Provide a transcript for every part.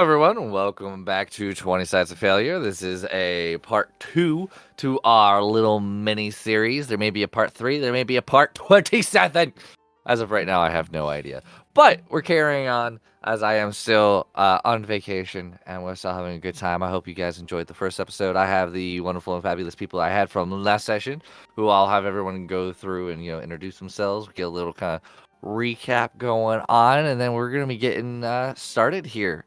Everyone, welcome back to 20 Sides of Failure. This is a part 2 to our little mini series. There may be a part 3, there may be a part 27. As of right now, I have no idea. But we're carrying on as I am still on vacation and we're still having a good time. I hope you guys enjoyed the first episode. I have the wonderful and fabulous people I had from last session who I'll have everyone go through and introduce themselves, get a little kind of recap going on, and then we're going to be getting started here.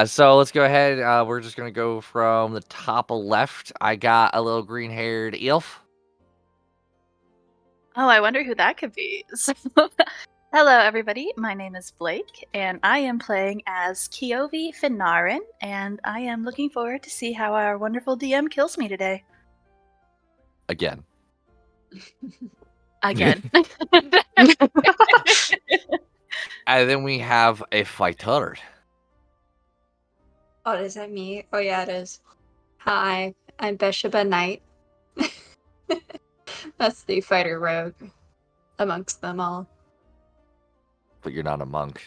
So let's go ahead. We're just going to go from the top left. I got a little green-haired elf. Oh, I wonder who that could be. Hello, everybody. My name is Blake, and I am playing as Kiovi Finarin, and I am looking forward to see how our wonderful DM kills me today. Again. Again. And then we have a fighter. Oh, is that me? Oh, yeah, it is. Hi, I'm Bishop Knight. That's the fighter rogue amongst them all. But you're not a monk.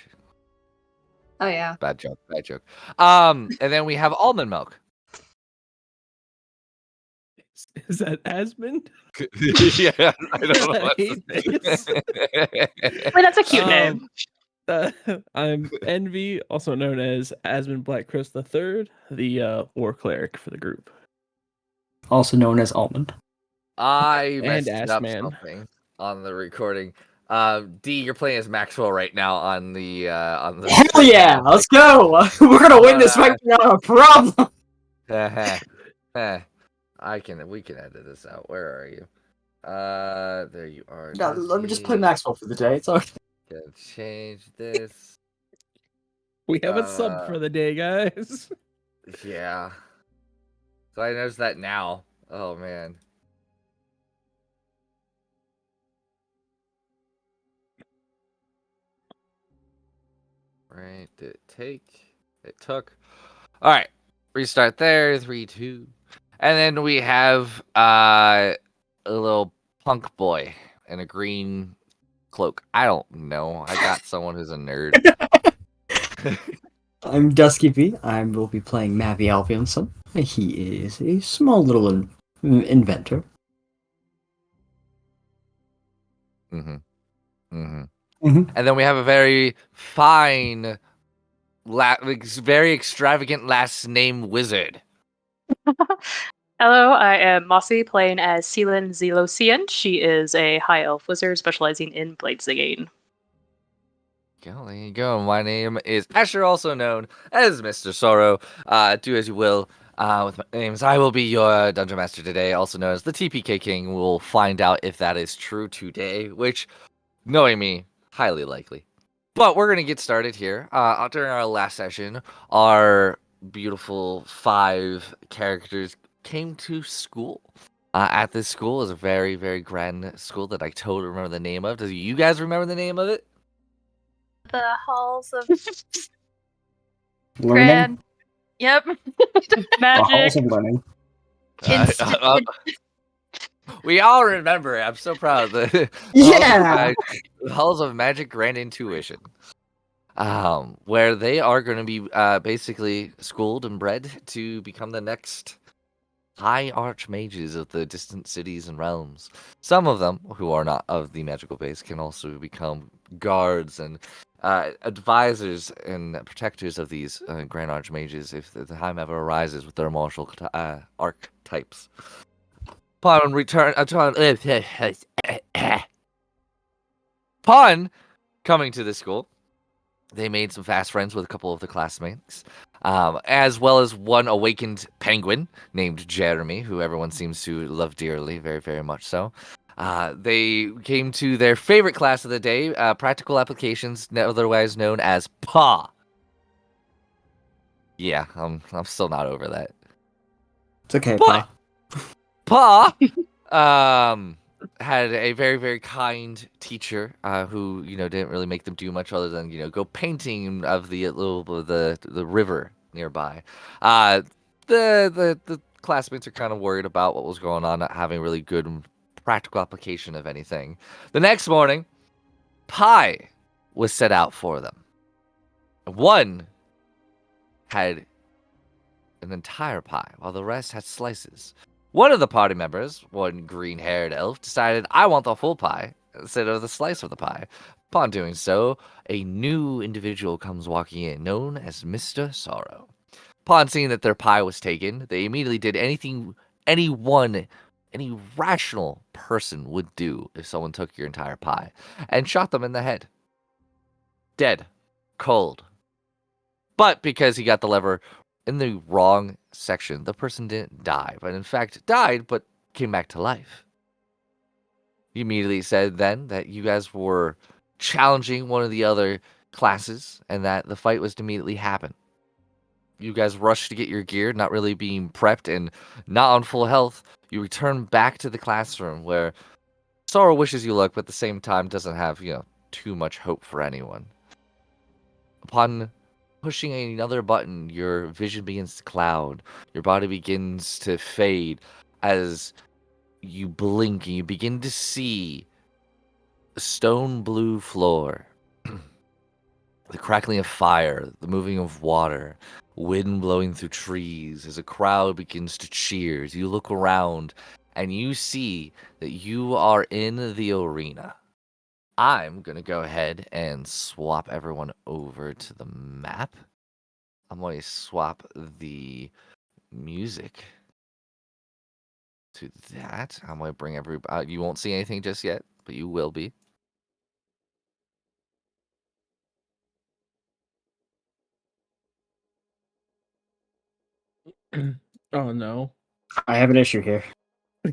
Oh, yeah. Bad joke. And then we have almond milk. Is that Asmund? Yeah, I don't know what hate this. Wait, that's a cute name. I'm Envy, also known as Asmund Blackcrest III, the war cleric for the group. Also known as Almond. I And messed up Ashman. something on the recording. D, you're playing as Maxwell right now on the Hell yeah! Let's go! We're gonna win this fight without a problem! We can edit this out. Where are you? There you are. No, let me just play Maxwell for the day. It's okay. Gonna change this. We have a sub for the day, guys. Yeah. So I noticed that now. Oh man. Right, did it take? It took. All right, restart there. 3, 2, and then we have a little punk boy in a green cloak. I don't know. I got someone who's a nerd. I'm Dusky V. I will be playing Mavi Albianson. He is a small little inventor. And then we have a very fine, very extravagant last name wizard. Hello, I am Mossy, playing as Celan Zelosian. She is a high elf wizard specializing in blade singing. There you go. My name is Asher, also known as Mr. Sorrow. Do as you will with my names. I will be your dungeon master today, also known as the TPK King. We'll find out if that is true today, which, knowing me, highly likely. But we're going to get started here. During our last session, our beautiful 5 characters came to school. At this school is a very, very grand school that I totally remember the name of. Do you guys remember the name of it? The halls of Learning? Grand. Yep. The halls Magic. of learning. We all remember it. I'm so proud. The Yeah! Halls of Magic Grand Intuition. Where they are going to be basically schooled and bred to become the next high archmages of the distant cities and realms. Some of them, who are not of the magical base, can also become guards and advisors and protectors of these grand archmages if the time ever arises with their martial archetypes. Upon return, upon coming to the school, they made some fast friends with a couple of the classmates, as well as one awakened penguin named Jeremy, who everyone seems to love dearly, very, very much so. They came to their favorite class of the day, Practical Applications, otherwise known as PA. Yeah, I'm still not over that. It's okay, But Pa. Pa had a very, very kind teacher who, didn't really make them do much other than, go painting of the river nearby. The classmates are kind of worried about what was going on, not having really good practical application of anything. The next morning, pie was set out for them. One had an entire pie, while the rest had slices. One of the party members, one green-haired elf, decided, I want the full pie instead of the slice of the pie. Upon doing so, a new individual comes walking in, known as Mr. Sorrow. Upon seeing that their pie was taken, they immediately did anything any rational person would do if someone took your entire pie, and shot them in the head. Dead. Cold. But because he got the lever in the wrong section, the person didn't die, but in fact died, but came back to life. You immediately said then that you guys were challenging one of the other classes, and that the fight was to immediately happen. You guys rushed to get your gear, not really being prepped and not on full health. You return back to the classroom where Sorrow wishes you luck, but at the same time doesn't have, too much hope for anyone. Upon pushing another button, your vision begins to cloud. Your body begins to fade as you blink and you begin to see the stone blue floor, the crackling of fire, the moving of water, wind blowing through trees as a crowd begins to cheer. As you look around and you see that you are in the arena. I'm going to go ahead and swap everyone over to the map. I'm going to swap the music to that. I'm going to bring everybody. You won't see anything just yet, but you will be. Oh no. I have an issue here.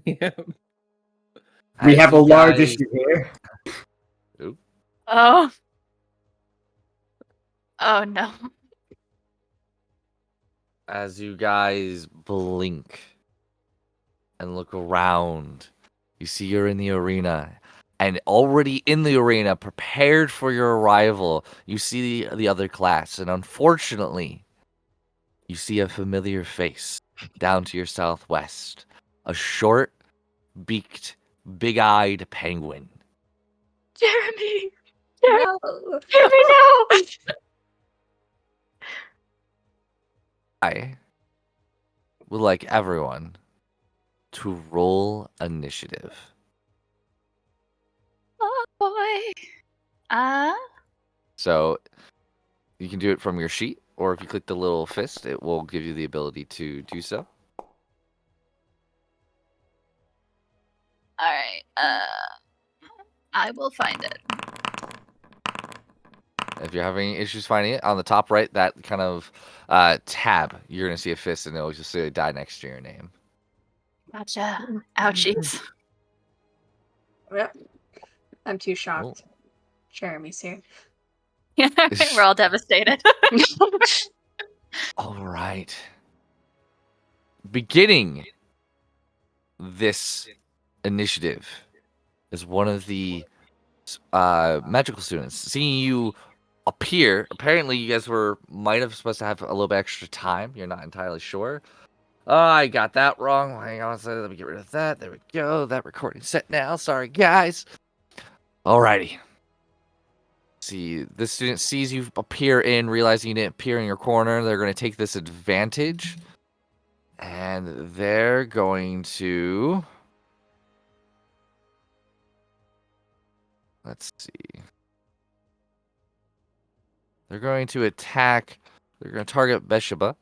Yeah. We As have a you large guys- issue here. Oh. Oh no. As you guys blink and look around, you see you're in the arena. And already in the arena, prepared for your arrival, you see the other class. And unfortunately, you see a familiar face down to your southwest. A short, beaked, big-eyed penguin. Jeremy! No. Jeremy, no! I would like everyone to roll initiative. Oh boy. So you can do it from your sheet, or if you click the little fist, it will give you the ability to do so. All right. I will find it. If you're having issues finding it, on the top right, that kind of tab, you're going to see a fist, and it'll just say die next to your name. Gotcha. Ouchies. Yep. I'm too shocked. Jeremy's here. We're all devastated. All right. Beginning this initiative is one of the magical students. Seeing you appear, apparently you guys might have supposed to have a little bit extra time. You're not entirely sure. Oh, I got that wrong. Hang on a second. Let me get rid of that. There we go. That recording's set now. Sorry, guys. Alrighty. See, this student sees you appear in, realizing you didn't appear in your corner. They're going to take this advantage. And they're going to... Let's see. They're going to attack... They're going to target Bathsheba.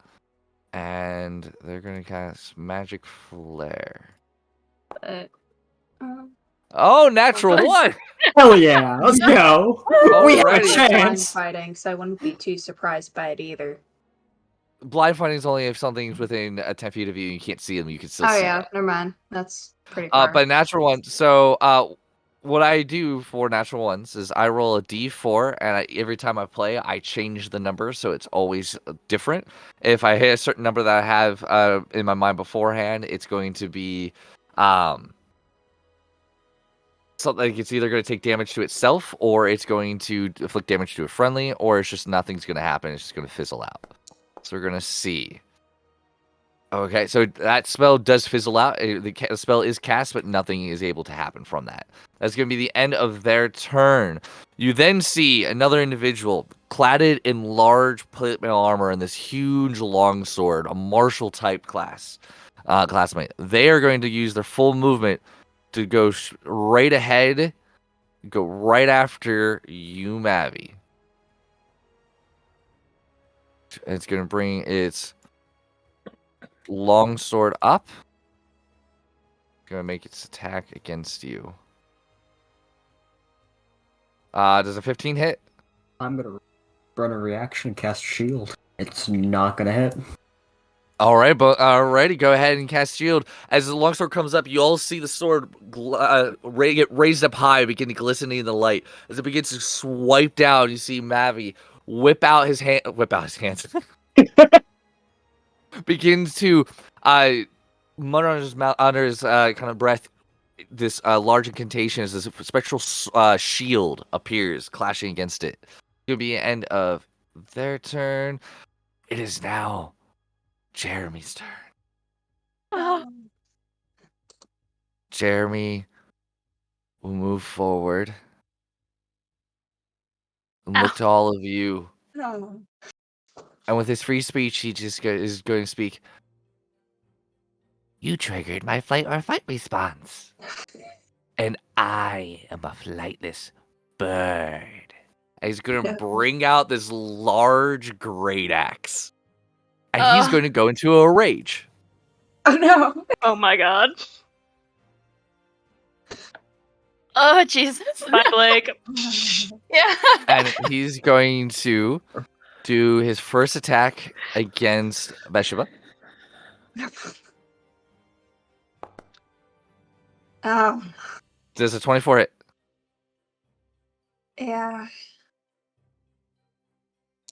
And they're going to cast Magic Flare. But, Oh, natural Okay. one! Hell yeah, let's go. We have a Alrighty. blind chance. fighting, so I wouldn't be too surprised by it either. Blind fighting is only if something's within 10 feet of you and you can't see them, you can still Oh see yeah, it. never mind. That's pretty far. But natural one. So, what I do for natural ones is I roll a d4, and every time I play, I change the number, so it's always different. If I hit a certain number that I have in my mind beforehand, it's going to be something. It's either going to take damage to itself, or it's going to inflict damage to a friendly, or it's just nothing's going to happen. It's just going to fizzle out. So we're going to see. Okay, so that spell does fizzle out. The spell is cast, but nothing is able to happen from that. That's going to be the end of their turn. You then see another individual cladded in large plate mail armor and this huge longsword, a martial type classmate. They are going to use their full movement to go right ahead, go right after you, Mavi. It's going to bring its longsword up. Gonna make its attack against you. Does a 15 hit? I'm gonna run a reaction and cast shield. It's not gonna hit. All right, but alrighty, go ahead and cast shield. As the longsword comes up, you all see the sword get raised up high, begin to glisten in the light. As it begins to swipe down, you see Mavi whip out his hands, begins to mutter on his mouth, under his kind of breath. This large incantation as this spectral shield appears, clashing against it. It'll be the end of their turn. It is now Jeremy's turn. Jeremy will move forward and look to all of you. No. And with his free speech, he just is going to speak. You triggered my flight or fight response. And I am a flightless bird. And he's going to bring out this large great axe. And he's going to go into a rage. Oh no. Oh my god. Oh, Jesus. Bye, Blake. Yeah. And he's going to do his first attack against Bathsheba. Does a 24 hit? Yeah.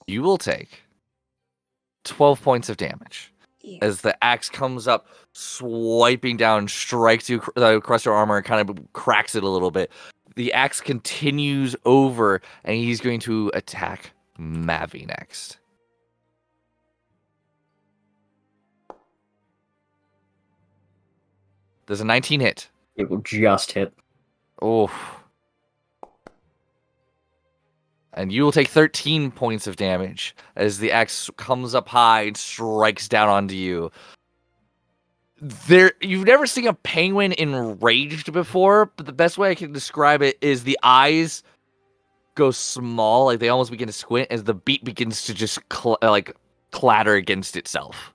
You will take 12 points of damage Yeah. as the axe comes up, swiping down, strikes you across your armor, and kind of cracks it a little bit. The axe continues over, and he's going to attack Mavi next. Does a 19 hit? It will just hit. Oh. And you will take 13 points of damage as the axe comes up high and strikes down onto you. You've never seen a penguin enraged before, but the best way I can describe it is the eyes go small, like they almost begin to squint as the beat begins to just clatter against itself.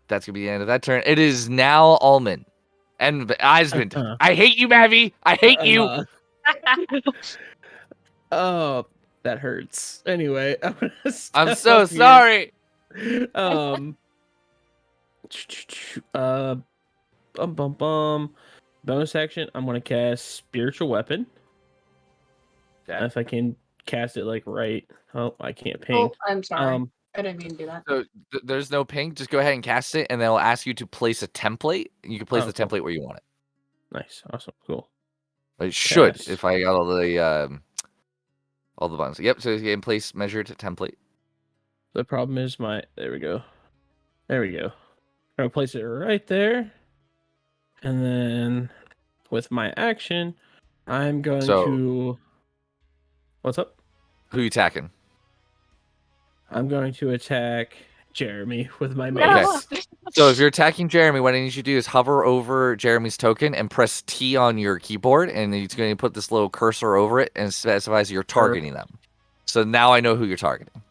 That's gonna be the end of that turn. It is now Almond and Eismond. I hate you, Mavi. I hate you. Oh, that hurts. Anyway, I'm so sorry. Bonus action. I'm gonna cast Spiritual Weapon. Okay. If I can cast it like right. Oh, I can't ping. Oh, I'm sorry. I didn't mean to do that. So there's no ping. Just go ahead and cast it, and they'll ask you to place a template. You can place the template where you want it. Nice, awesome, cool. But it should, Cast. if I got all the buttons. Yep. So you can place measured template. The problem is there we go. There we go. I'm gonna place it right there. And then with my action, I'm going to what's up? Who you attacking? I'm going to attack Jeremy with my mace. Okay. So if you're attacking Jeremy, what I need you to do is hover over Jeremy's token and press T on your keyboard, and it's going to put this little cursor over it and specifies you're targeting them. So now I know who you're targeting.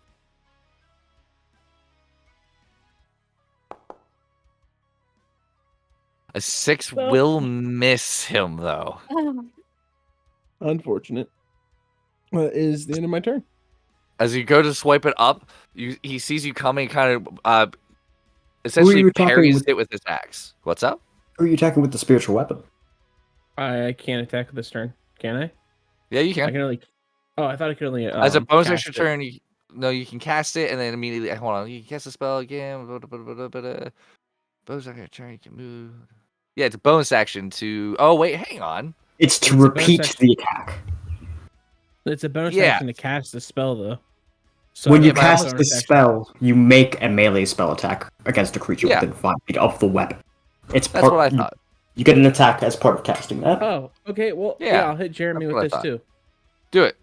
A 6 will miss him, though. Unfortunate. That is the end of my turn. As you go to swipe it up, he sees you coming, kind of essentially parries it with his axe. What's up? Who are you attacking with the spiritual weapon? I can't attack this turn, can I? Yeah, you can. I can only. Oh, I thought I could only. As a bonus cast action it. turn, you can cast it and then immediately. Hold on, you can cast the spell again. Bonus action turn, you can move. Yeah, it's a bonus action to. Oh wait, hang on. It's to repeat the attack. It's a bonus Yeah. action to cast the spell, though. So When I you don't have cast bonus this action. spell, you make a melee spell attack against a creature Yeah. within 5 feet of the weapon. It's That's what I thought. You get an attack as part of casting that. Oh, okay. Well, Yeah, yeah, I'll hit Jeremy that's with what I this thought. too. Do it.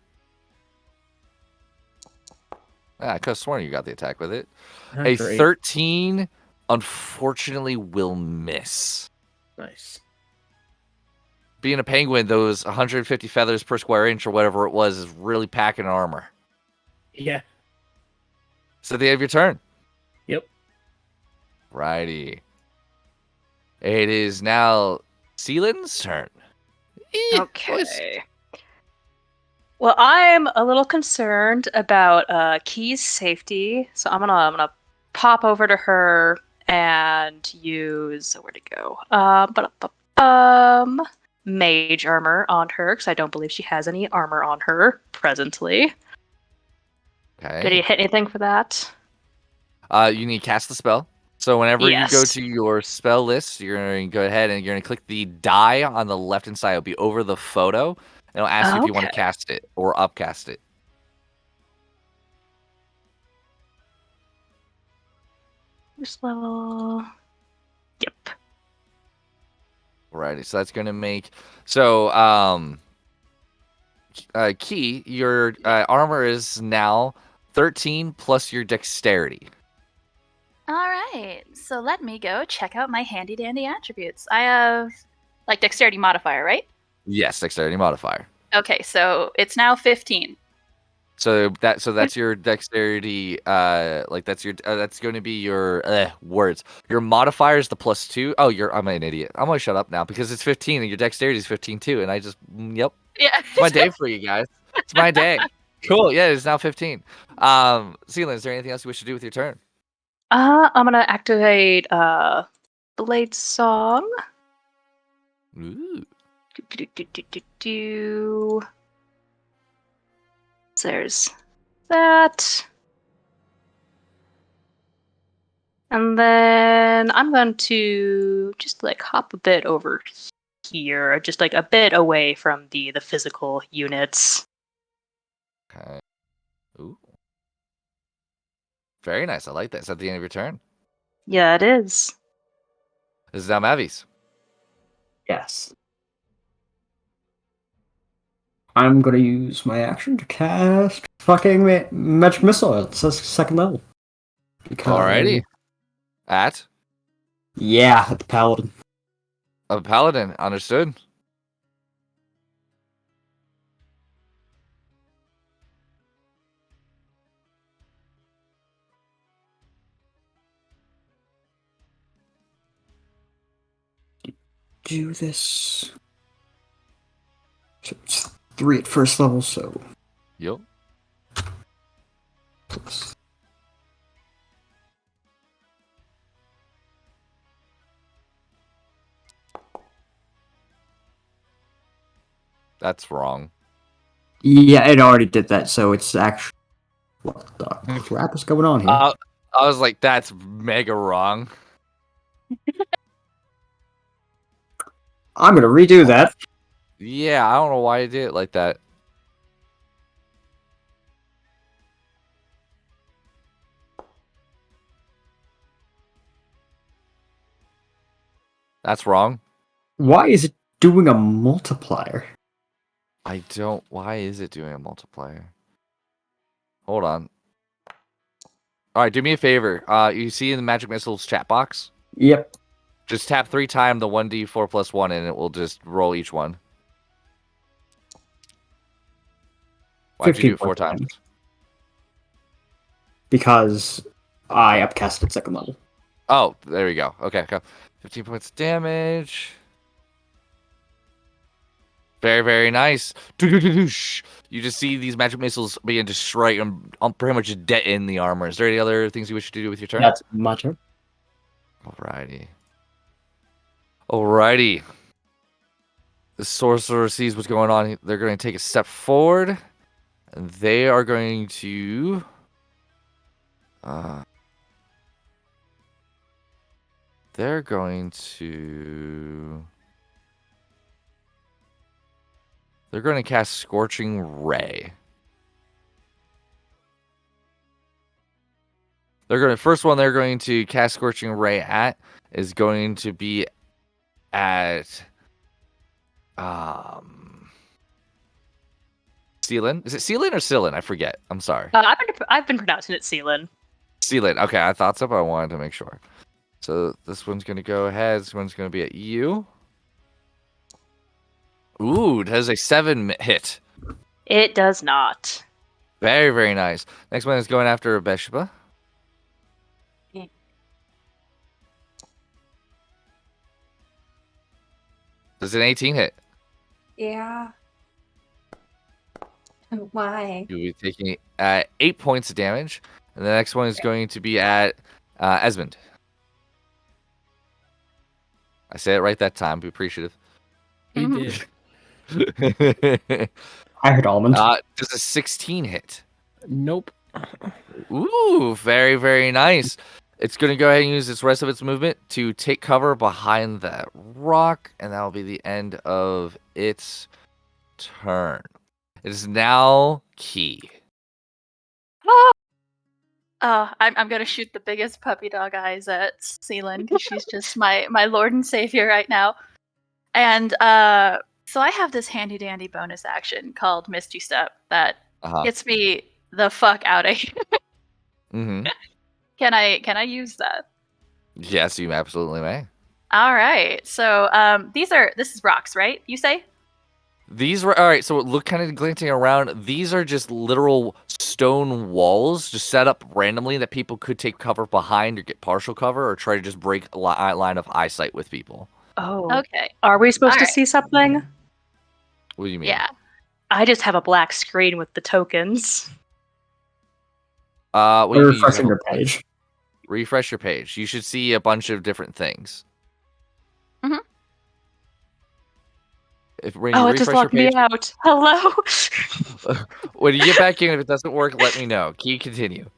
I could have sworn you got the attack with it. A Great. 13, unfortunately, will miss. Nice. Being a penguin, those 150 feathers per square inch or whatever it was is really packing armor. Yeah. So the end of your turn. Yep. Righty. It is now Seelan's turn. Boys. Okay. Well, I'm a little concerned about Key's safety, so I'm gonna pop over to her and use where'd it go? Mage armor on her because I don't believe she has any armor on her presently. Okay. Did he hit anything for that? You need to cast the spell. So whenever you go Yes. to your spell list, you're going to go ahead and you're going to click the die on the left-hand side. It'll be over the photo. And it'll ask you if you want to Okay. cast it or upcast it. First level. Yep. Alrighty, so that's going to make... So, Key, your armor is now 13 plus your dexterity. All right, so let me go check out my handy dandy attributes. I have like dexterity modifier, right? Yes, dexterity modifier. Okay, so it's now 15. So that's your dexterity. That's going to be your words. Your modifier is the +2. Oh, I'm an idiot. I'm gonna shut up now because it's 15 and your dexterity is 15 too. And I just yep, Yeah. it's my day for you guys. It's my day. Cool. Yeah, it's now 15. Celine, is there anything else you wish to do with your turn? I'm gonna activate Blade Song. Ooh. Do. There's that. And then I'm going to just like hop a bit over here, just like a bit away from the physical units. Okay. Ooh. Very nice. I like that. It's at the end of your turn. Yeah, it is. This is now Mavi's. Yes. I'm gonna use my action to cast fucking magic missile. It says 2nd level. Because, Alrighty. At yeah, at the paladin. a paladin. Understood. Do this. So it's 3 at 1st level, so Yep. plus. That's wrong. Yeah, it already did that, so it's actually. What the crap is going on here? I was like, that's mega wrong. I'm gonna redo that. Yeah, I don't know why you did it like that. That's wrong. Why is it doing a multiplier? Why is it doing a multiplier? Hold on. All right, do me a favor. You see in the Magic Missiles chat box? Yep. Just tap 3 times the 1d4 plus 1 and it will just roll each one. Why'd you do it 4 times? Because I upcasted 2nd level. Oh, there we go. Okay, go. 15 points of damage. Very, very nice. You just see these magic missiles begin to strike and pretty much dead in the armor. Is there any other things you wish to do with your turn? That's my turn. Alrighty. Alrighty. The sorcerer sees what's going on. They're going to take a step forward. And they are going to... they're going to... They're going to cast Scorching Ray. First one they're going to cast Scorching Ray at is going to be at Sealan. Is it Sealan or Sealan? I forget. I'm sorry. I've been pronouncing it Sealan. Sealan. Okay, I thought so, but I wanted to make sure. So this one's going to go ahead. This one's going to be at you. Ooh, it has a 7 hit. It does not. Very, very nice. Next one is going after Beshba. Yeah. Does an 18 hit? Yeah. Why? You'll be taking 8 points of damage. And the next one is going to be at Esmond. I say it right that time. Be appreciative. He Mhm. did. I heard almond. Does a 16 hit? Nope. Ooh, very, very nice. It's going to go ahead and use its rest of its movement to take cover behind that rock, and that will be the end of its turn. It is now Key. I'm gonna shoot the biggest puppy dog eyes at Sealan because she's just my lord and savior right now. And so I have this handy dandy bonus action called Misty Step that gets me the fuck out of here. Mm-hmm. Can I use that? Yes, you absolutely may. All right. So this is rocks, right? You say? These were all right. So look, kind of glancing around. These are just literal stone walls, just set up randomly that people could take cover behind or get partial cover or try to just break a line of eyesight with people. Oh. Okay. Are we supposed to Alright. see something? What do you mean? Yeah. I just have a black screen with the tokens. What do you mean you Refreshing have your page. refresh your page. You should see a bunch of different things. Mhm. When you Oh, it just refresh your locked me page, out. Hello. when you get back in, if it doesn't work, let me know. Can you continue?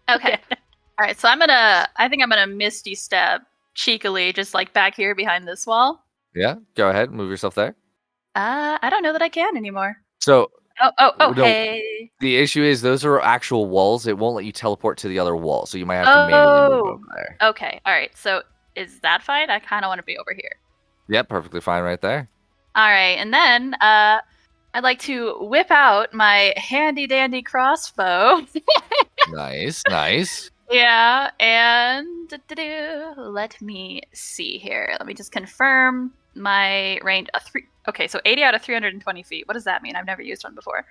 Okay. All right. So I think I'm gonna Misty Step cheekily, just like back here behind this wall. Yeah, go ahead. Move yourself there. I don't know that I can anymore. So Oh, No. hey. the issue is those are actual walls. It won't let you teleport to the other wall, so you might have to manually move Oh. over there. Okay. All right. So is that fine? I kind of want to be over here. Yep, perfectly fine right there. All right. And then I'd like to whip out my handy dandy crossbow. Nice, nice. Yeah. And let me see here. Let me just confirm my range. Okay. So 80 out of 320 feet. What does that mean? I've never used one before.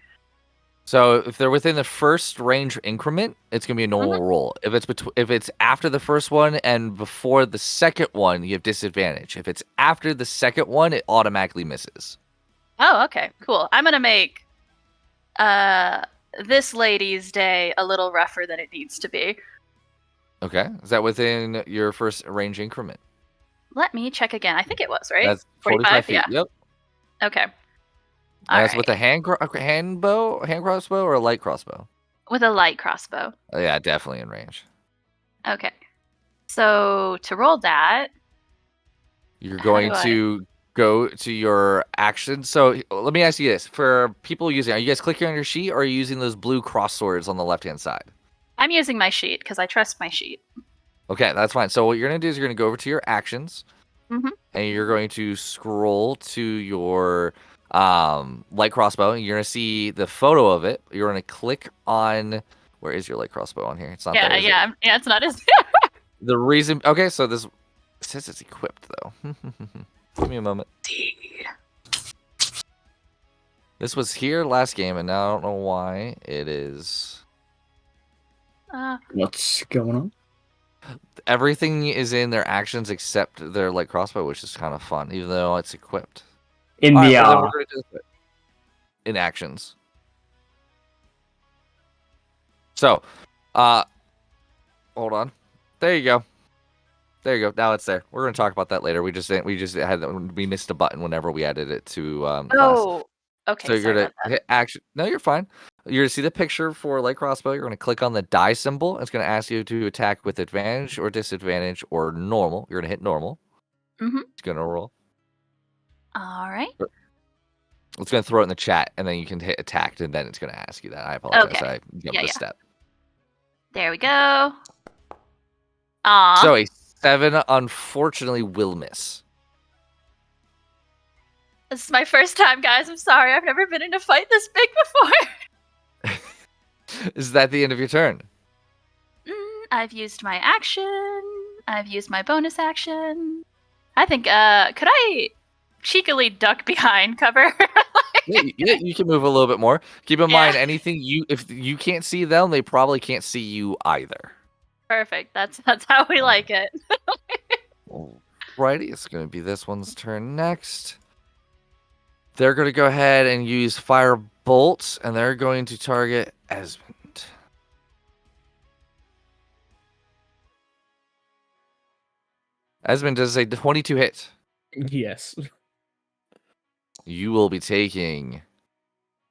So if they're within the first range increment, it's gonna be a normal roll. If it's after the first one and before the second one, you have disadvantage. If it's after the second one, it automatically misses. Oh, okay, cool. I'm gonna make this lady's day a little rougher than it needs to be. Okay, is that within your first range increment? Let me check again. I think it was right. That's 45 feet. Yeah. Yep. Okay. And that's Alright. with a hand crossbow, or a light crossbow. With a light crossbow. Oh, yeah, definitely in range. Okay. So to roll that, You're How going do I- to go to your actions. So let me ask you this: for people using, are you guys clicking on your sheet, or are you using those blue cross swords on the left-hand side? I'm using my sheet because I trust my sheet. Okay, that's fine. So what you're gonna do is you're gonna go over to your actions, Mhm. and you're going to scroll to your light crossbow, and you're gonna see the photo of it. You're gonna click on. Where is your light crossbow on here? It's not Yeah, there. Is it? yeah, yeah. It's not as. The reason. Okay, so this it says it's equipped though. Give me a moment. This was here last game, and now I don't know why it is. What's going on? Everything is in their actions except their light crossbow, which is kind of fun, even though it's equipped. In All right, the well, then we're gonna do this in actions. So, hold on. There you go. There you go. Now it's there. We're gonna talk about that later. We missed a button whenever we added it to class. Oh. Okay. So you're sorry gonna about that. hit action. No, you're fine. You're gonna see the picture for light crossbow. You're gonna click on the die symbol. It's gonna ask you to attack with advantage or disadvantage or normal. You're gonna hit normal. Mhm. It's gonna roll. All right. It's gonna throw it in the chat, and then you can hit attacked, and then it's gonna ask you that. I apologize. Okay. I jumped Yeah, a yeah. step. There we go. Aw. So a 7 unfortunately will miss. This is my first time, guys. I'm sorry. I've never been in a fight this big before. Is that the end of your turn? I've used my action. I've used my bonus action. I think, could I cheekily duck behind cover? Yeah, you can move a little bit more. Keep in Yeah. mind, if you can't see them, they probably can't see you either. Perfect. That's how we like it. Alrighty, it's going to be this one's turn next. They're going to go ahead and use fire bolts, and they're going to target Esmond. Esmond does a 22 hit. Yes. You will be taking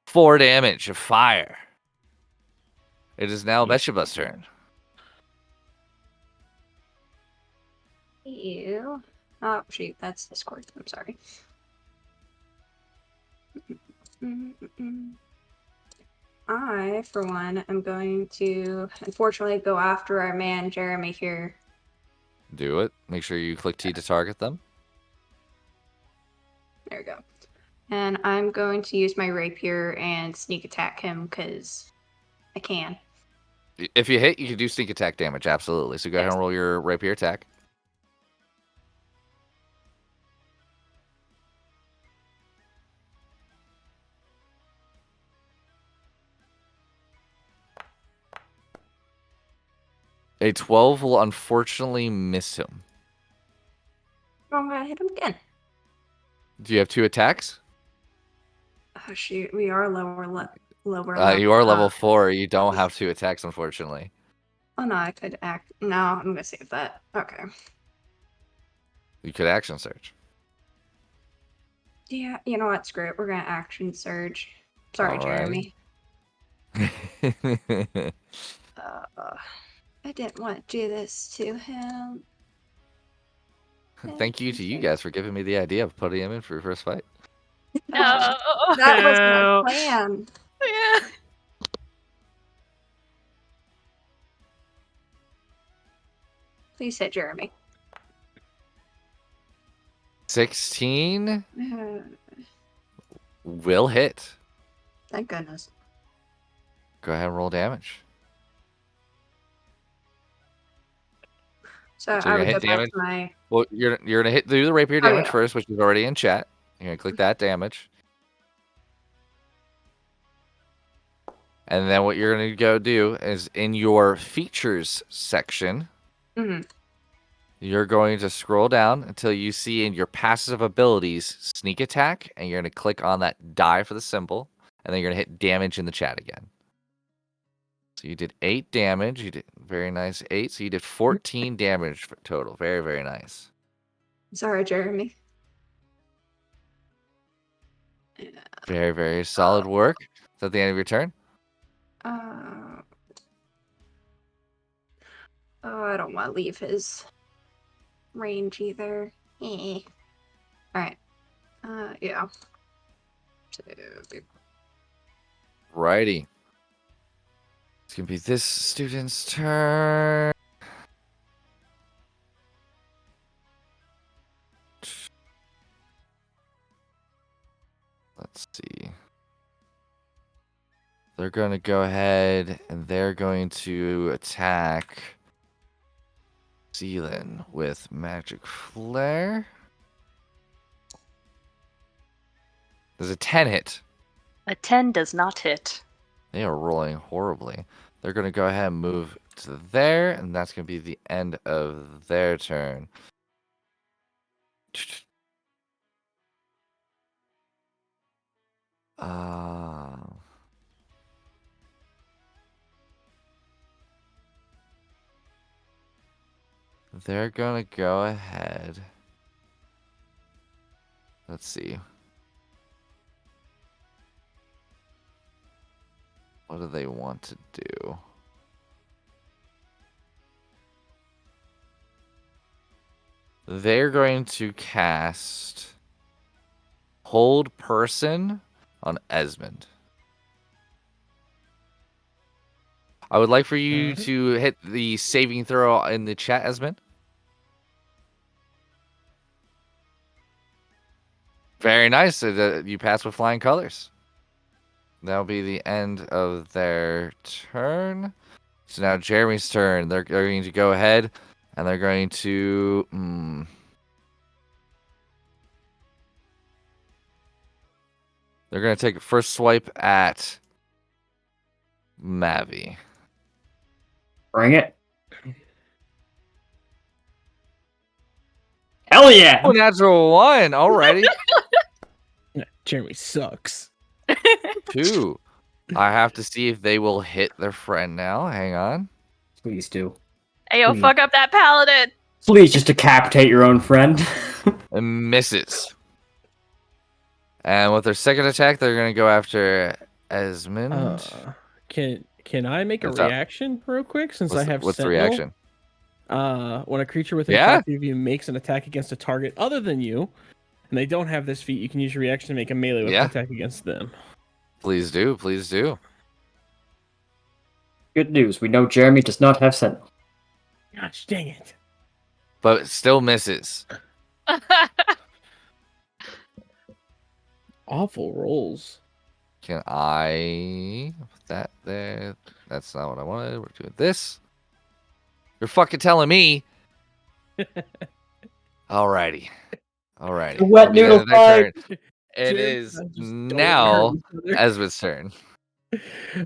4 damage of fire. It is now Beshaba's turn. You. Oh, shoot, that's Discord. I'm sorry. I, for one, am going to unfortunately go after our man Jeremy here. Do it. Make sure you click T to target them. There we go. And I'm going to use my rapier and sneak attack him because I can. If you hit, you can do sneak attack damage. Absolutely. So go ahead and roll your rapier attack. A 12 will unfortunately miss him. I'm gonna hit him again. Do you have 2 attacks? Oh shoot, we are lower lower. You are level level. 4. You don't have 2 attacks, unfortunately. Oh no, I could act. No, I'm gonna save that. Okay. You could action search. Yeah, you know what? Screw it. We're gonna action surge. Sorry, Alright. Jeremy. I didn't want to do this to him. Thank you to you guys for giving me the idea of putting him in for your first fight. No. That was No. my plan. Yeah. Please hit Jeremy. 16 will hit. Thank goodness. Go ahead and roll damage. So So I you're would gonna go hit back damage? to my. Well, you're gonna do the rapier Oh, damage yeah. first, which is already in chat. You're gonna click that damage. And then what you're gonna go do is in your features section, Mm-hmm. you're going to scroll down until you see in your passive abilities sneak attack, and you're gonna click on that die for the symbol, and then you're gonna hit damage in the chat again. So you did 8 damage. You did very nice 8. So you did 14 damage for total. Very, very nice. Sorry, Jeremy. Very, very solid work. Is that the end of your turn? Oh, I don't want to leave his range either. All right. Yeah. Righty. It's gonna be this student's turn. Let's see. They're gonna go ahead and they're going to attack Zealand with Magic Flare. There's a 10 hit. A 10 does not hit. They are rolling horribly. They're going to go ahead and move to there, and that's going to be the end of their turn. They're going to go ahead. Let's see. What do they want to do? They're going to cast Hold Person on Esmond. I would like for you Alright. to hit the saving throw in the chat, Esmond. Very nice. You pass with flying colors. That'll be the end of their turn. So now Jeremy's turn. They're going to go ahead and they're going to. They're going to take a first swipe at Mavi. Bring it. Hell yeah! Oh, natural one. Alrighty. Jeremy sucks. 2. I have to see if they will hit their friend now. Hang on. Please do. Ayo, fuck up that paladin. Please just decapitate your own friend. And misses. And with their second attack, they're going to go after Esmond. Can I make a What's up? reaction real quick since What's I have what's the Sentinel? reaction? When a creature within Yeah? 5 feet of you makes an attack against a target other than you, and they don't have this feat, you can use your reaction to make a melee weapon Yeah. attack against them. Please do. Please do. Good news. We know Jeremy does not have Sentinel. Gosh dang it. But it still misses. Awful rolls. Can I put that there? That's not what I wanted. We're doing this. You're fucking telling me. Alrighty. Alrighty. The wet It'll be the end noodle of their fight. turn. It Jim, is I just don't now hurt each other. Esmond's turn.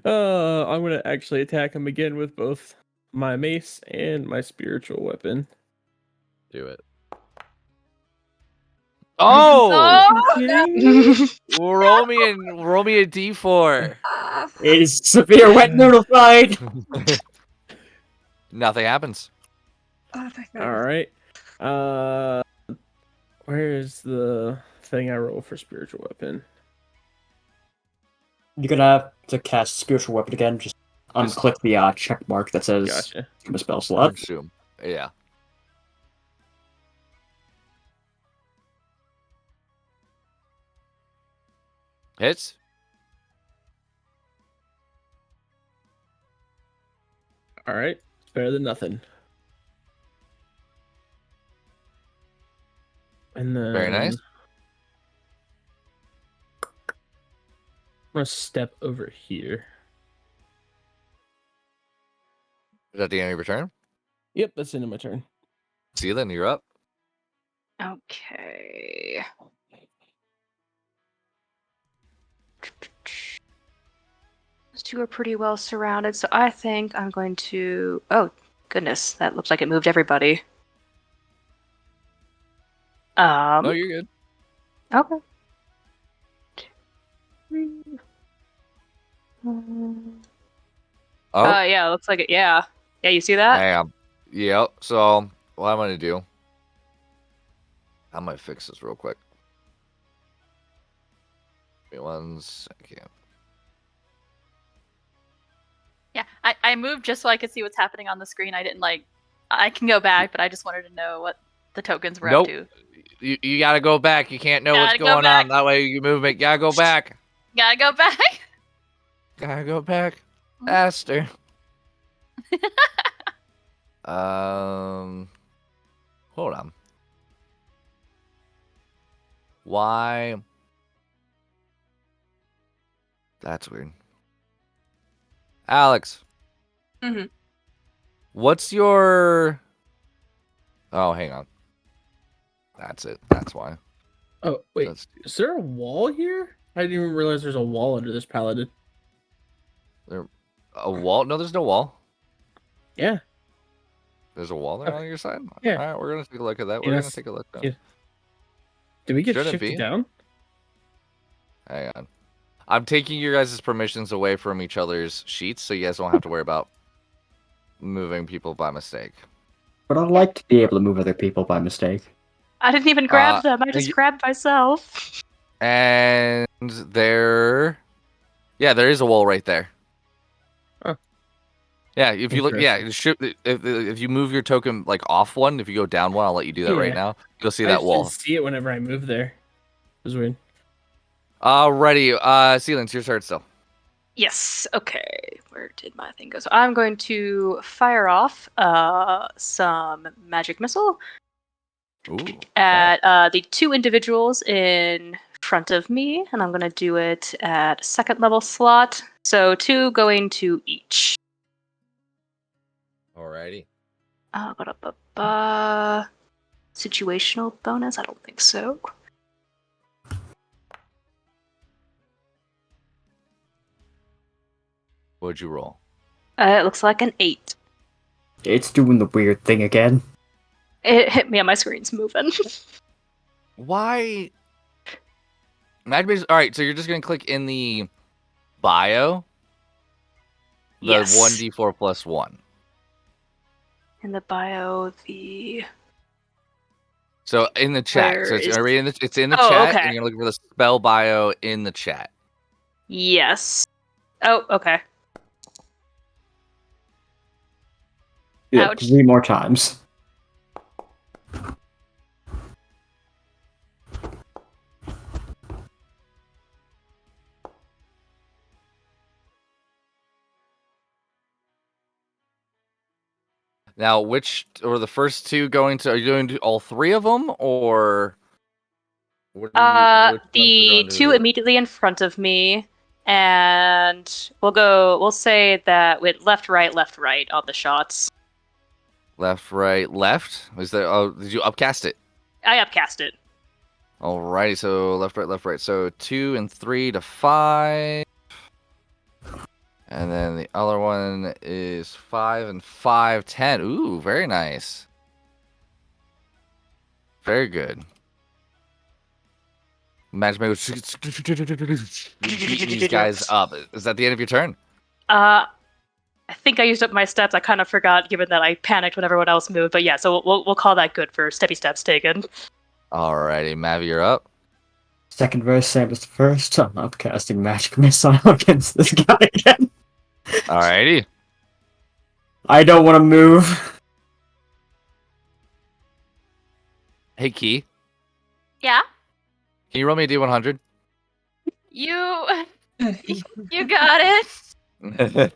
I'm gonna actually attack him again with both my mace and my spiritual weapon. Do it. Oh! Oh, roll me a d4. It is severe wet noodle fight. Nothing happens. Oh, thank God. All right. Where is the thing I roll for spiritual weapon? You're gonna have to cast spiritual weapon again. Just unclick the check mark that says Gotcha. from a spell I slot. assume. Yeah. Hits. All right. It's better than nothing. And then Very nice. I'm gonna step over here. Is that the end of your turn? Yep, that's the end of my turn. See, then you're up. Okay. Those two are pretty well surrounded, so I think I'm going to. Oh, goodness, that looks like it moved everybody. No, you're good. Okay. Oh, Yeah, looks like it. Yeah. Yeah, you see that? I am. Yep. So, what I'm going to do, I might fix this real quick. Give me 1 second. yeah, I moved just so I could see what's happening on the screen. I didn't I can go back, but I just wanted to know what the tokens were Nope. up to. You got to go back. You can't know what's Gotta go going back. on. That way you move it. Gotta go back. Gotta go back. Gotta go back. Faster. Hold on. Why? That's weird. Alex. Mhm. What's your... Oh, hang on. That's it. That's why. Oh, wait. That's- Is there a wall here? I didn't even realize there's a wall under this paladin. A wall? No, there's no wall. Yeah. There's a wall there on your side? Yeah. All right, we're going to take a look at that. Yeah, We're going to that's- take a look. yeah. Did we get Shouldn't shifted be. down? Hang on. I'm taking your guys' permissions away from each other's sheets, so you guys don't have to worry about moving people by mistake. But I'd like to be able to move other people by mistake. I didn't even grab them. I just you- grabbed myself. And there is a wall right there. Oh. Yeah, if you look, if you move your token like off one, if you go down one, I'll let you do that right Yeah. now. You'll see I that just wall. didn't see it whenever I moved there. It was weird. Alrighty, Sealands, your turn still. Yes. Okay. Where did my thing go? So I'm going to fire off some magic missile Ooh. Okay. at the 2 individuals in front of me, and I'm going to do it at 2nd level slot. So 2 going to each. Alrighty. Situational bonus? I don't think so. What'd you roll? It looks like an 8. It's doing the weird thing again. It hit me on my screen's moving. Why? Alright, so you're just gonna click in the bio. The Yes. 1d4 plus 1. In the bio, the So in the chat. Where So it's is- already in it's in the Oh, chat, okay. and you're looking for the spell bio in the chat. yes. Oh, okay. Yeah, Ouch. 3 more times. Now, which or the first 2 going to? Are you doing all 3 of them, or what are which ones are The going to 2 who? immediately in front of me, and we'll say that with left, right on the shots. Left, right, left. Is there? Oh, did you upcast it? I upcast it. Alrighty, so left, right, left, right. So 2 and 3 to 5. And then the other one is 5 and 5, 10. Ooh, very nice. Very good. Imagine me beating these guys up. Is that the end of your turn? I think I used up my steps. I kind of forgot, given that I panicked when everyone else moved. But yeah, so we'll call that good for steppy steps taken. Alrighty, Mavi, you're up. Second verse, same as the first. I'm not casting magic missile against this guy again. Alrighty. I don't want to move. Hey, Key. Yeah. Can you roll me a D100? You got it.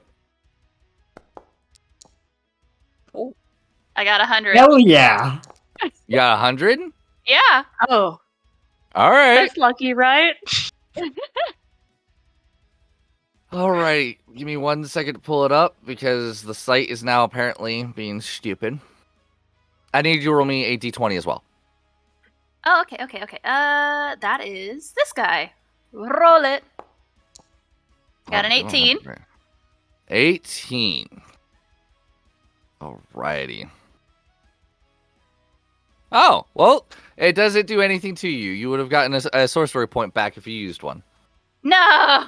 I got 100. Hell yeah. You got 100? Yeah. Oh, All right. that's lucky, right? All right. Give me 1 second to pull it up because the site is now apparently being stupid. I need you to roll me a D20 as well. Oh, okay. That is this guy. Roll it. Got an 18. 18. Alrighty. Oh, well, it doesn't do anything to you. You would have gotten a sorcery point back if you used one. No.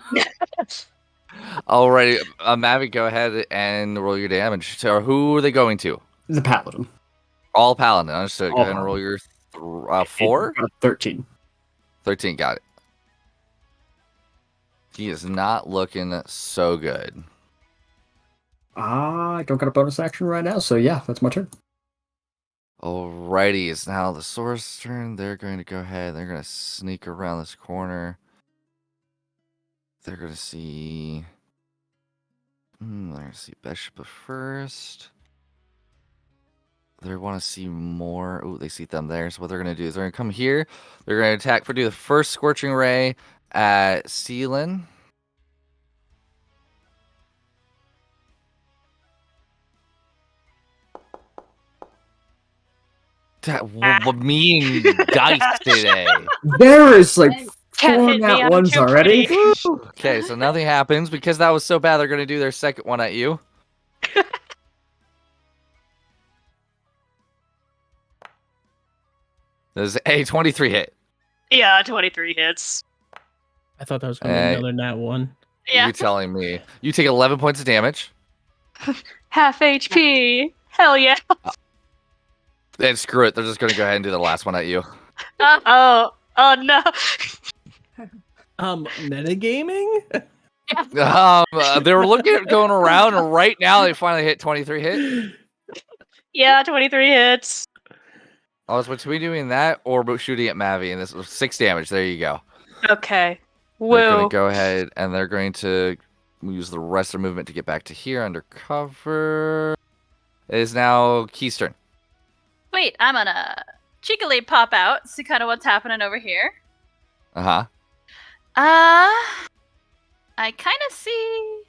Alrighty, Mavic, go ahead and roll your damage. So, who are they going to? The paladin. All paladin. Understood. Go All ahead and roll paladin. your 4? 13. 13, got it. He is not looking so good. I don't got a bonus action right now, so yeah, that's my turn. Alrighty, it's now the sword's turn. They're going to go ahead. They're going to sneak around this corner. They're going to see... they're going to see Beshpa first. They want to see more. Oh, they see them there. So what they're going to do is they're going to come here. They're going to attack for do the first Scorching Ray at Seelan. Me and dice today. There is like Can't 4 hit me, nat I'm ones too already. pretty. Okay, so nothing happens because that was so bad. They're going to do their second one at you. There's a 23 hit. Yeah, 23 hits. I thought that was going to be another nat 1. Yeah. You're telling me. You take 11 points of damage. Half HP. Hell yeah. And screw it. They're just going to go ahead and do the last one at you. Oh no. Metagaming? They were looking at going around, and right now they finally hit 23 hit. Yeah, 23 hits. I was between doing that or shooting at Mavi, and this was 6 damage. There you go. Okay. They're going Woo. to go ahead and they're going to We use the rest of the movement to get back to here under cover. It is now Key's turn. Wait, I'm gonna cheekily pop out, see kind of what's happening over here. Uh-huh. I kind of see.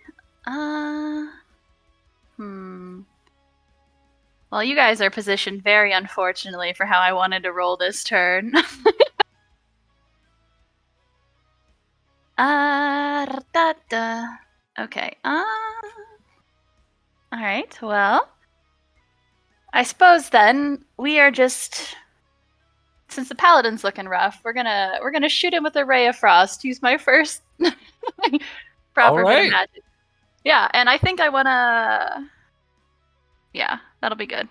Well, you guys are positioned very unfortunately for how I wanted to roll this turn. Okay. Alright, well. I suppose then we are just, since the paladin's looking rough, we're gonna shoot him with a ray of frost. Use my first proper bit of magic. Yeah, and I think I wanna. Yeah, that'll be good.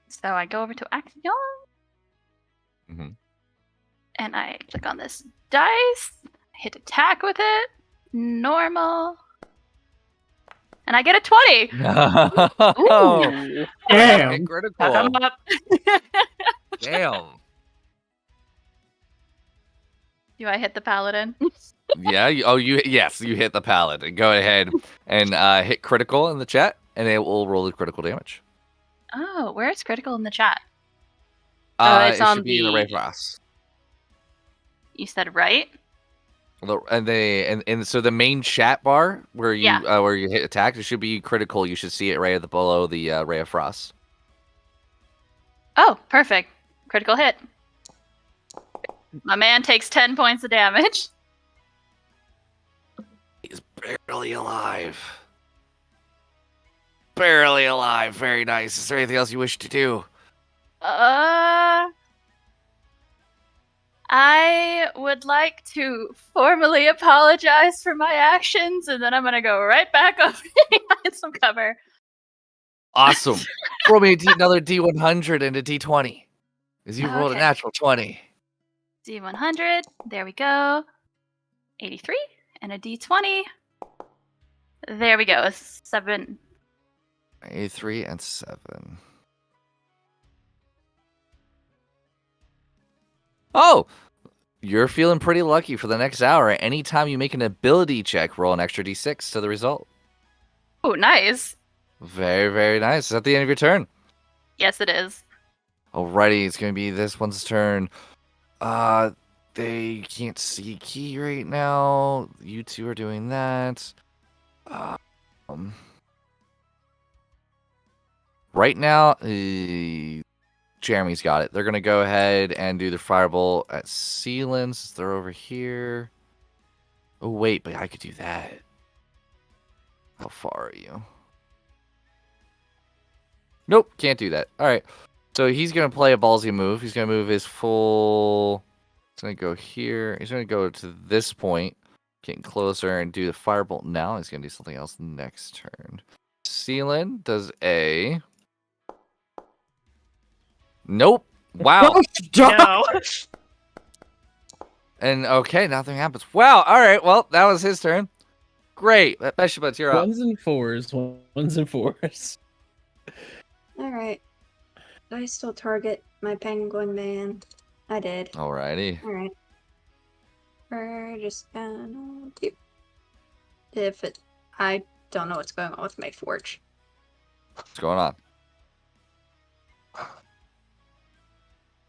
So I go over to action, and I click on this dice, hit attack with it, normal, and I get a 20. Ooh. Damn. Critical. Come up. Damn. Do I hit the paladin? Yeah. Yes, you hit the paladin. Go ahead and hit critical in the chat, and it will roll the critical damage. Oh, where's critical in the chat? It's it on should be in the Ray the- Frost. You said right? And so the main chat bar where you Yeah. where you hit attack, it should be critical. You should see it right below the Ray of Frost. Oh, perfect. Critical hit. My man takes 10 points of damage. He's barely alive. Barely alive. Very nice. Is there anything else you wish to do? I would like to formally apologize for my actions, and then I'm gonna go right back up behind some cover. Awesome. Roll me another D100 and a D20. Because you rolled a Okay. natural 20. D100. There we go. 83 and a D20. There we go. A 7. 83 and 7. Oh! You're feeling pretty lucky for the next hour. Anytime you make an ability check, roll an extra D6 to the result. Oh, nice. Very, very nice. Is that the end of your turn? Yes, it is. Alrighty, it's going to be this one's turn. They can't see Key right now. You two are doing that. Right now, Jeremy's got it. They're going to go ahead and do the firebolt at Sealands. They're over here. Oh, wait, but I could do that. How far are you? Nope, can't do that. All right. So he's going to play a ballsy move. He's going to move his full... He's going to go here. He's going to go to this point, getting closer, and do the firebolt now. He's going to do something else next turn. Sealand does a... Nope. Wow. No. And okay, nothing happens. Wow. All right. Well, that was his turn. Great. Beshibuts, you're up. Ones and fours. Ones and fours. Alright. Did I still target my penguin man? I did. Alrighty. Alright. We're just gonna do. If it. I don't know what's going on with my forge. What's going on?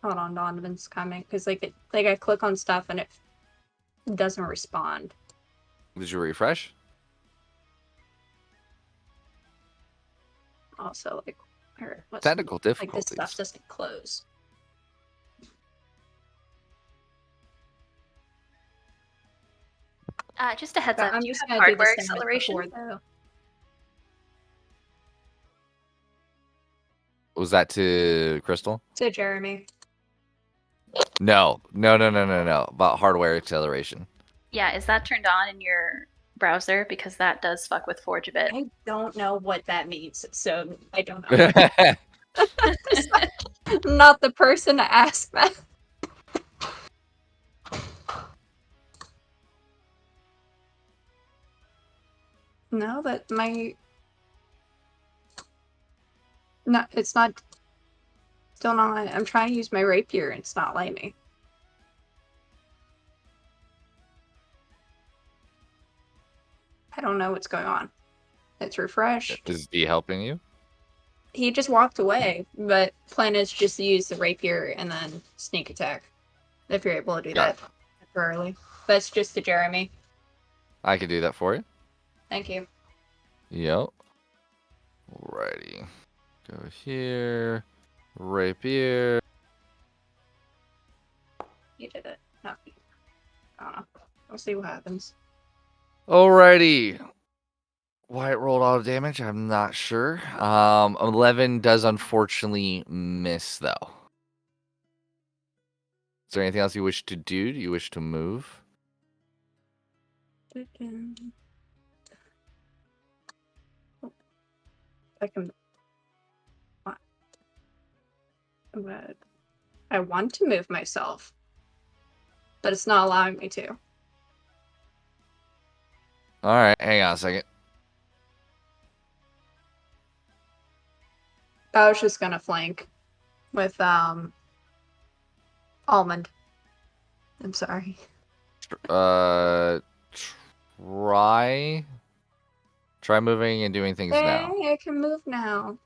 Hold on, Donovan's coming. Because, like, I click on stuff and it doesn't respond. Did you refresh? Also, like, what's Technical like this difficulties. stuff doesn't close. Just a heads up. I'm Do you just have gonna do the hardware same as acceleration? before, though. Was that to Crystal? So, Jeremy. No. About hardware acceleration. Yeah, is that turned on in your browser? Because that does fuck with Forge a bit. I don't know what that means, so I don't know. I'm not the person to ask that. No, that my... No, it's not... Still not... I'm trying to use my rapier and it's not letting me. I don't know what's going on. It's refreshed. Is D helping you? He just walked away, but plan is just to use the rapier and then sneak attack. If you're able to do that temporarily. That's just to Jeremy. I can do that for you. Thank you. Yep. Alrighty. Go here. Rapier. You did it. No. I don't know. We'll see what happens. Alrighty. Why it rolled auto damage, I'm not sure. 11 does unfortunately miss, though. Is there anything else you wish to do? Do you wish to move? I can. But I want to move myself, but it's not allowing me to. Alright, hang on a second. I was just gonna flank with Almond. I'm sorry. Try moving and doing things now. Hey, I can move now.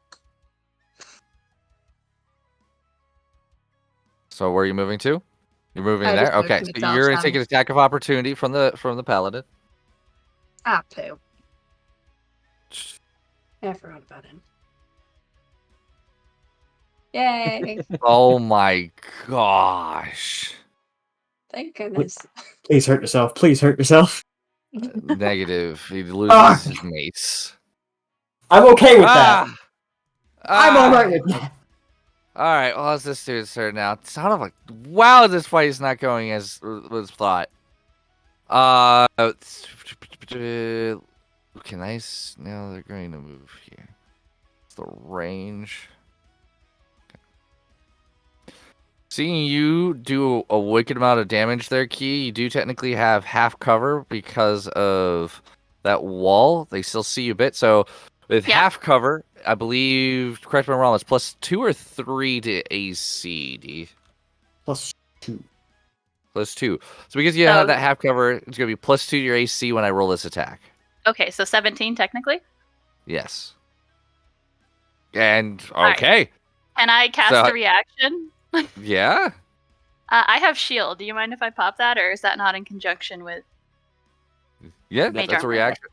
So where are you moving to? You're moving I there? just moved Okay, so myself, you're gonna so take an attack of opportunity from the paladin. Ah, poo. I forgot about him. Yay! Oh my gosh. Thank goodness. Please hurt yourself. Please hurt yourself. Negative. He loses Ah! his mace. I'm okay with that. I'm Ah! alright with that. Alright, well, it's this dude's turn now. Son of a... Wow, this fight is not going as was thought. Okay, nice. Now they're going to move here. It's the range. Seeing you do a wicked amount of damage there, Key, you do technically have half cover because of that wall. They still see you a bit. So with half cover, I believe, correct me if I'm wrong, it's +2 or 3 to AC, D? +2. +2. So because you have that half cover, it's going to be +2 to your AC when I roll this attack. Okay, so 17 technically? Yes. And, All okay. right. Can I cast a reaction? Yeah. I have shield. Do you mind if I pop that, or is that not in conjunction with? Yeah, Mage that's a armor? reaction.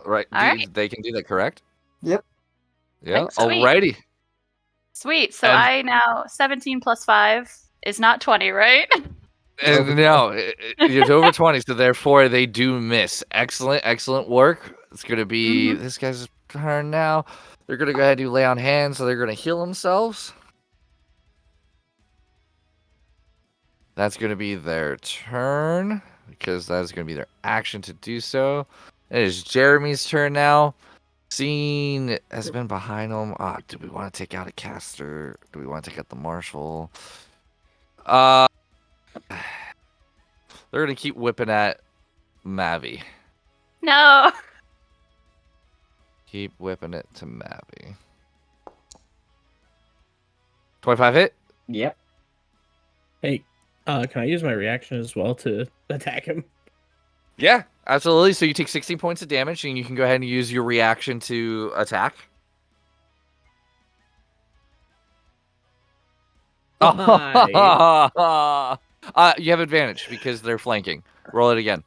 Right. Alright. They can do that, correct? Yep. Yeah. Sweet. Alrighty. Sweet. So And- I now 17 plus 5 is not 20, right? And no, it's over 20, so therefore they do miss. Excellent work. It's going to be this guy's turn now. They're going to go ahead and do lay on hands, so they're going to heal themselves. That's going to be their turn, because that is going to be their action to do so. It is Jeremy's turn now. Scene has been behind him. Do we want to take out a caster? Do we want to take out the marshal? They're going to keep whipping at Mavi. No. Keep whipping it to Mavi. 25 hit? Yep. Hey, can I use my reaction as well to attack him? Yeah, absolutely. So you take 16 points of damage, and you can go ahead and use your reaction to attack. Hi. You have advantage because they're flanking. Roll it again.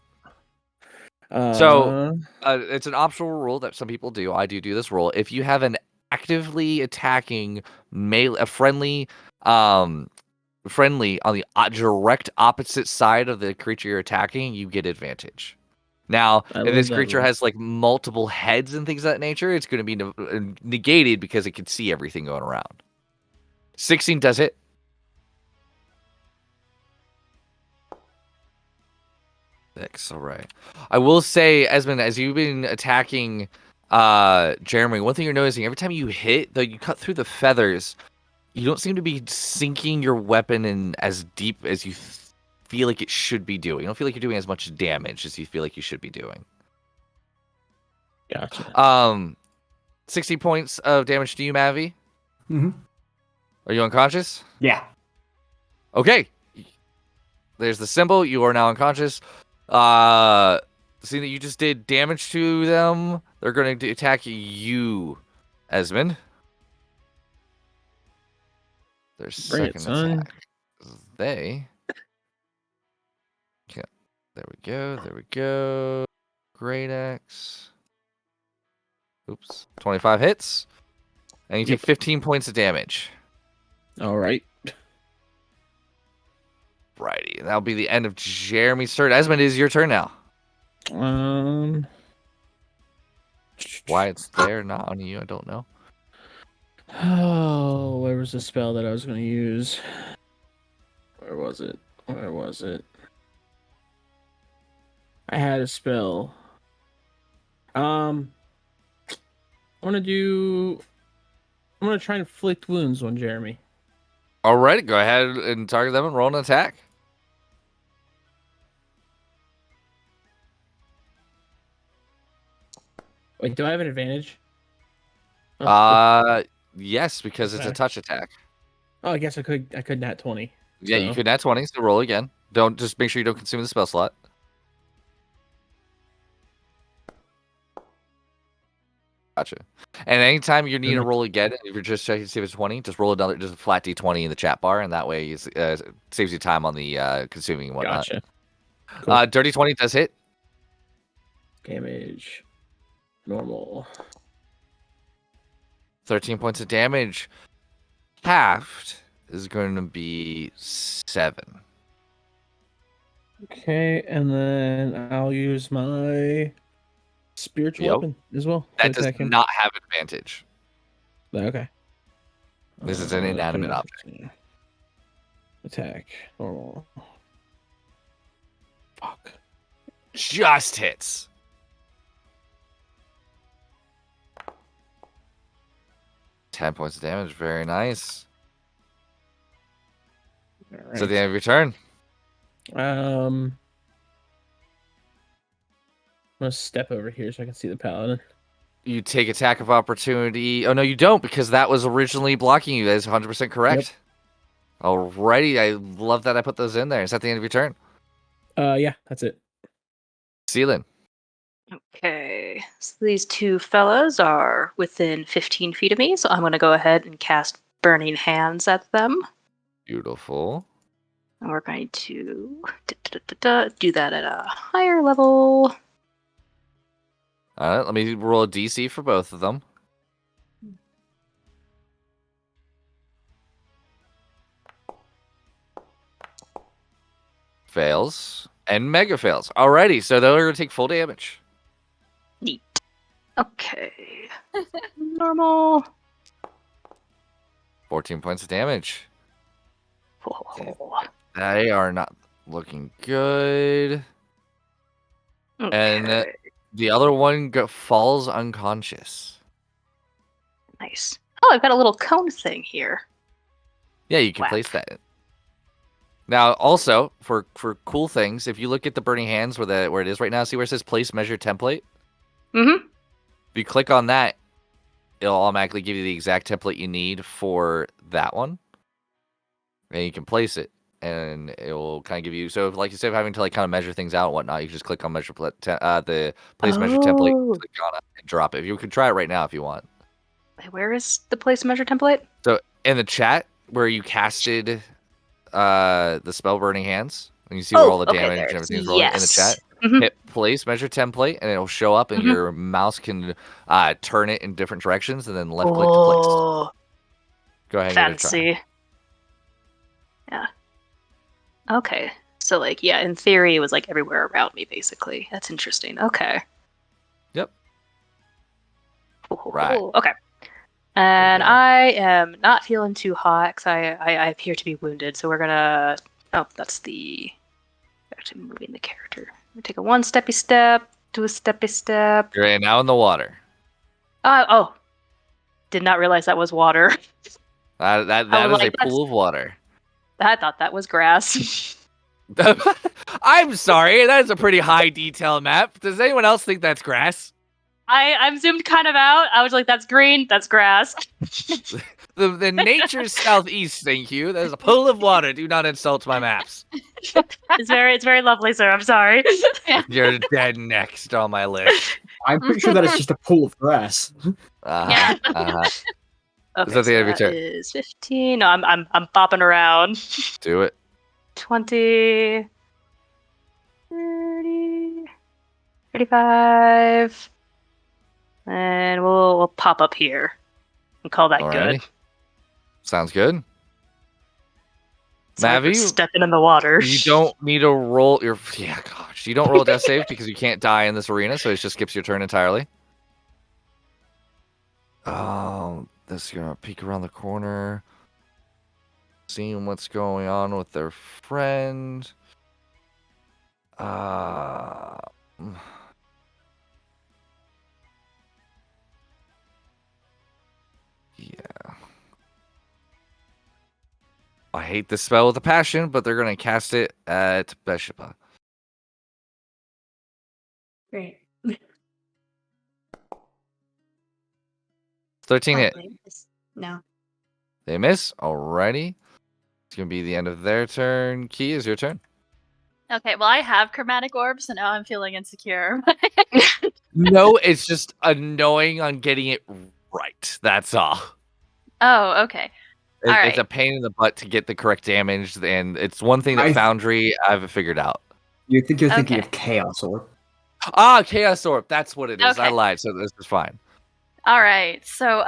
So it's an optional rule that some people do. I do this rule. If you have an actively attacking melee, friendly on the direct opposite side of the creature you're attacking, you get advantage. Now, if this creature has like multiple heads and things of that nature, it's going to be negated because it can see everything going around. 16 does hit. All right. I will say, Esmond, as you've been attacking Jeremy, one thing you're noticing, every time you hit, though you cut through the feathers, you don't seem to be sinking your weapon in as deep as you feel like it should be doing. You don't feel like you're doing as much damage as you feel like you should be doing. Gotcha. 60 points of damage to you, Mavi. Mm-hmm. Are you unconscious? Yeah. Okay. There's the symbol. You are now unconscious. seeing that you just did damage to them, they're going to attack you, Esmond. Their Bring it, second son. attack. They. Okay. There we go. There we go. Great Axe. Oops. 25 hits. And you take 15 points of damage. All right. Righty. That'll be the end of Jeremy's turn. Esmond, it is your turn now. Why it's there, not on you, I don't know. Oh, where was the spell that I was going to use? Where was it? Where was it? I had a spell. I'm gonna try and inflict wounds on Jeremy. Alright, go ahead and target them and roll an attack. Wait, do I have an advantage? Oh, Yes, because it's a Okay. touch attack. I guess I could nat 20. Yeah, you So- could nat 20, so roll again. Don't just make sure you don't consume the spell slot. Gotcha. And anytime you need to roll again, if you're just checking to see if it's 20, just roll another, just a flat d20 in the chat bar, and that way it saves you time on the consuming and whatnot. Gotcha. Cool. Dirty 20 does hit. Damage. Normal. 13 points of damage. Halved is going to be 7. Okay, and then I'll use my spiritual Yep. weapon as well. to That does attack him. not have advantage. Okay. This is an inanimate object. Attack. Normal. Fuck. Just hits. Ten points of damage. Very nice. All So at the end of your turn. I'm gonna step over here so I can see the paladin. You take attack of opportunity. Oh, no, you don't, because that was originally blocking you. That is 100% correct. Alrighty. I love that I put those in there. Is that the end of your turn? Yeah, that's it. Sealan. Okay, so these two fellas are within 15 feet of me, so I'm going to go ahead and cast Burning Hands at them. Beautiful. And we're going to do that at a higher level. Alright, let me roll a DC for both of them. Fails. And mega fails. Alrighty, so they're going to take full damage. Neat. Okay. Normal. 14 points of damage. Oh. They are not looking good. And Okay. the other one falls unconscious. Nice. Oh, I've got a little cone thing here. Yeah, you can Whack. place that. Now, also for cool things, if you look at the burning hands where it is right now, see where it says place measure template. Mm-hmm. If you click on that, it'll automatically give you the exact template you need for that one, and you can place it, and it will kind of give you. So, if, like instead of having to like kind of measure things out and whatnot, you can just click on measure the place measure template, click on it, and drop it. You can try it right now if you want. Where is the place measure template? So in the chat where you casted the spell burning hands, and you see where all the damage and everything's rolling in the chat. Mhm. Hit place measure template, and it'll show up, and your mouse can turn it in different directions, and then left click to place. Oh, Go ahead and give it a try. fancy. Yeah. Okay. So, like, yeah, in theory, it was like everywhere around me, basically. That's interesting. Okay. Yep. Cool. Right. Okay. And go. I am not feeling too hot because I appear to be wounded. So we're gonna. Oh, that's the. Actually, moving the character. We take a 1 steppy step, 2 steppy step. You're now in the water. Oh. Did not realize that was water. That I is was a like, pool of water. I thought that was grass. I'm sorry, that is a pretty high detail map. Does anyone else think that's grass? I'm zoomed kind of out. I was like, that's green, that's grass. The nature's southeast, thank you. There's a pool of water. Do not insult my maps. It's very lovely, sir. I'm sorry. You're dead next on my list. I'm pretty sure that it's just a pool of grass. Yeah. Okay, Is that the so end of your turn? is 15. No, I'm bopping around. Do it. 20, 30, 35. And we'll pop up here and call that Alrighty. good. Sounds good. Sorry for Mavi, stepping in the water. you don't need to roll your. Yeah, gosh. You don't roll a death save because you can't die in this arena, so it just skips your turn entirely. This gonna peek around the corner, seeing what's going on with their friend. Yeah. I hate this spell with a passion, but they're gonna cast it at Bathsheba. Great. 13 hit. No. They miss. Alrighty. It's gonna be the end of their turn. Key is your turn. Okay, well, I have chromatic orbs, so now I'm feeling insecure. No, it's just annoying on getting it right. That's all. Oh, okay. All It's a right. pain in the butt to get the correct damage, and it's one thing that Foundry I haven't figured out. You think you're thinking Okay. of Chaos Orb? Chaos Orb. That's what it is. I Okay. lied, so this is fine. All right. So,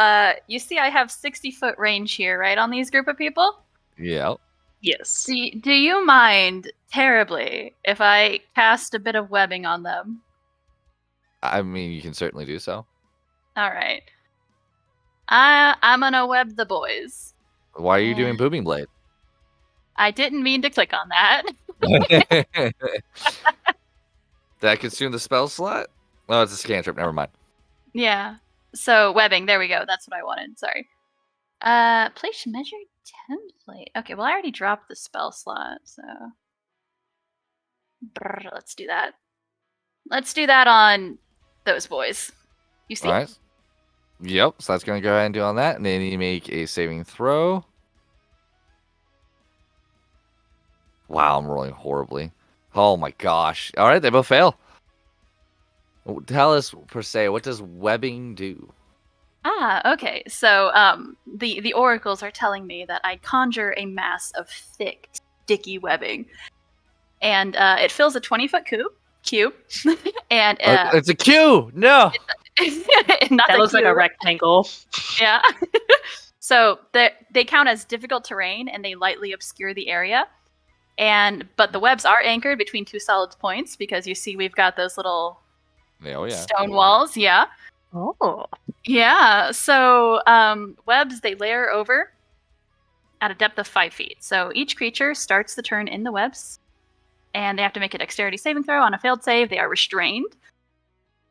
you see, I have 60-foot range here, right, on these group of people. Yeah. Yes. Do you mind terribly if I cast a bit of webbing on them? I mean, you can certainly do so. All right. I'm gonna web the boys. Why are you doing Booming Blade? I didn't mean to click on that. Did I consume the spell slot? Oh, it's a cantrip. Never mind. Yeah. So webbing. There we go. That's what I wanted. Sorry. Place measure template. Okay. Well, I already dropped the spell slot, so let's do that. Let's do that on those boys. You see? All right. Yep. So that's going to go ahead and do on that. And then you make a saving throw. Wow, I'm rolling horribly. Oh my gosh. All right. They both fail. Tell us, per se, what does webbing do? Okay. So the oracles are telling me that I conjure a mass of thick, sticky webbing. And it fills a 20-foot cube. And it's a Q! No! That looks like a rectangle. Yeah. So they count as difficult terrain and they lightly obscure the area. But the webs are anchored between two solid points because you see we've got those little stone walls. Yeah. Oh. Yeah. So webs, they layer over at a depth of 5 feet. So each creature starts the turn in the webs and they have to make a dexterity saving throw. On a failed save, they are restrained.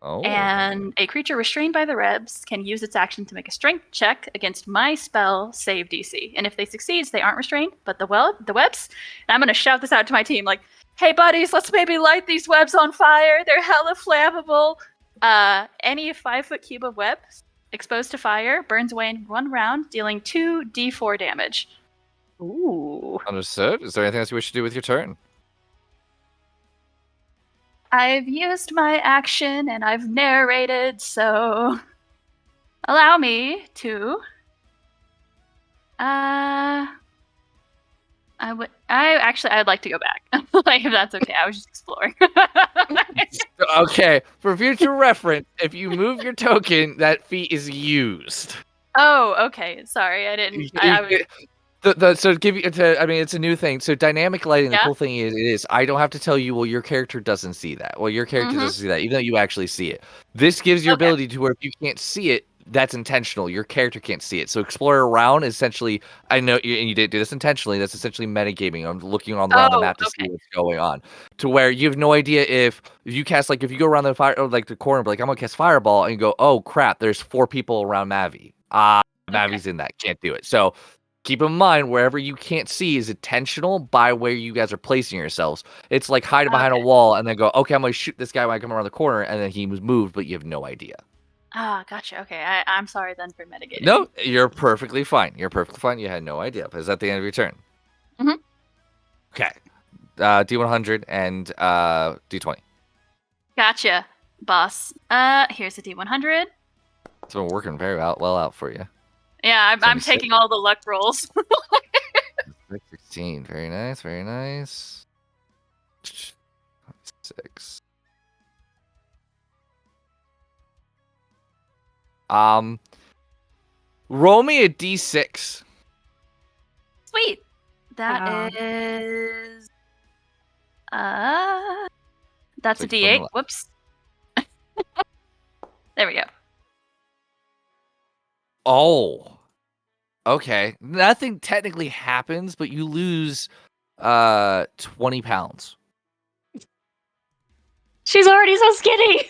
Oh. And a creature restrained by the webs can use its action to make a strength check against my spell save DC. And if they succeed, they aren't restrained. But the webs, and I'm going to shout this out to my team, like, hey, buddies, let's maybe light these webs on fire. They're hella flammable. Any 5-foot cube of webs exposed to fire burns away in 1 round, dealing 2d4 damage. Ooh. Understood. Is there anything else you wish to do with your turn? I've used my action and I've narrated, so allow me to. I'd like to go back. Like, if that's okay. I was just exploring. Okay, for future reference, if you move your token, that feat is used. Oh, okay. Sorry, I didn't. So give you. I mean, it's a new thing. So dynamic lighting. Yeah. The cool thing is I don't have to tell you. Well, your character doesn't see that. Well, your character doesn't see that, even though you actually see it. This gives you ability to where if you can't see it, that's intentional. Your character can't see it. So explore around. Essentially, I know, and you didn't do this intentionally. That's essentially metagaming. I'm looking around the map to see what's going on. To where you have no idea if you cast, like, if you go around the fire, or like the corner, like I'm gonna cast fireball, and you go, oh crap, there's 4 people around Mavi. Mavi's in that. Can't do it. So keep in mind, wherever you can't see is intentional by where you guys are placing yourselves. It's like hiding behind a wall and then go, okay, I'm going to shoot this guy when I come around the corner, and then he was moved, but you have no idea. Gotcha. Okay, I'm sorry then for mitigating. No, you're perfectly fine. You're perfectly fine. You had no idea. But is that the end of your turn? Mhm. Okay. D100 and D20. Gotcha, boss. Here's a D100. It's been working very well out for you. Yeah, I'm 76. taking all the luck rolls. 16. Very nice. Very nice. 6. Roll me a D6. Sweet. That Wow. is. That's a Like from D8. the- Whoops. There we go. Oh. Okay. Nothing technically happens, but you lose 20 pounds. She's already so skinny.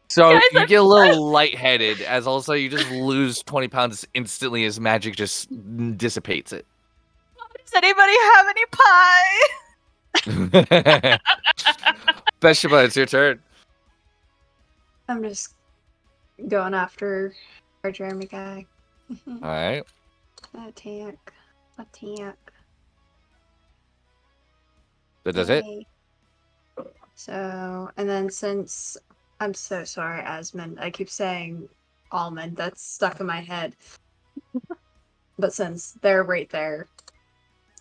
So Guys, you I'm get a little lightheaded, as also you just lose 20 pounds instantly as magic just dissipates it. Does anybody have any pie? Beshaba, it's your turn. I'm just going after our Jeremy guy. All right. Attack. That does it. Yay. So, and then since I'm so sorry, Asmund, I keep saying almond. That's stuck in my head. But since they're right there,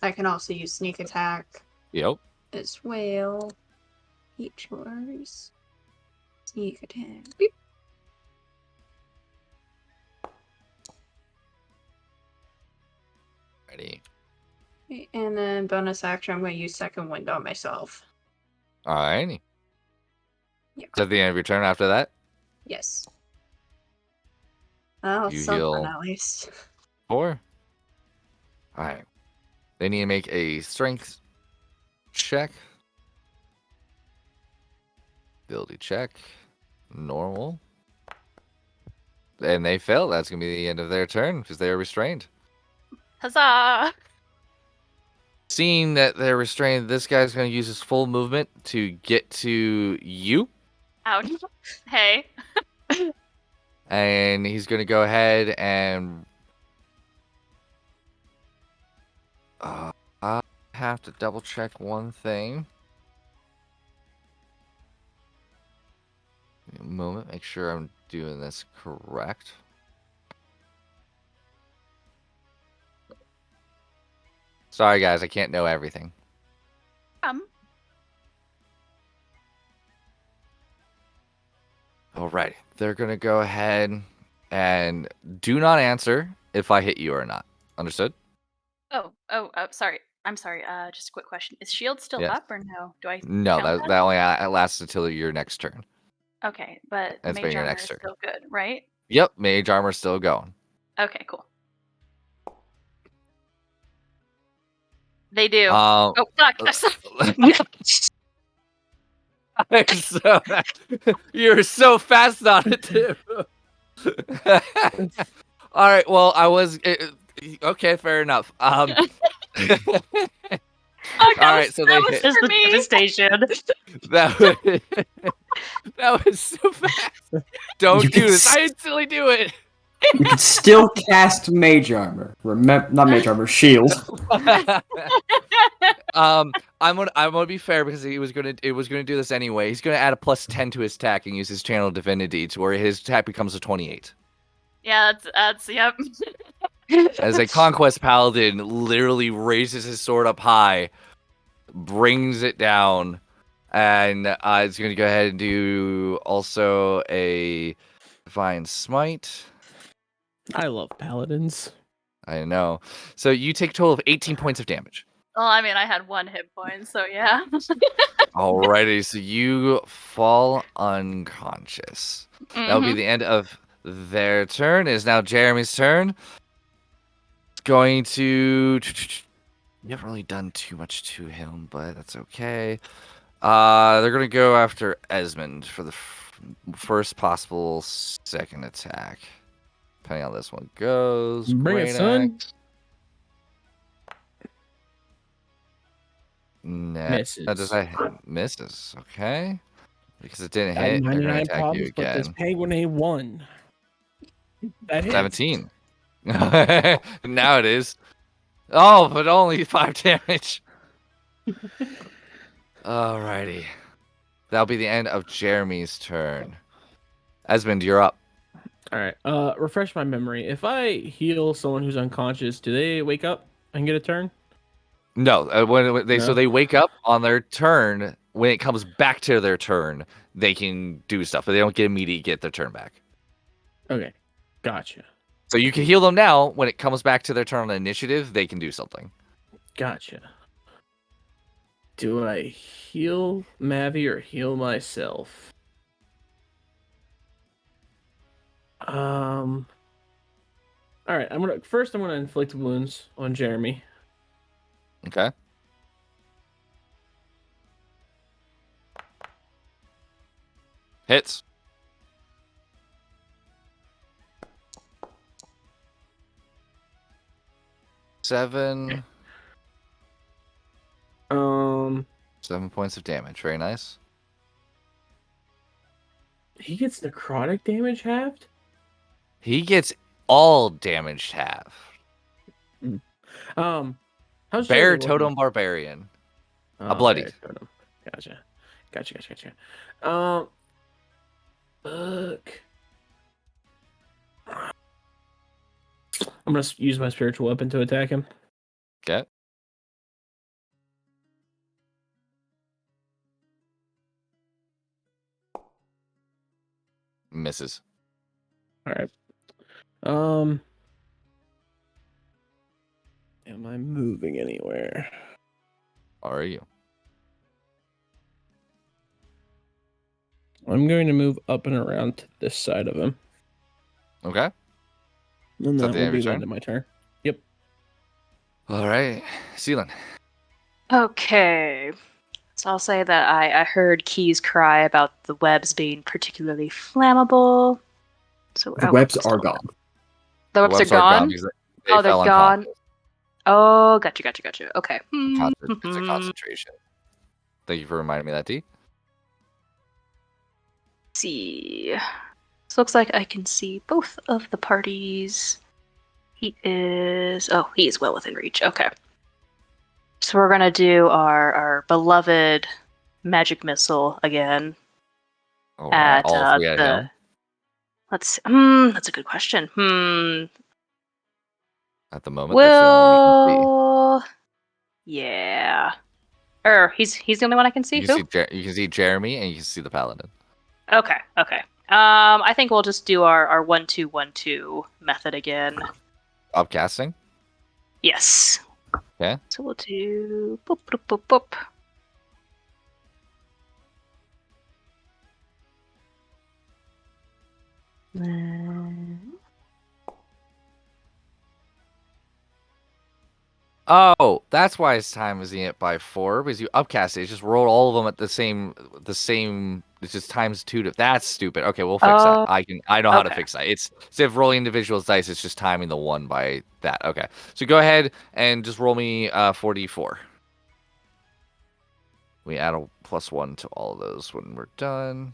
I can also use sneak attack Yep. as well. Each yours. Sneak attack. Beep. Ready. And then bonus action, I'm going to use second wind on myself. All right. Yeah. Is that the end of your turn after that? Yes. Oh, You something heal. at least. 4. All right. They need to make a strength check. Ability check. Normal. And they fail. That's going to be the end of their turn because they are restrained. Huzzah! Seeing that they're restrained, this guy's going to use his full movement to get to you. Ouch. Hey. And he's going to go ahead and... I have to double check one thing. Give me a moment, make sure I'm doing this correct. Sorry, guys, I can't know everything. Alright, they're going to go ahead and do not answer if I hit you or not. Understood? Oh, sorry. I'm sorry. Just a quick question. Is shield still Yes. up or no? Do I No, count that only lasts until your next turn. Okay, but That's mage been your armor next is turn. still good, right? Yep, mage armor's still going. Okay, cool. They do. Oh, Fuck. so, you're so fast on it too. All right. Well, I was okay. Fair enough. All right. So they hit. Just the me. devastation. That was so fast. Don't You do can this. I instantly do it. You can still cast mage armor. Remember, not mage armor, shield. I'm gonna be fair because it was gonna do this anyway. He's gonna add a +10 to his attack and use his channel divinity to where his attack becomes a 28. Yeah, that's yep. As a conquest paladin, literally raises his sword up high, brings it down, and it's gonna go ahead and do also a divine smite. I love paladins. I know. So you take a total of 18 points of damage. Well, I mean, I had 1 hit point, so yeah. Alrighty, so you fall unconscious. That'll be the end of their turn. It is now Jeremy's turn. It's going to... You haven't really done too much to him, but that's okay. They're going to go after Esmond for the first possible second attack. Depending on how this one goes. Bring it, son. axe. Nah, Misses. that does I misses. Okay, because it didn't I had hit. They're gonna 99 attack you problems, but this again. penguin ain't one. That hits. 17. Now it is. Oh, but only 5 damage. Alrighty. That'll be the end of Jeremy's turn. Esmond, you're up. All right. Refresh my memory. If I heal someone who's unconscious, do they wake up and get a turn? No, so No? they wake up on their turn. When it comes back to their turn, they can do stuff, but they don't get their turn back. Okay. Gotcha. So you can heal them now. When it comes back to their turn on initiative, they can do something. Gotcha. Do I heal Mavi or heal myself? All right. I'm gonna inflict wounds on Jeremy. Okay. Hits. Seven. Okay. 7 points of damage. Very nice. He gets necrotic damage halved? He gets all damaged half. How's Bear Jeremy Totem looking? Barbarian. Oh, A bloody. Bear Totem. Gotcha. Fuck. I'm gonna use my spiritual weapon to attack him. Okay. Misses. All right. Am I moving anywhere? Are you? I'm going to move up and around to this side of him. Okay. And that that the will end of be your the turn? end of my turn. Yep. All right. Seelan. Okay. So I'll say that I heard Key's cry about the webs being particularly flammable. So The webs are gone. The webs are webs are gone gone? because Oh, they're fell gone. unconscious. Oh, gotcha. Okay. It's a concentration. Thank you for reminding me of that, D. See. This looks like I can see both of the parties. He is well within reach. Okay. So we're gonna do our beloved magic missile again. All right. All three at him. Let's that's a good question. At the moment, that's the only one you can see. Well, yeah. He's the only one I can see. You can see Jeremy and you can see the paladin. Okay. I think we'll just do our 1-2-1-2 method again. Upcasting. Yes. Okay. So we'll do boop boop boop boop. Oh, that's why it's timing it by 4 because you upcast it. You just roll all of them at the same. It's just times 2. That's stupid. Okay, we'll fix that. I know how to fix that. It's instead of rolling individual dice, it's just timing the 1 by that. Okay, so go ahead and just roll me 4d4. We add a +1 to all of those when we're done.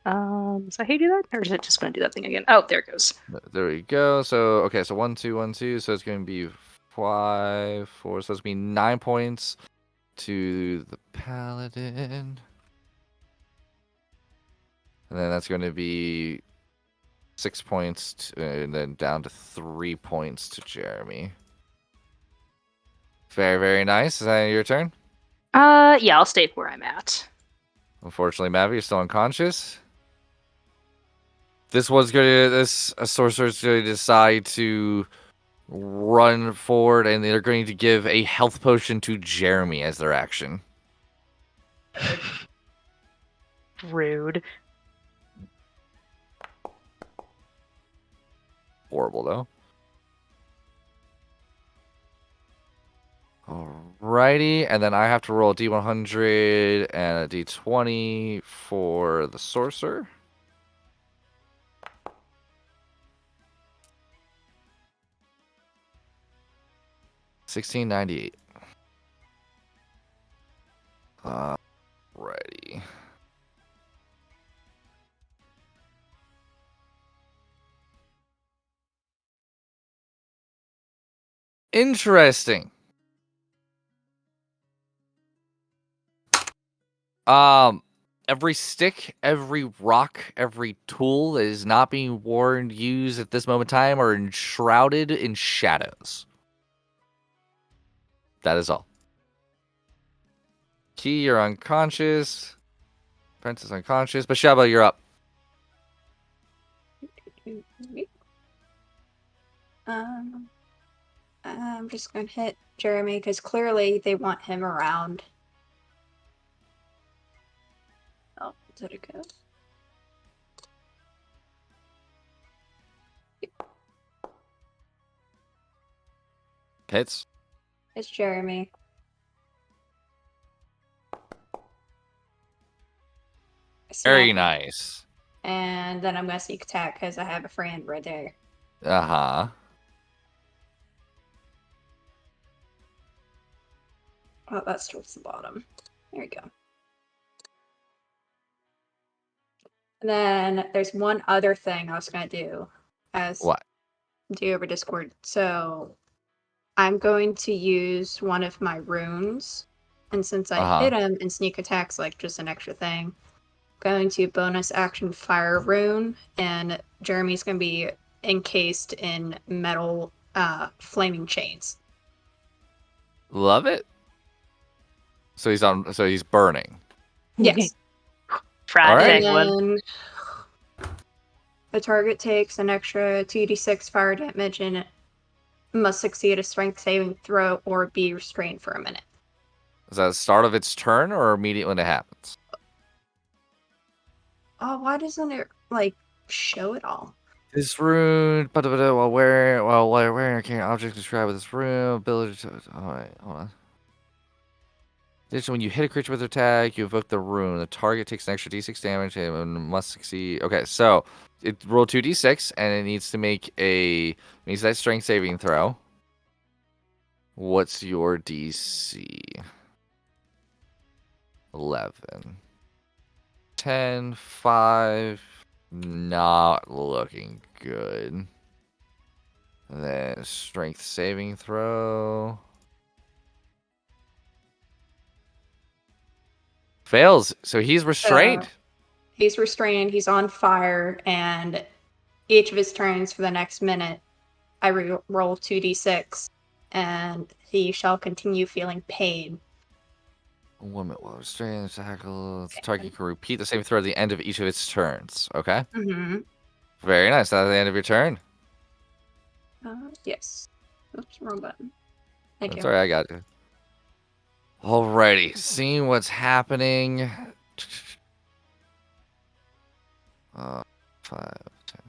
So how do you do that, or is it just going to do that thing again? Oh, there it goes. There we go. So okay, so 1 2 1 2. So it's going to be 5 4. So it's going to be 9 points to the paladin. And then that's going to be 6 points, and then down to 3 points to Jeremy. Very, very nice. Is that your turn? Yeah, I'll stay where I'm at. Unfortunately, Mavi, you're still unconscious. This sorcerer's going to decide to run forward, and they're going to give a health potion to Jeremy as their action. Rude. Horrible, though. Alrighty, and then I have to roll a d100 and a d20 for the sorcerer. $16.98. Alrighty. Interesting. Every stick, every rock, every tool that is not being worn, used at this moment in time are enshrouded in shadows. That is all. Key, you're unconscious. Prince is unconscious. Bashaba, you're up. I'm just gonna hit Jeremy because clearly they want him around. Oh, did it go? Hits. It's Jeremy. Very Smack. nice. And then I'm gonna sneak attack because I have a friend right there. Uh-huh. Oh, that's towards the bottom. There we go. And then there's one other thing I was gonna do as What? do over Discord. So I'm going to use one of my runes, and since I hit him and sneak attack's like just an extra thing, I'm going to bonus action fire rune, and Jeremy's gonna be encased in metal flaming chains. Love it. So he's burning. Yes. Frat All right. penguin. Then the target takes an extra 2d6 fire damage and must succeed a strength saving throw or be restrained for a minute. Is that the start of its turn or immediately when it happens? Oh, why doesn't it like show it all? This rune, while wearing a carrying object described with this rune, ability to. Alright, hold on. Additionally, when you hit a creature with attack, you evoke the rune. The target takes an extra d6 damage and must succeed. Okay, so it rolled 2d6 and it needs to make that strength saving throw. What's your DC? 11. 10, 5. Not looking good. And then strength saving throw. Fails. So he's restrained. He's restrained, he's on fire, and each of his turns for the next minute, I roll 2d6, and he shall continue feeling pain. One minute while restrained, tackle. The target can repeat the same throw at the end of each of its turns. Okay. Mm-hmm. Very nice. That's the end of your turn. Yes. Oops, wrong button. Thank That's you. all right. I got you. Alrighty. Seeing what's happening. 5, 10,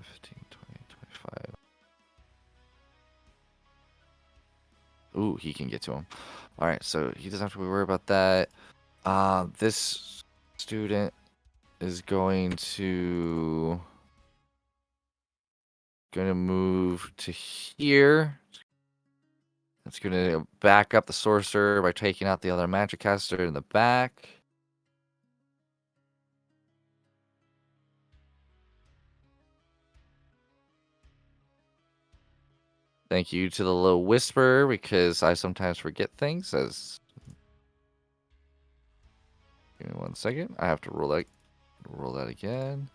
15, 20, 25. Ooh, he can get to him. All right, so he doesn't have to worry about that. This student is going to move to here. It's going to back up the sorcerer by taking out the other magic caster in the back. Thank you to the little whisper because I sometimes forget things. Give me 1 second. I have to roll that again.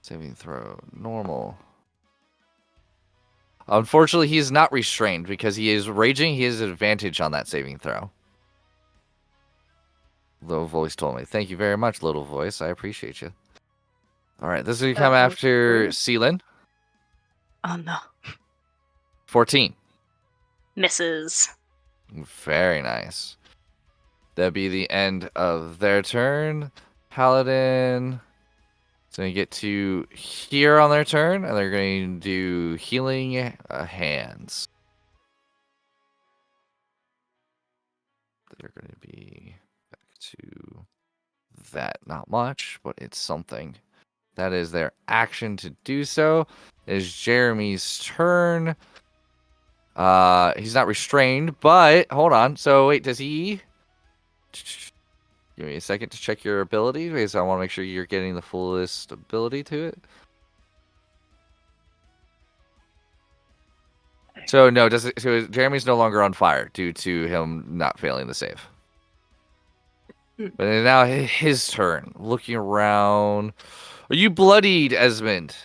Saving throw normal. Unfortunately, he is not restrained because he is raging. He has an advantage on that saving throw. Little voice told me. Thank you very much, little voice. I appreciate you. All right, this is going to come after Seelan. Oh no. 14. Misses. Very nice. That'd be the end of their turn. Paladin. So you get to here on their turn, and they're going to do healing hands. They're going to be back to that. Not much, but it's something. That is their action to do so. It is Jeremy's turn. He's not restrained, but hold on. So wait, does he? Give me a second to check your ability because I want to make sure you're getting the fullest ability to it. So no, so Jeremy's no longer on fire due to him not failing the save. But it's now his turn. Looking around. Are you bloodied, Esmond?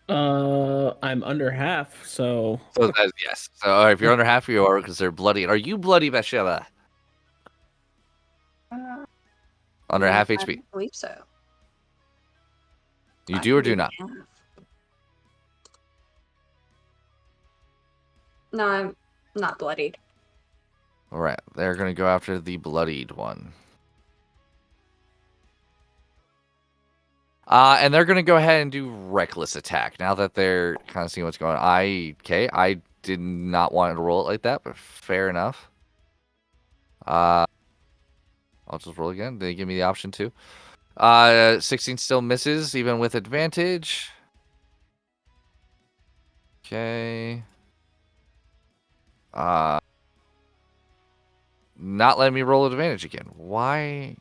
I'm under half, so. So that's yes. So if you're under half, you are considered bloodied. Are you bloody, Bathsheba? Under half I HP. don't believe so. You I do or can do not? half. No, I'm not bloodied. All right, they're gonna go after the bloodied one. And they're gonna go ahead and do reckless attack now that they're kind of seeing what's going on. I did not want to roll it like that, but fair enough. I'll just roll again. They give me the option to. 16 still misses, even with advantage. Okay. Not letting me roll advantage again. Why?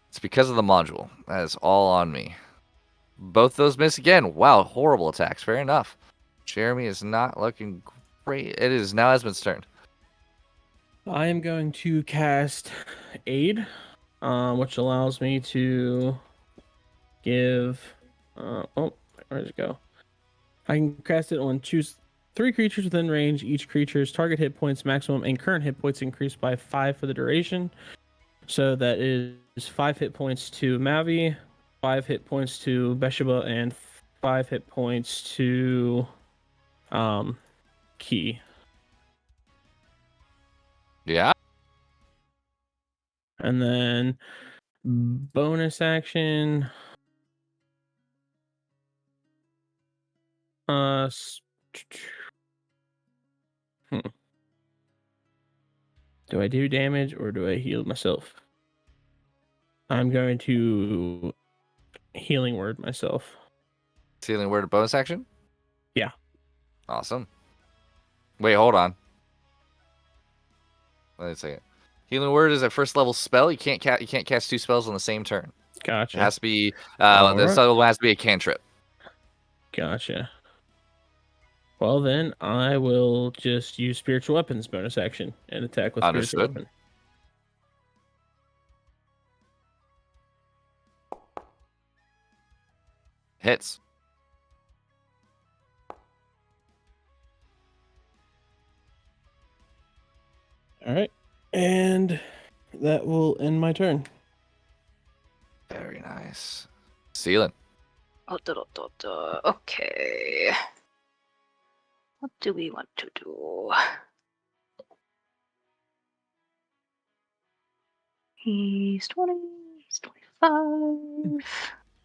It's because of the module. That is all on me. Both those miss again. Wow, horrible attacks. Fair enough. Jeremy is not looking great. It is now Esmond's turn. I am going to cast Aid, which allows me to give. Where does it go? I can cast it on choose 3 creatures within range. Each creature's target hit points maximum and current hit points increase by 5 for the duration. So that is 5 hit points to Mavi, 5 hit points to Bathsheba, and 5 hit points to Key. Yeah. And then bonus action. Do I do damage or do I heal myself? I'm going to healing word myself. Healing word bonus action? Yeah. Awesome. Wait, hold on. Wait a second. Healing word is a first level spell. You can't cast 2 spells on the same turn. Gotcha. It has to be All the right. spell has to be a cantrip. Gotcha. Well, then I will just use spiritual weapons bonus action and attack with spiritual Understood. weapon. Hits. All right. And that will end my turn. Very nice. Sealant. Okay. What do we want to do? He's 20, he's 25.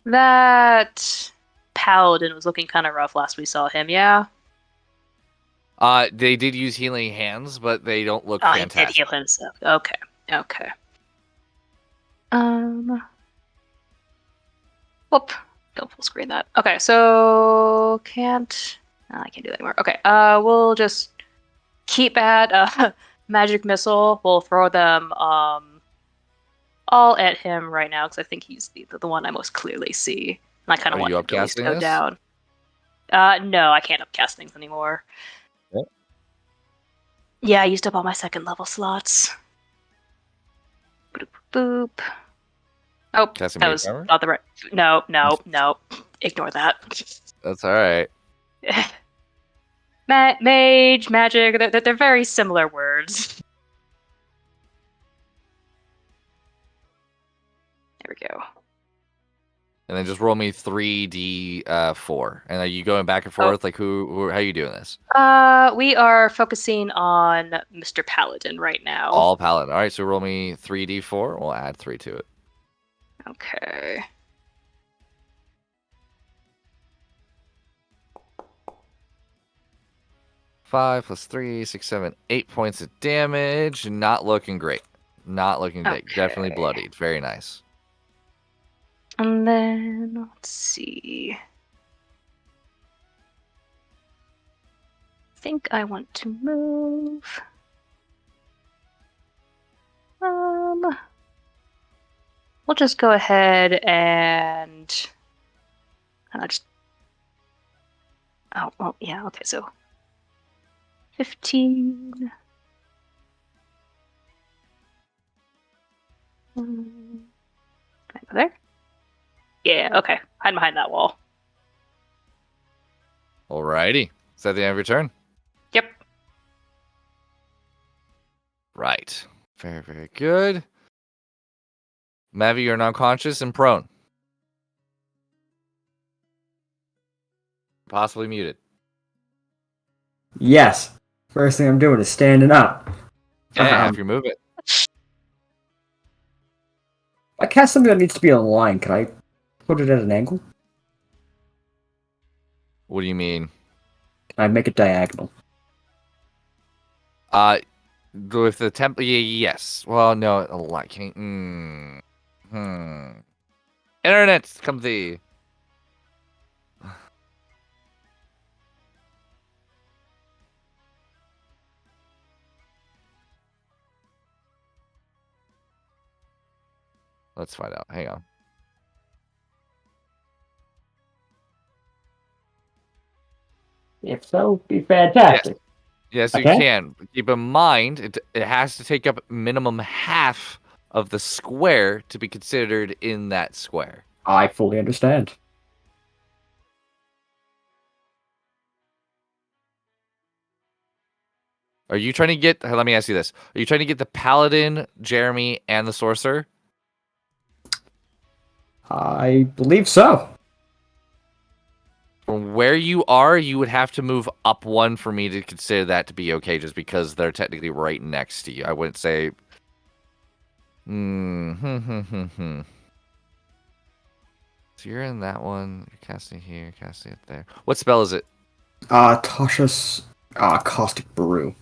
That paladin was looking kind of rough last we saw him, yeah? They did use healing hands, but they don't look Oh, he fantastic. did heal himself. Okay. Whoop. Don't full screen that. Okay, so can't. No, I can't do that anymore. Okay, we'll just keep at magic missile. We'll throw them all at him right now because I think he's the one I most clearly see, and I kind of Are want you him to at least upcasting go this? down. No, I can't upcast things anymore. What? Yeah, I used up all my second level slots. Boop, boop. Oh, Casting that mage was armor? not the right. No. Ignore that. That's all right. Mage, magic, they're very similar words. There we go. And then just roll me 3d4. And are you going back and forth? Like who? How are you doing this? We are focusing on Mr. Paladin right now. All paladin. All right, so roll me 3d4. We'll add 3 to it. Okay. Five plus 3, 6, 7, 8 points of damage. Not looking great. Not looking great. Okay. Definitely bloodied. Very nice. And then let's see. I think I want to move. We'll just go ahead and Oh, well, yeah, okay, so 15. Can I go there? Yeah, okay. Hide behind that wall. Alrighty. Is that the end of your turn? Yep. Right. Very, very good. Mavi, you're unconscious and prone. Possibly muted. Yes. First thing I'm doing is standing up. Yeah, half your movement. I cast something that needs to be on a line. Can I put it at an angle? What do you mean? Can I make it diagonal? With the temp, yes. Well, no, a lot. Internet, come thee. Let's find out. Hang on. If so, be fantastic. Yes, you Okay. can. Keep in mind, it has to take up minimum half of the square to be considered in that square. I fully understand. Are you trying to get? Let me ask you this: Are you trying to get the paladin, Jeremy, and the sorcerer? I believe so. From where you are, you would have to move up one for me to consider that to be okay, just because they're technically right next to you. I wouldn't say. So you're in that one. You're casting here, casting it there. What spell is it? Tasha's Caustic Brew.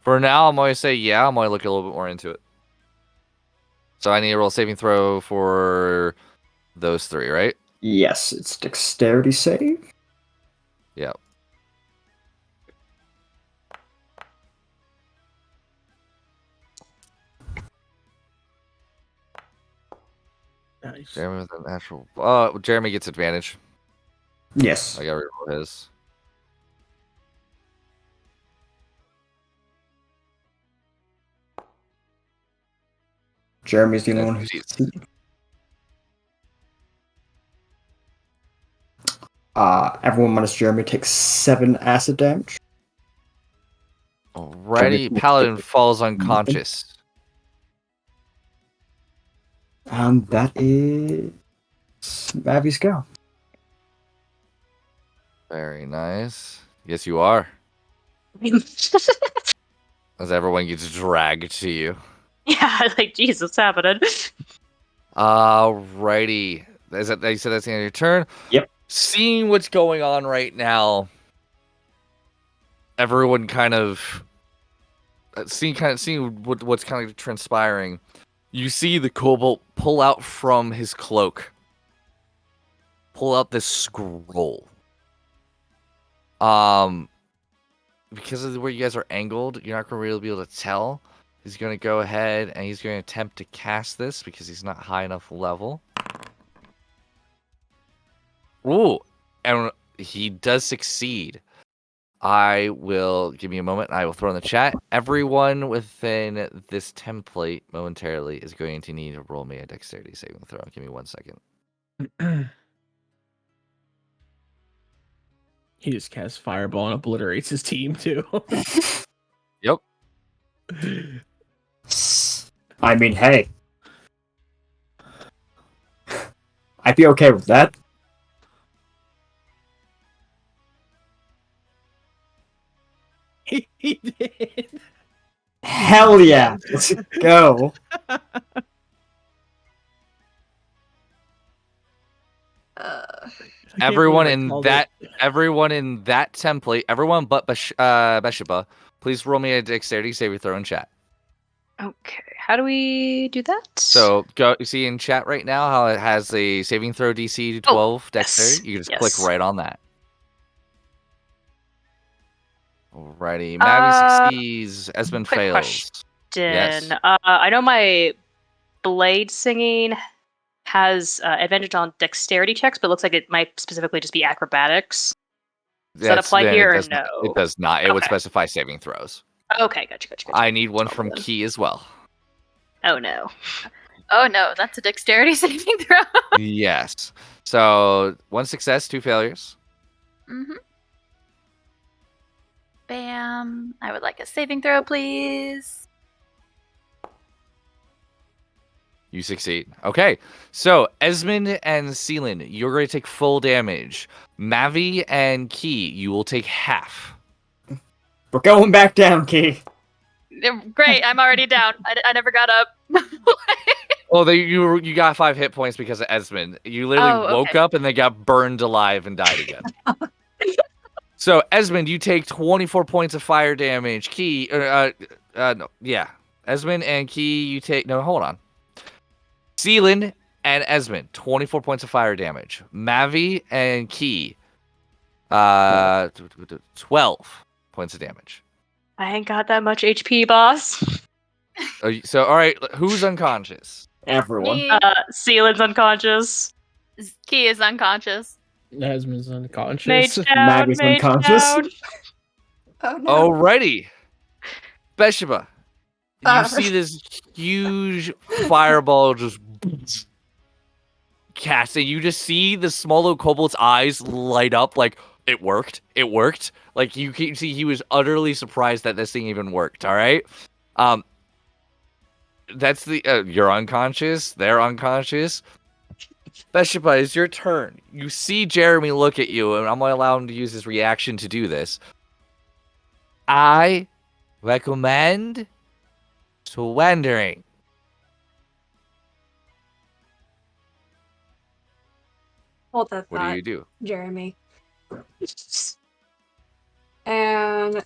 For now, I'm going to say yeah. I'm going to look a little bit more into it. So I need to roll saving throw for those three, right? Yes, it's dexterity save. Yep. Nice. Jeremy with a natural. Jeremy gets advantage. Yes. I gotta reroll his. Jeremy's the only one That's who's. Jesus. Everyone minus Jeremy takes 7 acid damage. Alrighty, Paladin falls unconscious. That is Mavi's go. Very nice. Yes, you are. As everyone gets dragged to you. Yeah, like, Jesus, what's happening? Alrighty. Is that you said that's the end of your turn? Yep. Seeing what's going on right now, everyone kind of seeing what's kind of transpiring. You see the kobold pull out from his cloak, pull out this scroll. Because of where you guys are angled, you're not going to really be able to tell. He's going to go ahead and he's going to attempt to cast this because he's not high enough level. Ooh, and he does succeed. I will give me a moment and I will throw in the chat. Everyone within this template momentarily is going to need to roll me a dexterity saving throw. Give me 1 second. He just casts Fireball and obliterates his team, too. Yep. I mean, hey. I'd be okay with that. He did. Hell yeah. Let's go. Everyone in that template, everyone but Bathsheba, please roll me a dexterity saving throw in chat. Okay, how do we do that? So go. You see in chat right now how it has a saving throw DC to 12 dexterity. You can just click right on that. Alrighty, Mavi succeeds. Esmond quick fails. question. Yes. I know my blade singing has advantage on dexterity checks, but it looks like it might specifically just be acrobatics. Does that That's- apply then here it or does not- no? It does not. It would Okay. specify saving throws. Okay, gotcha. I need one Well from then. Key as well. Oh no. Oh no, that's a dexterity saving throw. Yes. So 1 success, 2 failures. Mm-hmm. Bam. I would like a saving throw, please. You succeed. Okay. So Esmond and Seelan, you're going to take full damage. Mavi and Key, you will take half. We're going back down, Key. Great, I'm already down. I never got up. Well, you got 5 hit points because of Esmond. You literally Oh, woke okay. up and they got burned alive and died again. So Esmond, you take 24 points of fire damage. Key, no, yeah. Esmond and Key, you take hold on. Seelan and Esmond, 24 points of fire damage. Mavi and Key, 12 points of damage. I ain't got that much HP, boss. So, all right, who's unconscious? Everyone. Me. Sealand's unconscious. Key is unconscious. Nasman's unconscious. Mage down, Maggie's mage unconscious. down. Oh no. Alrighty. Besheba, you see this huge fireball just cast, and you just see the small little kobold's eyes light up like, it worked. It worked. Like, you can see he was utterly surprised that this thing even worked, all right? That's the... you're unconscious. They're unconscious. Besheba, it's your turn. You see Jeremy look at you, and I'm going to allow him to use his reaction to do this. I recommend surrendering. Hold that What thought, do you do? Jeremy. And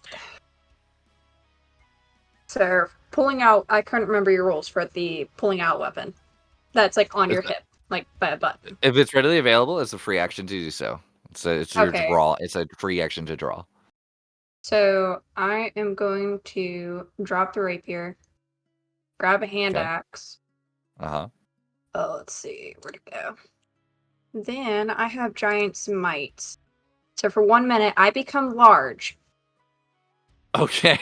so pulling out, I couldn't remember your rules for the pulling out weapon. That's like on your hip, like by a button. If it's readily available, it's a free action to do so. It's your Okay. draw. It's a free action to draw. So I am going to drop the rapier, grab a hand Okay. axe. Uh-huh. Oh, let's see, where'd it go? Then I have giant smite. So for 1 minute, I become large. Okay.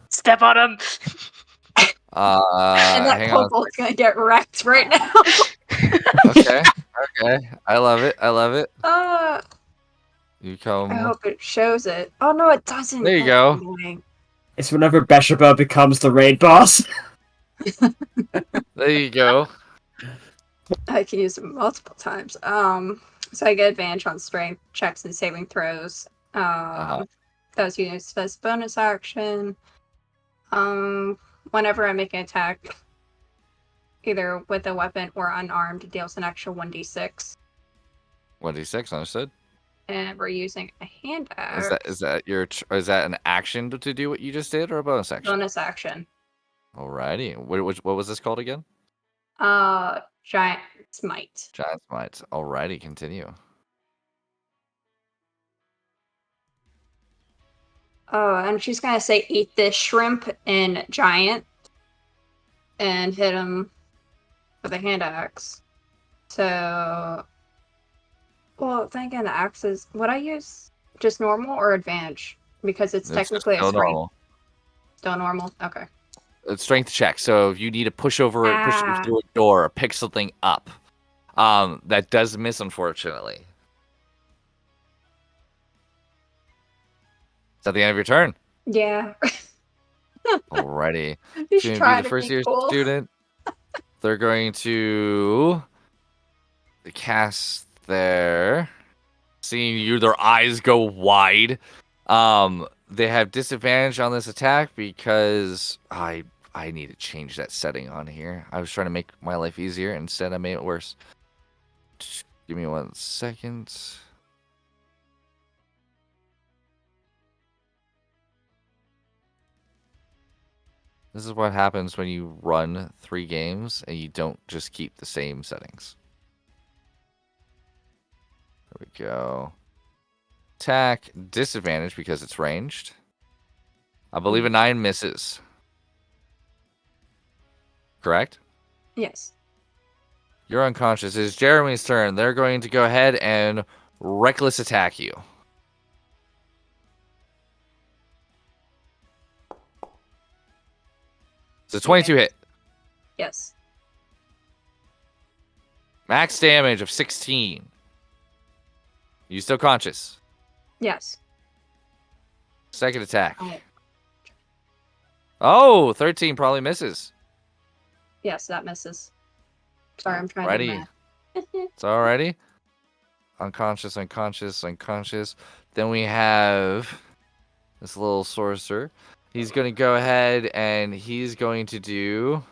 Step on him. And that hang on. kobold's gonna get wrecked right now. Okay. Okay. I love it. I love it. You come. I hope it shows it. Oh no, it doesn't. There you That's go. annoying. It's whenever Besheba becomes the raid boss. There you go. I can use it multiple times. So I get advantage on strength checks and saving throws. That was used as bonus action. Whenever I make an attack, either with a weapon or unarmed, it deals an extra 1d6. 1d6, understood. And we're using a hand axe. Is that an action to do what you just did, or a bonus action? Bonus action. Alrighty. What was this called again? Giant smite. Giant Smite. Alrighty, continue. Oh, and she's gonna say, "Eat this shrimp," in giant, and hit him with a hand axe. So, well, then again, the axe is. Would I use just normal or advantage? Because it's technically a still strength. normal. Still normal. Okay. It's strength check. So if you need to push through a door or pick something up, that does miss, unfortunately. Is that the end of your turn? Yeah. Alrighty. He's Gonna be trying the to first be year cool. student. They're going to cast their. Seeing you, their eyes go wide. They have disadvantage on this attack because I need to change that setting on here. I was trying to make my life easier, instead I made it worse. Just give me 1 second. This is what happens when you run 3 games and you don't just keep the same settings. There we go. Attack, disadvantage because it's ranged. I believe a 9 misses. Correct? Yes. You're unconscious. It's Jeremy's turn. They're going to go ahead and reckless attack you. It's a 22 hit. Yes. Max damage of 16. You still conscious? Yes. Second attack. Oh. Oh, 13 probably misses. Yes, that misses. Sorry, I'm trying Ready. to do math. It's alrighty. Unconscious, unconscious, unconscious. Then we have this little sorcerer. He's going to go ahead and he's going to do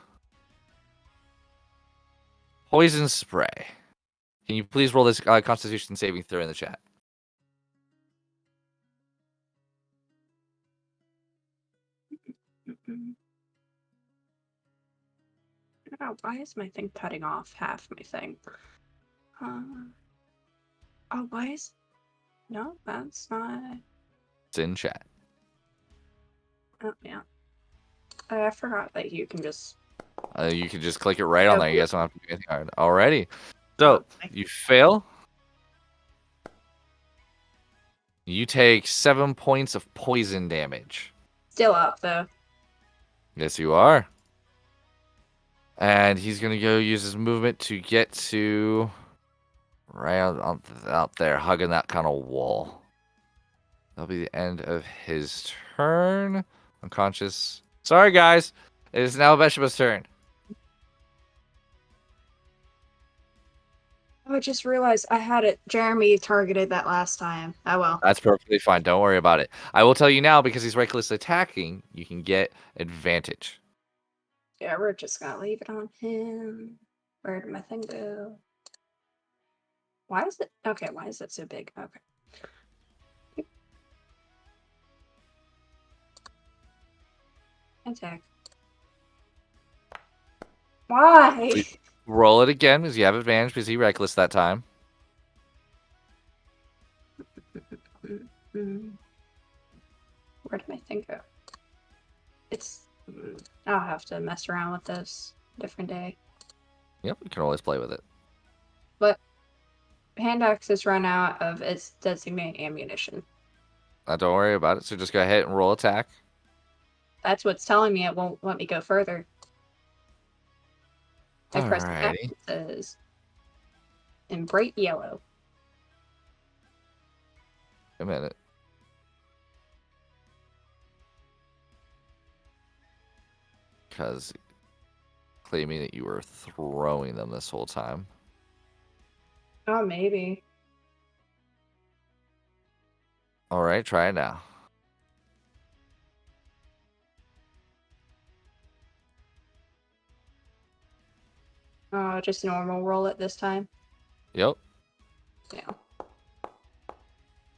poison spray. Can you please roll this Constitution saving throw in the chat? Oh, why is my thing cutting off half my thing? Oh, why is... No, that's not... It's in chat. Oh, yeah. I forgot that you can just... You can just click it right on there. You guys don't have to do anything hard. Alrighty. Oh, So, you fail. You take 7 points of poison damage. Still up, though. Yes, you are. And he's going to go use his movement to get to right out there, hugging that kind of wall. That'll be the end of his turn. Unconscious. Sorry, guys. It is now Beshiba's turn. Oh, I just realized I had it. Jeremy targeted that last time. Oh, well. That's perfectly fine. Don't worry about it. I will tell you now, because he's reckless attacking, you can get advantage. Yeah, we're just gonna leave it on him. Where did my thing go? Why is it... Okay, why is it so big? Okay. Attack. Why? Roll it again, because you have advantage, because he reckless that time. Where did my thing go? It's... I'll have to mess around with this different day. Yep, you can always play with it. But hand axes run out of its designated ammunition. Don't worry about it. So just go ahead and roll attack. That's what's telling me it won't let me go further. I press attack, Alrighty. it says in bright yellow. A minute. Because claiming that you were throwing them this whole time. Oh, maybe. Alright, try it now. Oh, just normal roll it this time. Yep. Yeah.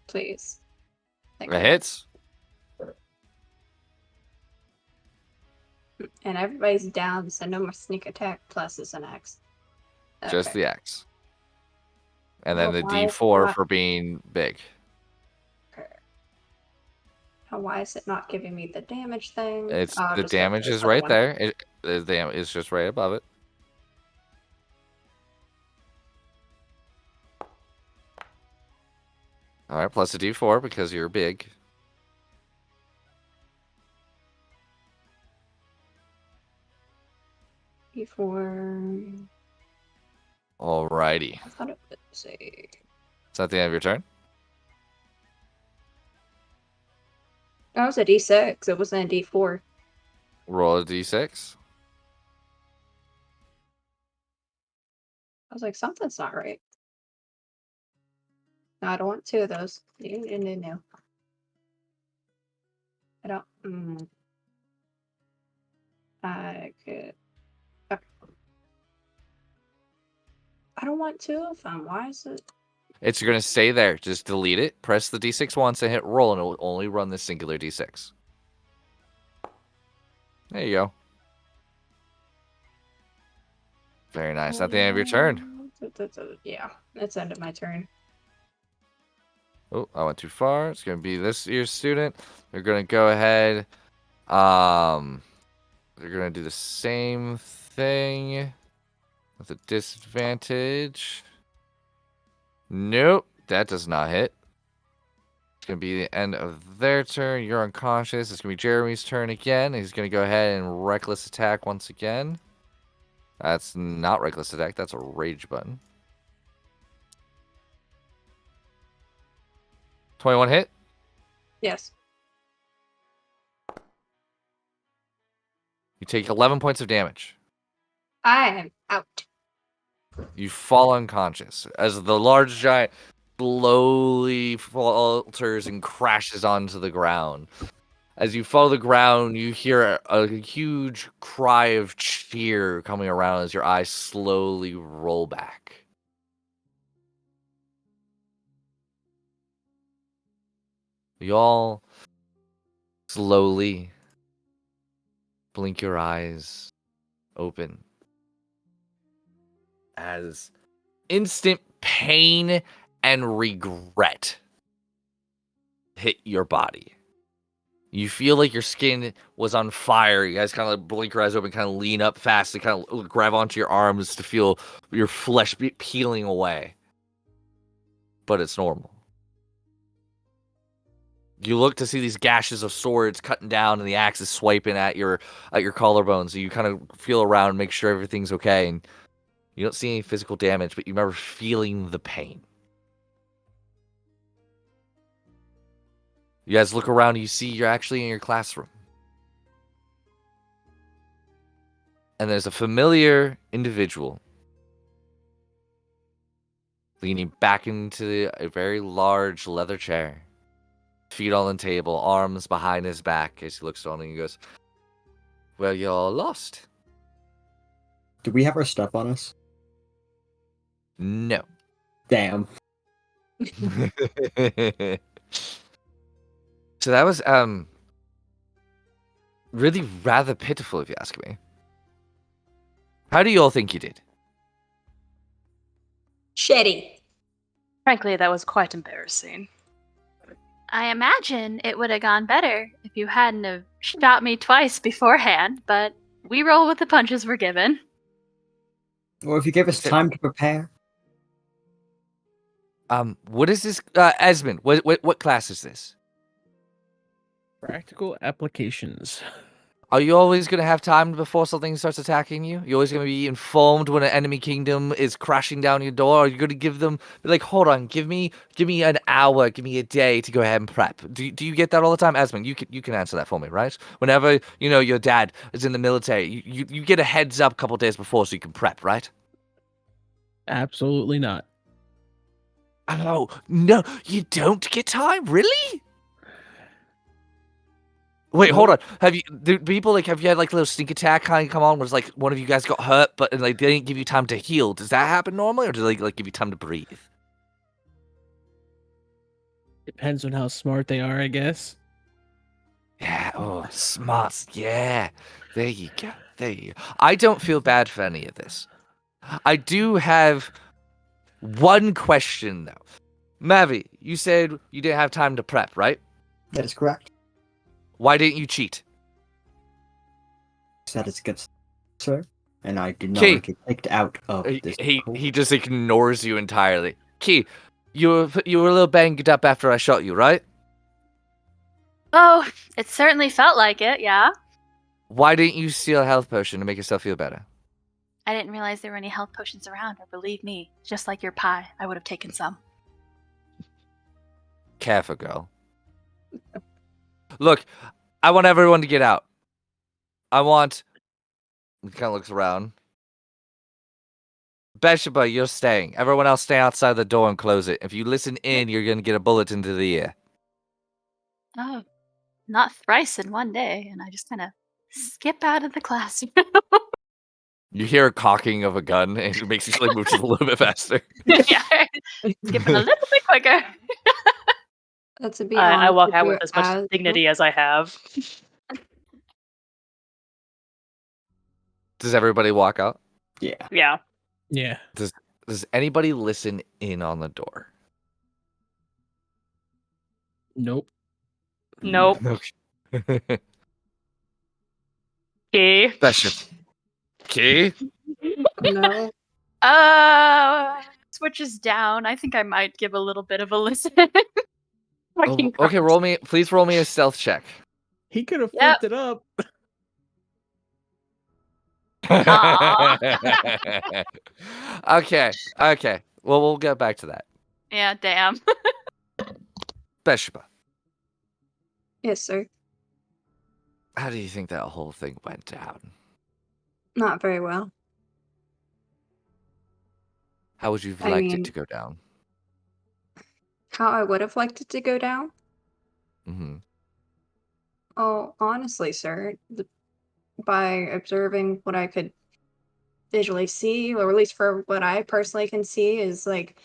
Please. Thank That you. hits. And everybody's down, so no more sneak attack plus is an X. Just Okay. the X. And then Well, the why- D4 why- for being big. Okay. Now, why is it not giving me the damage thing? It's I'll the just go for damage this is other right one. there. The damage is just right above it. Alright, plus a D4 because you're big. Before... Alrighty. I thought it would say... Is that the end of your turn? That was a D6. It wasn't a D4. Roll a D6. I was like, something's not right. No, I don't want two of those. No. I don't... I could... Okay. I don't want two of them. Why is it... It's going to stay there. Just delete it. Press the D6 once and hit roll, and it will only run the singular D6. There you go. Very nice. At the end of your turn. Yeah, that's the end of my turn. Oh, I went too far. It's going to be this year's student. They're going to go ahead. They're going to do the same thing. with a disadvantage. Nope, that does not hit. It's going to be the end of their turn. You're unconscious. It's going to be Jeremy's turn again. He's going to go ahead and reckless attack once again. That's not reckless attack. That's a rage button. 21 hit. Yes. You take 11 points of damage. I am out. You fall unconscious as the large giant slowly falters and crashes onto the ground. As you fall to the ground, you hear a huge cry of cheer coming around as your eyes slowly roll back. You all slowly blink your eyes open as instant pain and regret hit your body. You feel like your skin was on fire. You guys kind of blink your eyes open, kind of lean up fast to kind of grab onto your arms to feel your flesh peeling away. But it's normal. You look to see these gashes of swords cutting down and the axe is swiping at your collarbones. So you kind of feel around, make sure everything's okay. And you don't see any physical damage, but you remember feeling the pain. You guys look around and you see you're actually in your classroom. And there's a familiar individual leaning back into a very large leather chair. Feet on the table, arms behind his back as he looks on and he goes, "Well, you're lost." Do we have our stuff on us? No. Damn. So that was really rather pitiful, if you ask me. How do you all think you did? Shitty. Frankly, that was quite embarrassing. I imagine it would have gone better if you hadn't have shot me twice beforehand, but we roll with the punches we're given. Or if you gave us time to prepare. What is this? Esmond, what class is this? Practical applications. Are you always going to have time before something starts attacking you? You're always going to be informed when an enemy kingdom is crashing down your door? Are you going to give them, like, hold on, give me an hour, give me a day to go ahead and prep? Do you get that all the time? Esmond, you can answer that for me, right? Whenever, your dad is in the military, you get a heads up a couple days before so you can prep, right? Absolutely not. Oh, no, you don't get time? Really? Wait, hold on. Have you had like a little sneak attack kind of come on where it's like one of you guys got hurt, but like they didn't give you time to heal? Does that happen normally, or do they like give you time to breathe? Depends on how smart they are, I guess. Yeah. Oh, smart. Yeah. There you go. There you go. I don't feel bad for any of this. I do have one question though. Mavi, you said you didn't have time to prep, right? That is correct. Why didn't you cheat? That is good, sir. And I did not Key. want to get kicked out of this. He just ignores you entirely. Key, you were a little banged up after I shot you, right? Oh, it certainly felt like it, yeah. Why didn't you steal a health potion to make yourself feel better? I didn't realize there were any health potions around, or believe me, just like your pie, I would have taken some. Careful, girl. Look, I want everyone to get out. He kind of looks around. Bathsheba, you're staying. Everyone else stay outside the door and close it. If you listen in, you're going to get a bullet into the ear. Oh, not thrice in one day, and I just kind of skip out of the classroom. You hear a cocking of a gun, and it makes you like move just a little bit faster. Yeah, skipping a little bit quicker. That's a be I honest walk with out you, with as much dignity as I have. Does everybody walk out? Yeah. Yeah. Yeah. Does anybody listen in on the door? Nope. Nope. Okay. Okay. Bathsheba. Key? No. Switches down. I think I might give a little bit of a listen. Oh, okay, please roll me a stealth check. He could have Yep. flipped it up. Okay. Well, we'll get back to that. Yeah, damn. Bathsheba, Yes, sir. how do you think that whole thing went down? Not very well. How would you have I liked mean- it to go down? How I would have liked it to go down? Mm-hmm. Oh, honestly, sir, by observing what I could visually see, or at least for what I personally can see, is like,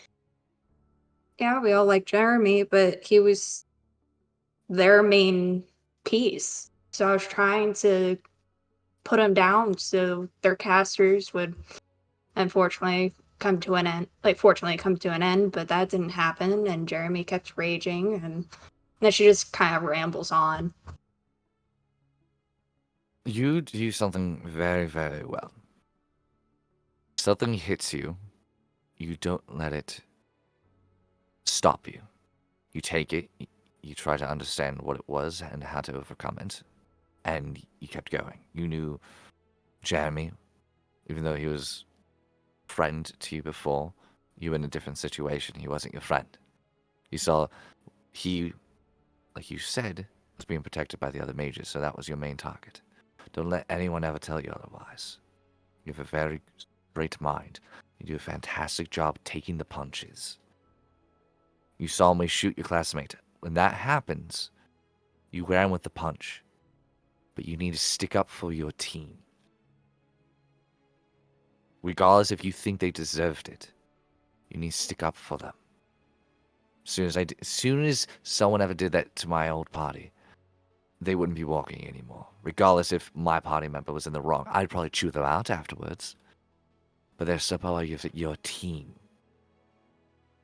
yeah, we all like Jeremy, but he was their main piece. So I was trying to put him down so their casters would unfortunately come to an end. Like, fortunately, come to an end, but that didn't happen, and Jeremy kept raging, and then she just kind of rambles on. You do something very, very well. Something hits you, you don't let it stop you. You take it, you try to understand what it was and how to overcome it, and you kept going. You knew Jeremy, even though he was friend to you before, you were in a different situation. He wasn't your friend. You saw he, like you said, was being protected by the other mages, so that was your main target. Don't let anyone ever tell you otherwise. You have a very great mind. You do a fantastic job taking the punches. You saw me shoot your classmate. When that happens, you ran with the punch. But you need to stick up for your team. Regardless if you think they deserved it, you need to stick up for them. As soon as someone ever did that to my old party, they wouldn't be walking anymore. Regardless if my party member was in the wrong, I'd probably chew them out afterwards. But they're supposed to be your team.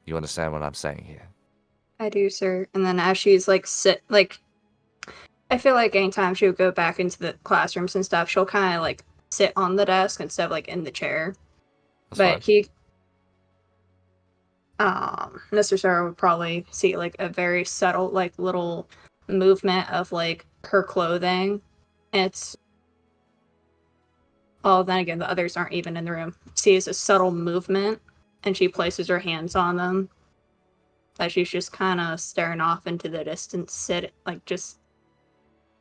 You understand what I'm saying here? I do, sir. And then as she's like I feel like anytime she would go back into the classrooms and stuff, she'll kind of like sit on the desk instead of like in the chair. That's But fine. Mr. Sarah would probably see like a very subtle like little movement of like her clothing. Then again, the others aren't even in the room. Sees a subtle movement, and she places her hands on them. Like she's just kind of staring off into the distance, like just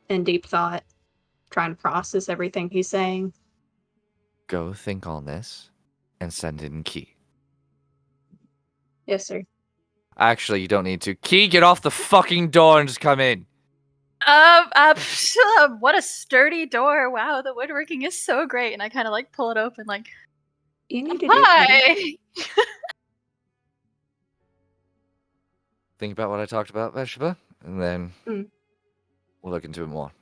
in deep thought, trying to process everything he's saying. Go think on this and send in Key. Yes, sir. Actually, you don't need to. Key, get off the fucking door and just come in. What a sturdy door. Wow, the woodworking is so great. And I kind of like pull it open like, You need to hi! Think about what I talked about, Bathsheba, and then we'll look into it more.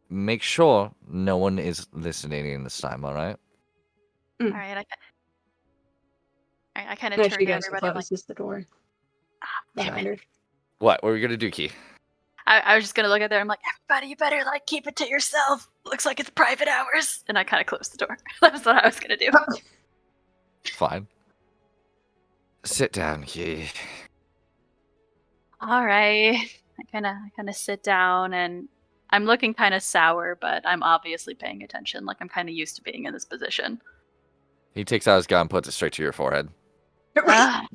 Make sure no one is listening in this time, alright? Alright, I kind of No, turn she to goes everybody. I'm like, closes the door. damn behind it. her. What were we gonna do, Key? I was just gonna look at there. I'm like, everybody, you better like keep it to yourself. Looks like it's private hours, and I kind of closed the door. That's what I was gonna do. Fine. Sit down, Key. All right. I kind of sit down, and I'm looking kind of sour, but I'm obviously paying attention. Like I'm kind of used to being in this position. He takes out his gun and puts it straight to your forehead. Ah.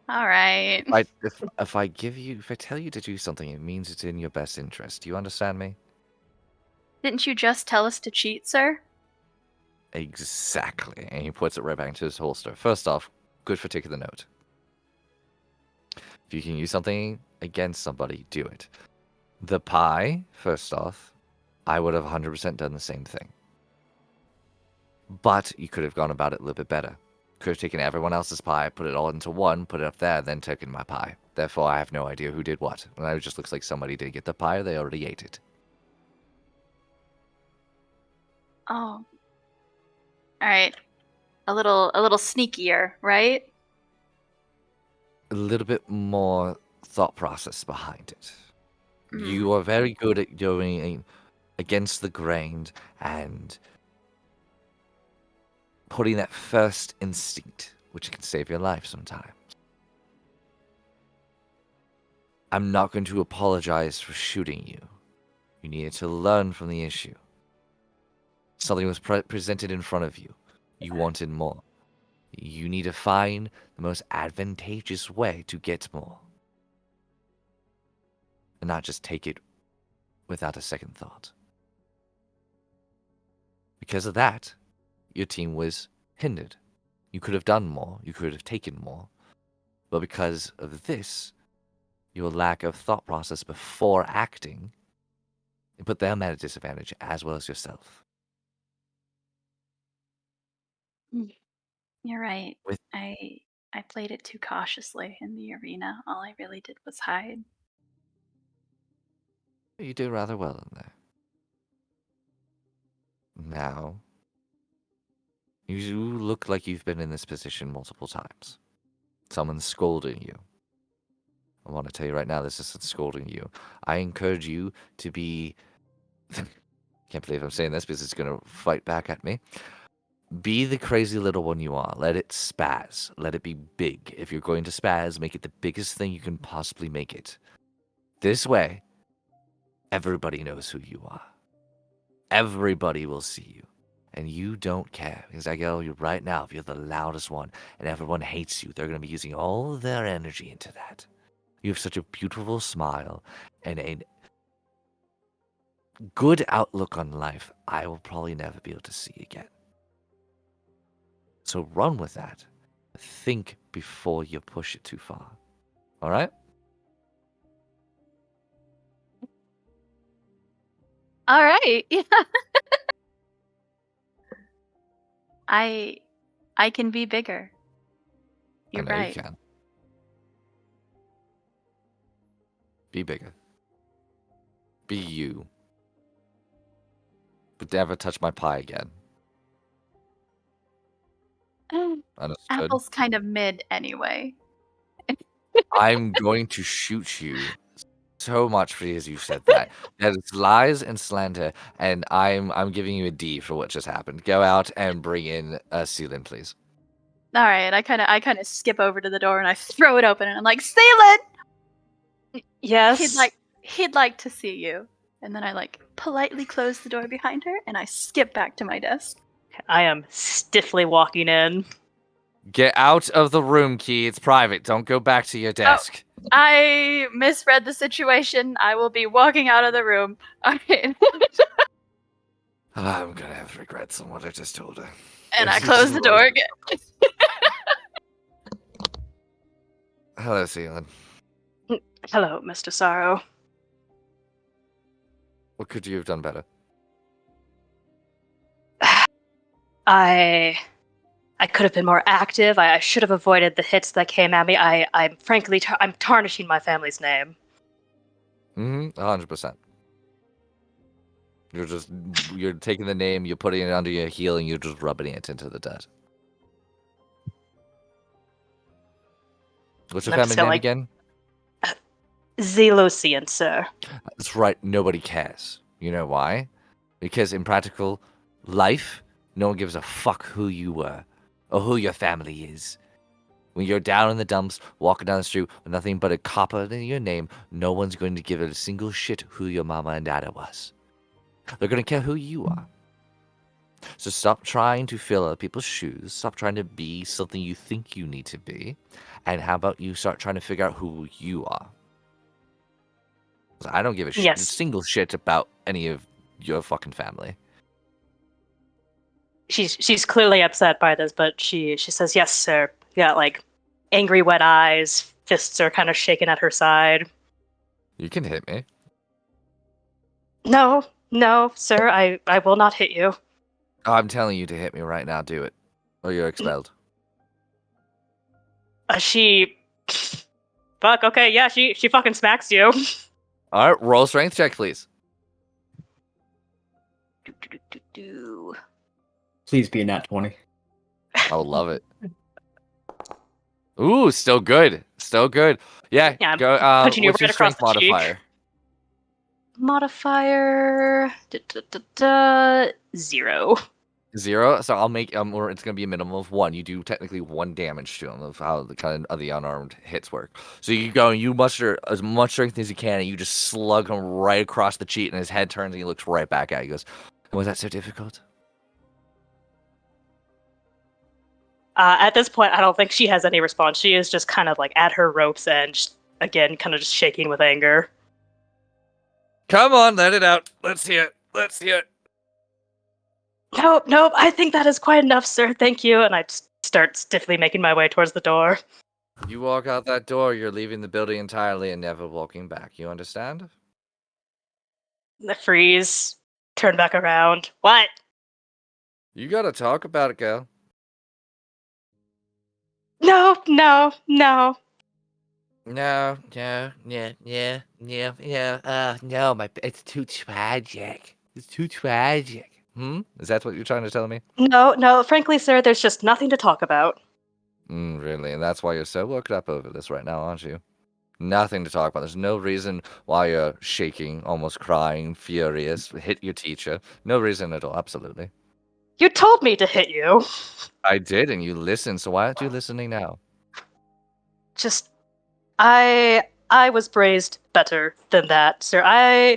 All right. If I tell you to do something, it means it's in your best interest. Do you understand me? Didn't you just tell us to cheat, sir? Exactly. And he puts it right back into his holster. First off, good for taking the note. If you can use something against somebody, do it. The pie, first off, I would have 100% done the same thing. But you could have gone about it a little bit better. Could have taken everyone else's pie, put it all into one, put it up there, then taken my pie. Therefore, I have no idea who did what. And it just looks like somebody did get the pie, or they already ate it. Oh. All right. A little sneakier, right? A little bit more thought process behind it. You are very good at going against the grain and putting that first instinct, which can save your life sometimes. I'm not going to apologize for shooting you. You needed to learn from the issue. Something was presented in front of you. You wanted more. You need to find the most advantageous way to get more. And not just take it without a second thought. Because of that, your team was hindered. You could have done more. You could have taken more. But because of this, your lack of thought process before acting, it put them at a disadvantage as well as yourself. You're right. With- I played it too cautiously in the arena. All I really did was hide. You did rather well in there. Now, you look like you've been in this position multiple times. Someone's scolding you. I want to tell you right now, this isn't scolding you. I encourage you to be... Can't believe I'm saying this because it's going to fight back at me. Be the crazy little one you are. Let it spaz. Let it be big. If you're going to spaz, make it the biggest thing you can possibly make it. This way, everybody knows who you are. Everybody will see you. And you don't care. Because I tell you right now, if you're the loudest one and everyone hates you, they're going to be using all their energy into that. You have such a beautiful smile and a good outlook on life I will probably never be able to see again. So run with that. Think before you push it too far. All right? All right. Yeah. I can be bigger. You're I know right. you can. Be bigger. Be you. But never touch my pie again. Understood? Apple's kind of mid anyway. I'm going to shoot you so much because you said that. That is lies and slander, and I'm giving you a D for what just happened. Go out and bring in Sealand, please. All right, I kind of skip over to the door and I throw it open and I'm like, "Sealand, Yes. he'd like to see you." And then I like politely close the door behind her and I skip back to my desk. I am stiffly walking in. Get out of the room, Key. It's private. Don't go back to your desk. I misread the situation. I will be walking out of the room. All right. I'm gonna have regrets on what I just told her. And I close the door again. Hello, Sealand. Hello, Mr. Sorrow. What could you have done better? I could have been more active. I should have avoided the hits that came at me. I'm frankly, I'm tarnishing my family's name. 100%. You're taking the name, you're putting it under your heel, and you're just rubbing it into the dirt. What's your I'm family still name like- again? Zelosian, sir. That's right, nobody cares. You know why? Because in practical life, no one gives a fuck who you were or who your family is. When you're down in the dumps, walking down the street with nothing but a copper in your name, no one's going to give it a single shit who your mama and dada was. They're going to care who you are. So stop trying to fill other people's shoes. Stop trying to be something you think you need to be. And how about you start trying to figure out who you are? 'Cause I don't give a Yes. single shit about any of your fucking family. She's clearly upset by this, but she says, "Yes, sir." Yeah, like angry wet eyes, fists are kind of shaking at her side. You can hit me. No, sir, I will not hit you. Oh, I'm telling you to hit me right now. Do it, or you're expelled. She, fuck. Okay, yeah, she fucking smacks you. All right, roll strength check, please. Please be a nat 20. I would love it. Ooh, still good. Still good. Yeah, Yeah, I'm go. punching you What's your right across strength the cheek. modifier? Modifier 0. 0, so I'll make or it's gonna be a minimum of 1. You do technically 1 damage to him of how the kind of the unarmed hits work. So you go and you muster as much strength as you can, and you just slug him right across the cheek, and his head turns and he looks right back at you. He goes, "Was that so difficult?" At this point, I don't think she has any response. She is just kind of like at her rope's end, again, kind of just shaking with anger. Come on, let it out. Let's hear it. Let's hear it. Nope, I think that is quite enough, sir. Thank you. And I start stiffly making my way towards the door. You walk out that door, you're leaving the building entirely and never walking back. You understand? The freeze. Turn back around. What? You gotta talk about it, girl. No. No, no, it's too tragic. It's too tragic. Is that what you're trying to tell me? No. Frankly, sir, there's just nothing to talk about. Really? And that's why you're so worked up over this right now, aren't you? Nothing to talk about. There's no reason why you're shaking, almost crying, furious, hit your teacher. No reason at all, absolutely. You told me to hit you. I did, and you listened, so why aren't you listening now? Just, I was raised better than that, sir.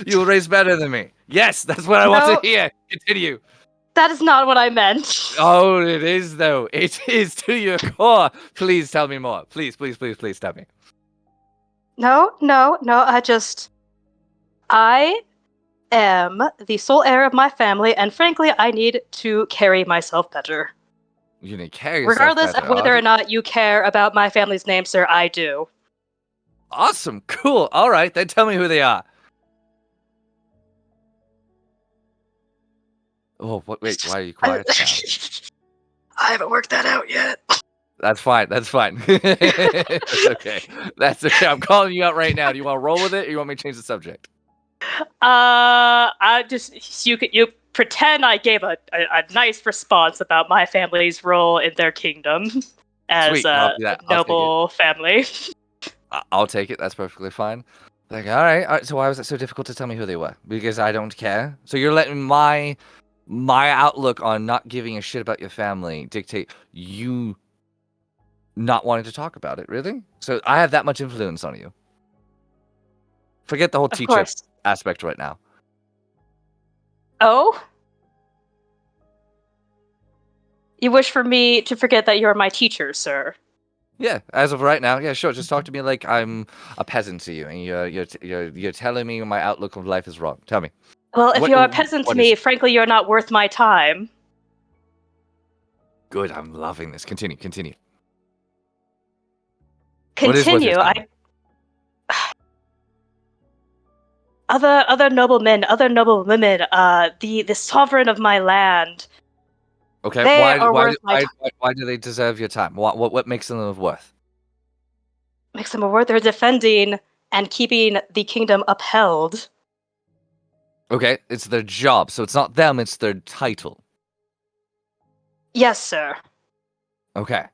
You were raised better than me. Yes, that's what I want to hear. Continue. That is not what I meant. Oh, it is, though. It is to your core. Please tell me more. Please tell me. No. I am the sole heir of my family, and frankly, I need to carry myself better. You need to carry yourself Regardless better, of whether or not you care about my family's name, sir, I do. Awesome. Cool. All right, then tell me who they are. Oh, wait, why are you quiet now? I haven't worked that out yet. That's fine. That's okay. That's okay. I'm calling you out right now. Do you want to roll with it, or you want me to change the subject? I just you pretend I gave a nice response about my family's role in their kingdom as Sweet, I'll do that. noble family. I'll take it. That's perfectly fine. Like, all right. So why was it so difficult to tell me who they were? Because I don't care. So you're letting my outlook on not giving a shit about your family dictate you not wanting to talk about it, really? So I have that much influence on you. Forget the whole teacher aspect right now. Oh? You wish for me to forget that you're my teacher, sir? Yeah, as of right now, yeah, sure. Just talk to me like I'm a peasant to you, and you're telling me my outlook of life is wrong. Tell me. Well, if you're a peasant to me, frankly, you're not worth my time. Good, I'm loving this. Continue. Continue. Other noblemen, other noble women, the sovereign of my land. Okay, why do they deserve your time? What makes them of worth? Makes them of worth? They're defending and keeping the kingdom upheld. Okay, it's their job, so it's not them, it's their title. Yes, sir. Okay.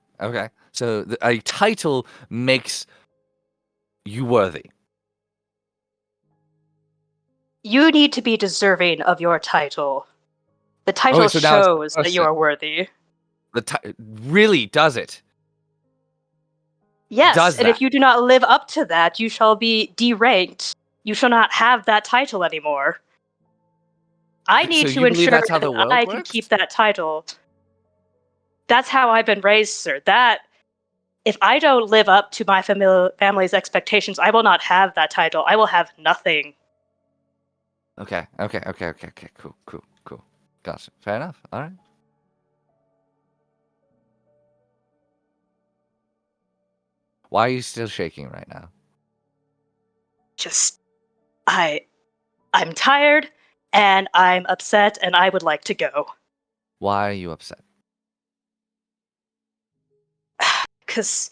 So a title makes you worthy. You need to be deserving of your title. The title shows that you are worthy. Really, does it? Yes, and if you do not live up to that, you shall be deranked. You shall not have that title anymore. I need to ensure that I can keep that title. That's how I've been raised, sir. That if I don't live up to my family's expectations, I will not have that title. I will have nothing. Okay. Cool. Gotcha. Fair enough. All right. Why are you still shaking right now? Just, I'm tired, and I'm upset, and I would like to go. Why are you upset? Because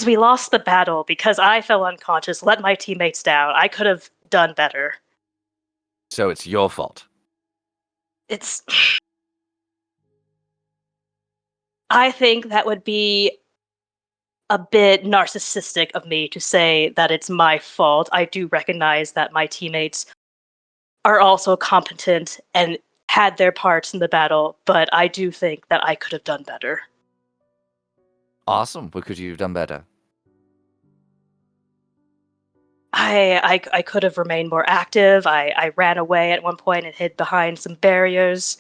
we lost the battle, because I fell unconscious, let my teammates down. I could have done better. So it's your fault. I think that would be a bit narcissistic of me to say that it's my fault. I do recognize that my teammates are also competent and had their parts in the battle, but I do think that I could have done better. Awesome. What could you have done better? I could have remained more active. I ran away at one point and hid behind some barriers.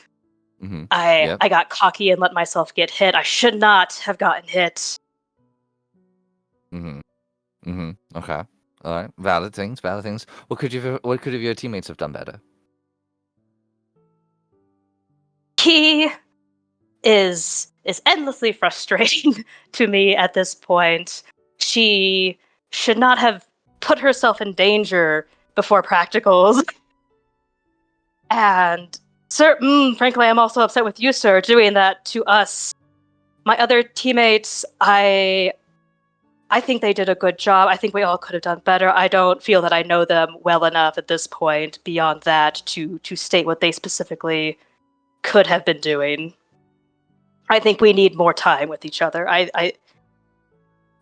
Mm-hmm. I got cocky and let myself get hit. I should not have gotten hit. Mm-hmm. Mm-hmm. Okay. All right. Valid things. Valid things. What could your teammates have done better? He is endlessly frustrating to me at this point. She should not have put herself in danger before practicals. And sir, frankly, I'm also upset with you, sir, doing that to us. My other teammates, I think they did a good job. I think we all could have done better. I don't feel that I know them well enough at this point beyond that to state what they specifically could have been doing. I think we need more time with each other.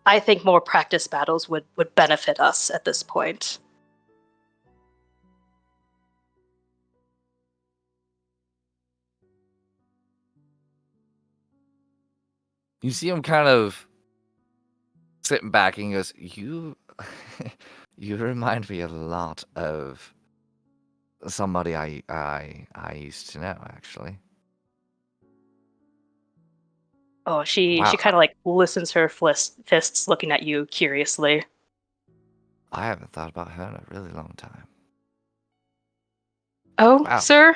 I think more practice battles would benefit us at this point. You see him kind of sitting back and he goes, you remind me a lot of somebody I used to know, actually. Oh, she Wow. kind of like listens her fists looking at you curiously. I haven't thought about her in a really long time. Oh, Wow. sir?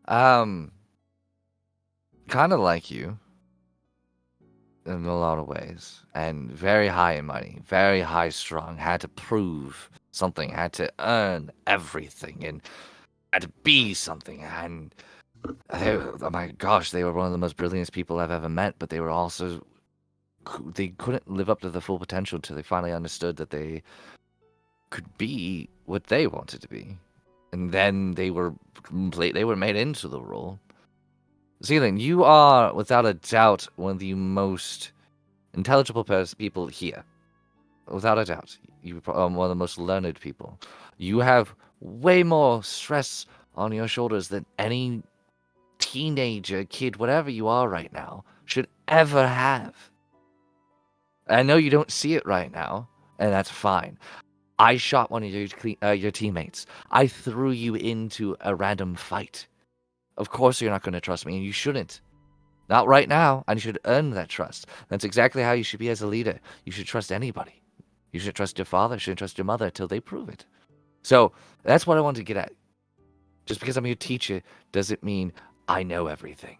Kind of like you in a lot of ways, and very high in money, very high strung, had to prove something, had to earn everything, and had to be something. And oh my gosh, they were one of the most brilliant people I've ever met, but they were also, they couldn't live up to the full potential until they finally understood that they could be what they wanted to be. And then they were made into the role. Zealand, you are, without a doubt, one of the most intelligible people here. Without a doubt. You are one of the most learned people. You have way more stress on your shoulders than any teenager, kid, whatever you are right now, should ever have. I know you don't see it right now, and that's fine. I shot one of your teammates. I threw you into a random fight. Of course you're not going to trust me, and you shouldn't. Not right now, and you should earn that trust. That's exactly how you should be as a leader. You should trust anybody. You should trust your father, you shouldn't trust your mother until they prove it. So, that's what I wanted to get at. Just because I'm your teacher doesn't mean I know everything.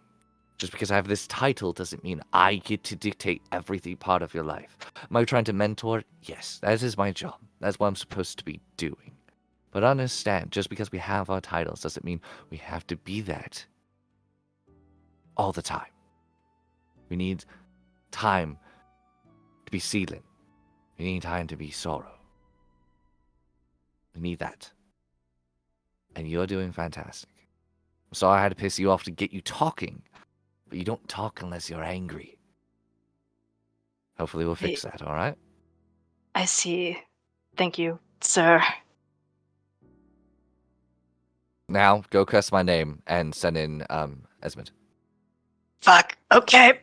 Just because I have this title doesn't mean I get to dictate every part of your life. Am I trying to mentor? Yes, that is my job. That's what I'm supposed to be doing. But understand, just because we have our titles doesn't mean we have to be that all the time. We need time to be Seelan. We need time to be Sorrow. We need that. And you're doing fantastic. I'm sorry I had to piss you off to get you talking, but you don't talk unless you're angry. Hopefully we'll fix that, alright? I see. Thank you, sir. Now, go curse my name and send in, Esmond. Fuck. Okay.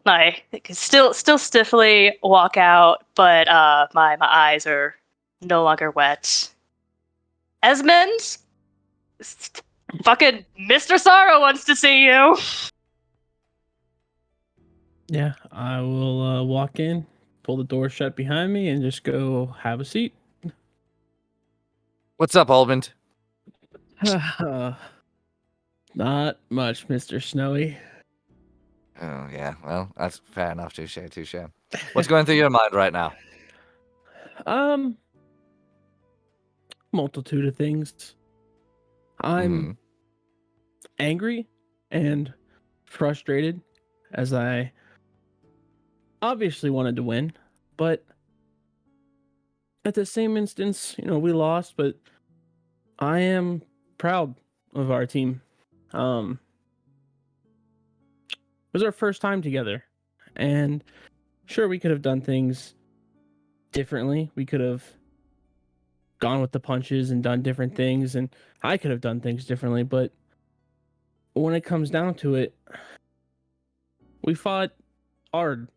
I can still stiffly walk out, but my eyes are no longer wet. Esmond, fucking Mr. Sorrow wants to see you. Yeah, I will walk in, pull the door shut behind me, and just go have a seat. What's up, Almond? Not much, Mr. Snowy. Oh, yeah, well, that's fair enough. Touche. What's going through your mind right now? Multitude of things. I'm angry and frustrated, as I obviously wanted to win, but at the same instance, we lost, but I am proud of our team. It was our first time together, and sure, we could have done things differently. We could have gone with the punches and done different things, and I could have done things differently, but when it comes down to it, we fought hard,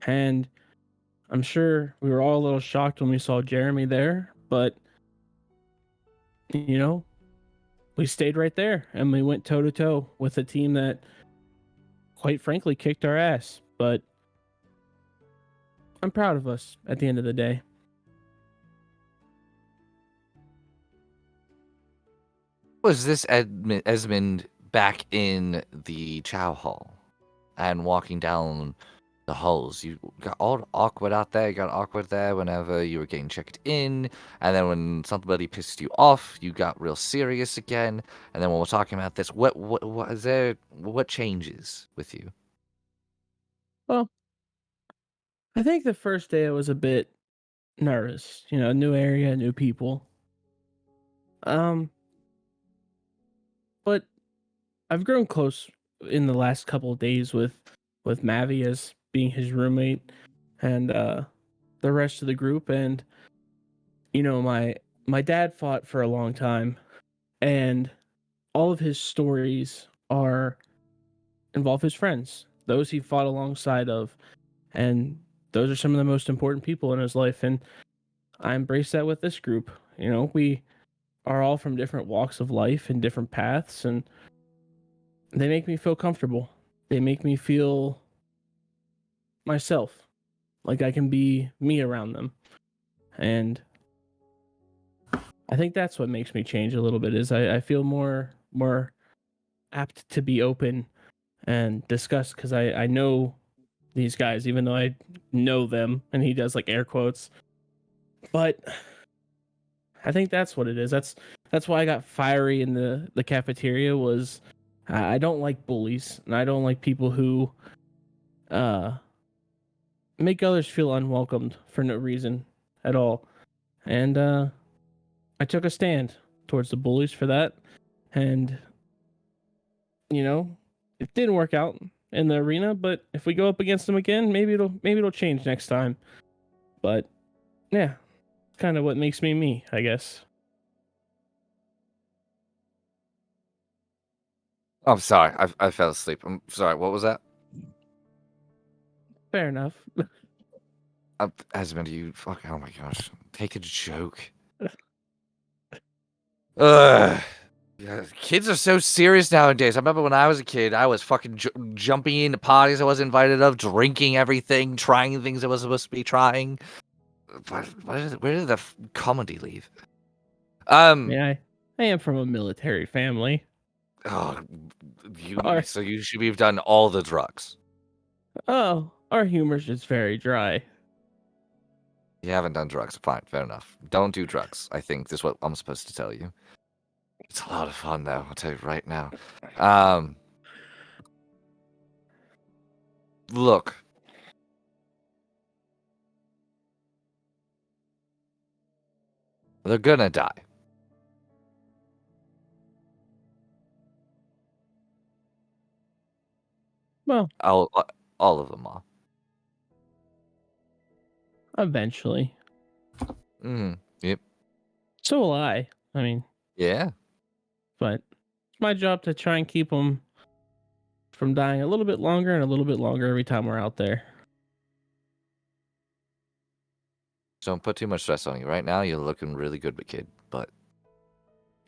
and I'm sure we were all a little shocked when we saw Jeremy there, but you know, we stayed right there and we went toe to toe with a team that, quite frankly, kicked our ass. But I'm proud of us at the end of the day. Was this Esmond back in the Chow Hall and walking down the halls? You got all awkward out there. You got awkward there whenever you were getting checked in, and then when somebody pissed you off, you got real serious again. And then when we're talking about this, what is there? What changes with you? Well, I think the first day I was a bit nervous. New area, new people. But I've grown close in the last couple of days with Mavi as being his roommate and the rest of the group. And my dad fought for a long time, and all of his stories involve his friends, those he fought alongside of, and those are some of the most important people in his life. And I embrace that with this group. We are all from different walks of life and different paths, and they make me feel comfortable. They make me feel myself, like I can be me around them. And I think that's what makes me change a little bit, is I feel more apt to be open and discuss, because I know these guys, even though I know them, and he does like air quotes. But I think that's what it is. That's why I got fiery in the cafeteria. Was I don't like bullies, and I don't like people who make others feel unwelcomed for no reason at all. And I took a stand towards the bullies for that, and it didn't work out in the arena. But if we go up against them again, maybe it'll change next time. But yeah, it's kind of what makes me me, I guess. I'm sorry, I fell asleep. I'm sorry. What was that? Fair enough. Esmond, you fuck. Oh my gosh, take a joke. Ugh. Yeah, kids are so serious nowadays. I remember when I was a kid, I was fucking jumping into parties I wasn't invited of, drinking everything, trying things I wasn't supposed to be trying. Where did the comedy leave? Yeah, I am from a military family. Oh, so you should have done all the drugs. Oh, our humor's just very dry. You haven't done drugs. Fine, fair enough. Don't do drugs. I think this is what I'm supposed to tell you. It's a lot of fun, though. I'll tell you right now. Look. They're gonna die. Well, all of them are. Eventually. Yep. So will I. I mean. Yeah. But it's my job to try and keep them from dying a little bit longer and a little bit longer every time we're out there. Don't put too much stress on you. Right now, you're looking really good, kid, but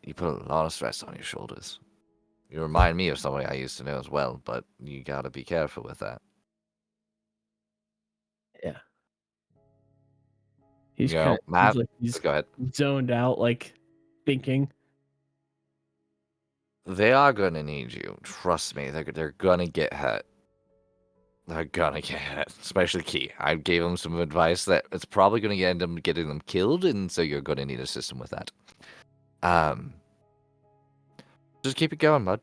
you put a lot of stress on your shoulders. You remind me of somebody I used to know as well, but you gotta be careful with that. Yeah. He's go ahead. Zoned out, like thinking. They are gonna need you. Trust me. They're gonna get hurt. They're gonna get hurt, especially Key. I gave him some advice that it's probably gonna end up getting them killed, and so you're gonna need a system with that. Just keep it going, bud.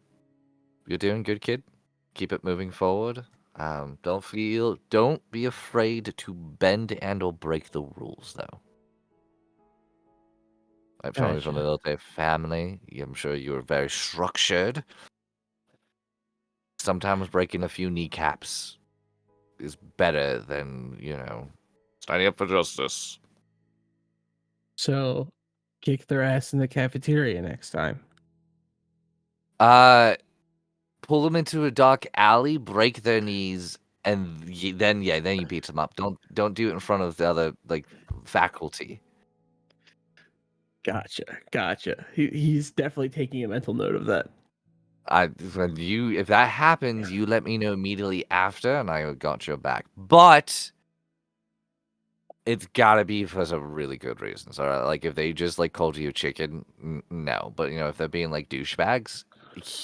You're doing good, kid. Keep it moving forward. Don't be afraid to bend and or break the rules, though. I'm from a military family. I'm sure you are very structured. Sometimes breaking a few kneecaps is better than, standing up for justice. So kick their ass in the cafeteria next time. Pull them into a dark alley, break their knees, and then you beat them up. Don't do it in front of the other faculty. Gotcha. He's definitely taking a mental note of that. If that happens, you let me know immediately after, and I got your back. But it's gotta be for some really good reasons. All right, like if they just called you a chicken, no. But if they're being douchebags,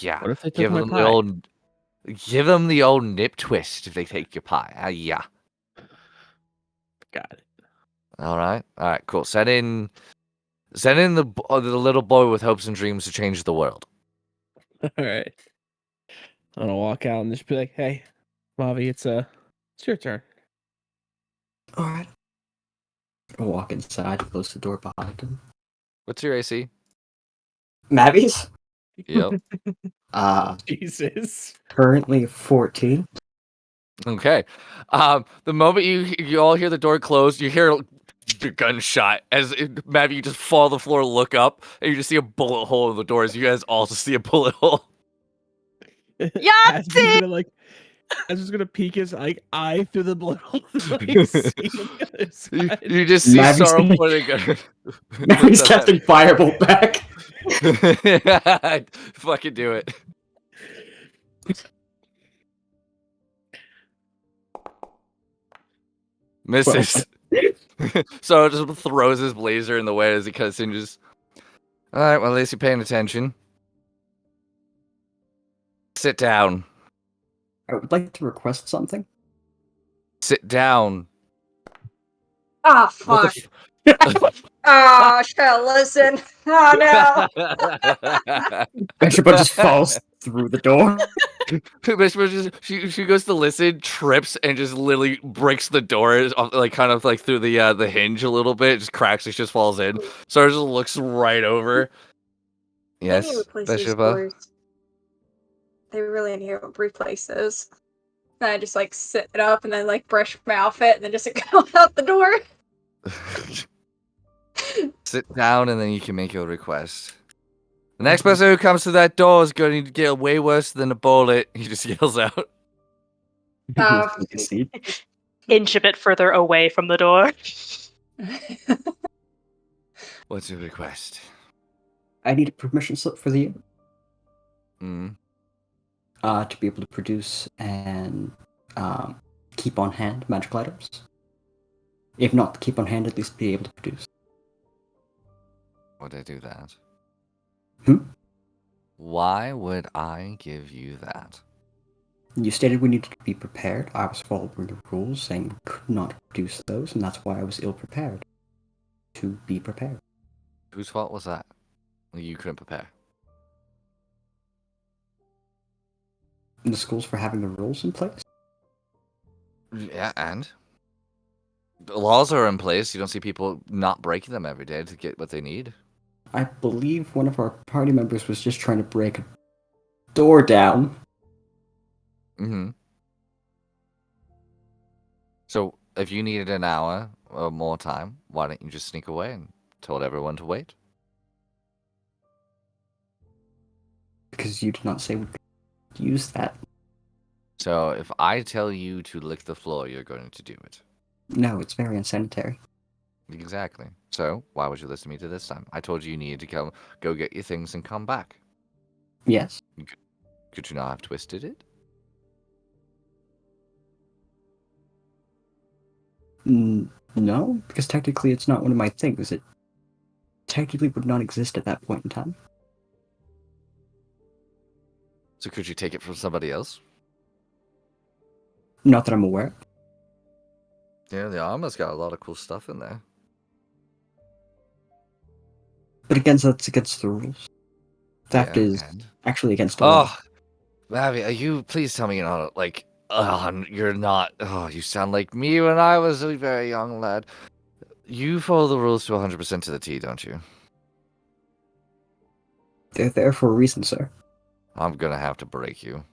yeah. What if they took Give my them pie? give them the old nip twist if they take your pie. Yeah. Got it. All right, cool. Send in the little boy with hopes and dreams to change the world. All right. I'm gonna walk out and just be like, "Hey, Mavi, it's your turn." All right. I'll walk inside, close the door behind him. What's your AC? Mavies? Yep. Jesus. Currently 14. Okay. The moment you all hear the door close, you hear the gunshot Mavi, you just fall on the floor, look up, and you just see a bullet hole in the door. As you guys also see a bullet hole. Yahtzee! As he's gonna peek his eye through the bullet hole. See on the other side. You just see Mavi's Sorrow gonna- pointing a gun. Mavi's casting Firebolt back. Fucking do it. Misses. So just throws his blazer in the way as he cuts in. Just all right. Well, at least you're paying attention. Sit down. I would like to request something. Sit down. Ah, What fuck. the Ah, shall listen. Oh no. Bishop just falls through the door. she goes to listen, trips, and just literally breaks the door, kind of through the hinge a little bit, just cracks it, just falls in. So it just looks right over. They need Yes, to replace these Bishop. doors. They really need to replace those. And I just sit it up and then brush my outfit and then just go out the door. Sit down, and then you can make your request. The next person who comes to that door is going to get way worse than a bullet. He just yells out. Inch a bit further away from the door. What's your request? I need a permission slip for the year. Mm. To be able to produce and keep on hand magical items. If not keep on hand, at least be able to produce. Would I do that? Why would I give you that? You stated we needed to be prepared. I was following the rules, saying we could not produce those, and that's why I was ill-prepared. To be prepared. Whose fault was that? You couldn't prepare. And the schools for having the rules in place? Yeah, and? The laws are in place. You don't see people not breaking them every day to get what they need. I believe one of our party members was just trying to break a door down. Mm-hmm. So, if you needed an hour or more time, why don't you just sneak away and told everyone to wait? Because you did not say we could use that. So, if I tell you to lick the floor, you're going to do it. No, it's very unsanitary. Exactly. So, why would you listen to me to this time? I told you needed to go get your things and come back. Yes. Could you not have twisted it? No, because technically it's not one of my things. It technically would not exist at that point in time. So could you take it from somebody else? Not that I'm aware. Yeah, the armor's got a lot of cool stuff in there. But again, that's against the rules. Theft is actually against the law. Oh, Mavi, please tell me you're not you're not. Oh, you sound like me when I was a very young lad. You follow the rules to 100% to the T, don't you? They're there for a reason, sir. I'm gonna have to break you.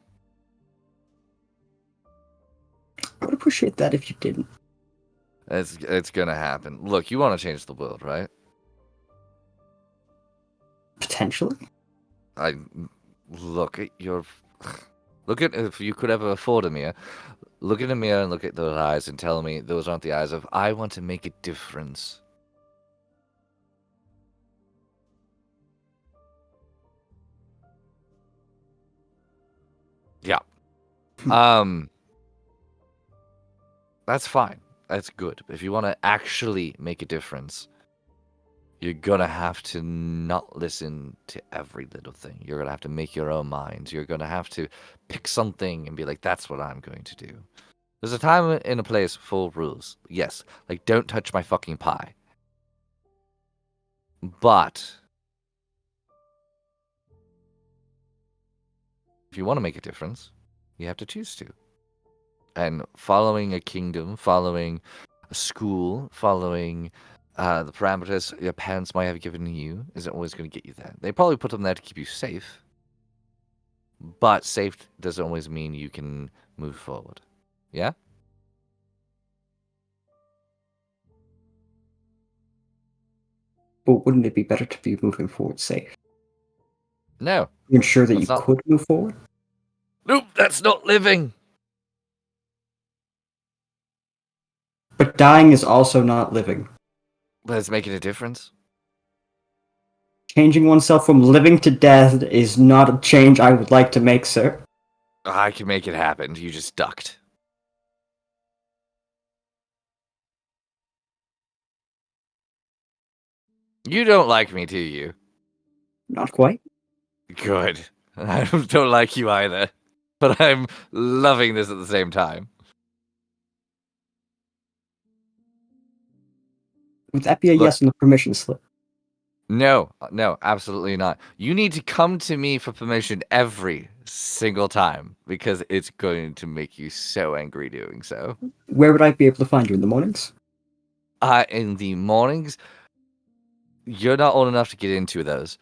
I would appreciate that if you didn't. It's gonna happen. Look, you want to change the world, right? Potentially. Look at your. Look at if you could ever afford a mirror. Look in a mirror and look at those eyes and tell me those aren't the eyes of I want to make a difference. Yeah. That's fine. That's good. If you want to actually make a difference, you're gonna have to not listen to every little thing. You're gonna have to make your own mind. You're gonna have to pick something and be like, that's what I'm going to do. There's a time and a place for rules. Yes. Like, don't touch my fucking pie. But if you want to make a difference, you have to choose to. And following a kingdom, following a school, following the parameters your parents might have given you isn't always going to get you there. They probably put them there to keep you safe. But safe doesn't always mean you can move forward. Yeah? But wouldn't it be better to be moving forward safe? No. To ensure that you could move forward? Nope, that's not living. But dying is also not living. But it's making a difference. Changing oneself from living to death is not a change I would like to make, sir. I can make it happen. You just ducked. You don't like me, do you? Not quite. Good. I don't like you either. But I'm loving this at the same time. Would that be a yes on the permission slip? No, absolutely not. You need to come to me for permission every single time because it's going to make you so angry doing so. Where would I be able to find you in the mornings? In the mornings, you're not old enough to get into those.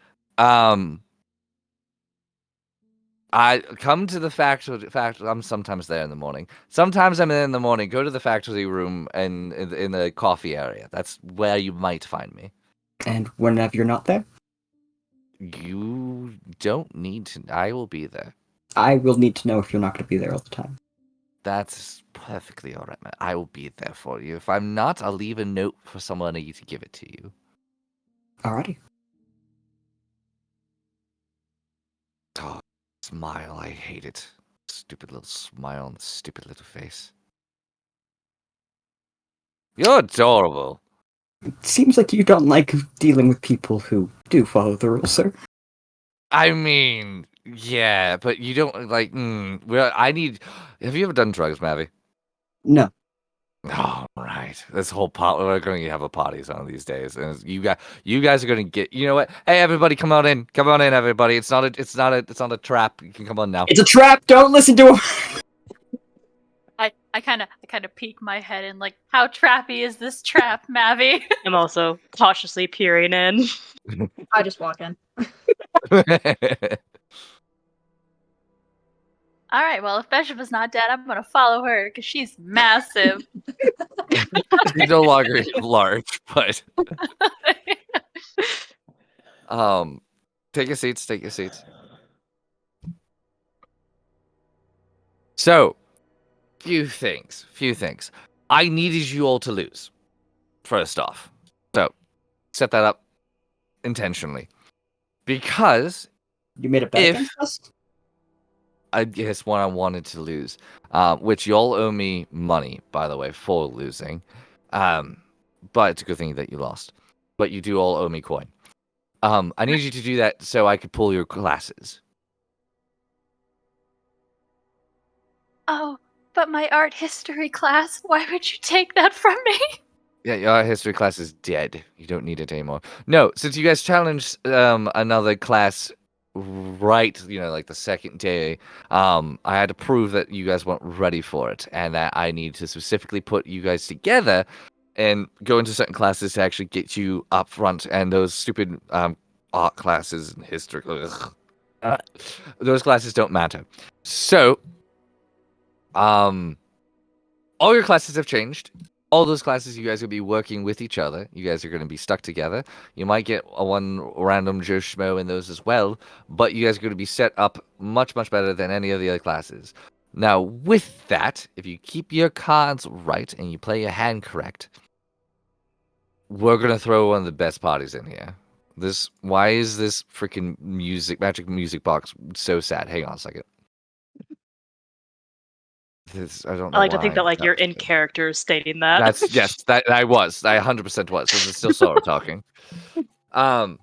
I come to the factory. I'm sometimes there in the morning. Sometimes I'm there in the morning. Go to the faculty room and in the coffee area. That's where you might find me. And whenever you're not there? You don't need to. I will be there. I will need to know if you're not going to be there all the time. That's perfectly all right, man. I will be there for you. If I'm not, I'll leave a note for someone to give it to you. Alrighty. Oh, smile. I hate it. Stupid little smile on the stupid little face. You're adorable. It seems like you don't like dealing with people who do follow the rules, sir. I mean, yeah, but you don't like. Well, I need. Have you ever done drugs, Mavi? No. Oh, right. This whole pot. We're going to have a party one of these days, and you guys are going to get. You know what? Hey, everybody, come on in, everybody. It's not a trap. You can come on now. It's a trap. Don't listen to him. I kind of peek my head in, like, how trappy is this trap, Mavi? I'm also cautiously peering in. I just walk in. All right, well, if Beshiva's not dead, I'm gonna follow her because she's massive. She's no longer large, but take your seats. So, few things. I needed you all to lose. First off, so set that up intentionally because you made a bet against us. I guess one I wanted to lose, which y'all owe me money, by the way, for losing. But it's a good thing that you lost. But you do all owe me coin. I need you to do that so I could pull your classes. Oh, but my art history class, why would you take that from me? Yeah, your art history class is dead. You don't need it anymore. No, since you guys challenged another class right, like the second day, I had to prove that you guys weren't ready for it, and that I need to specifically put you guys together and go into certain classes to actually get you up front, and those stupid art classes and history, those classes don't matter. So, all your classes have changed. all those classes, you guys are going to be working with each other. You guys are going to be stuck together. You might get one random Joe Schmo in those as well, but you guys are going to be set up much, much better than any of the other classes. Now, with that, if you keep your cards right and you play your hand correct, we're going to throw one of the best parties in here. Why is this freaking magic music box so sad? Hang on a second. I don't know. I like to why. think that you're in character stating that. That I 100% was. This is still Sora talking. There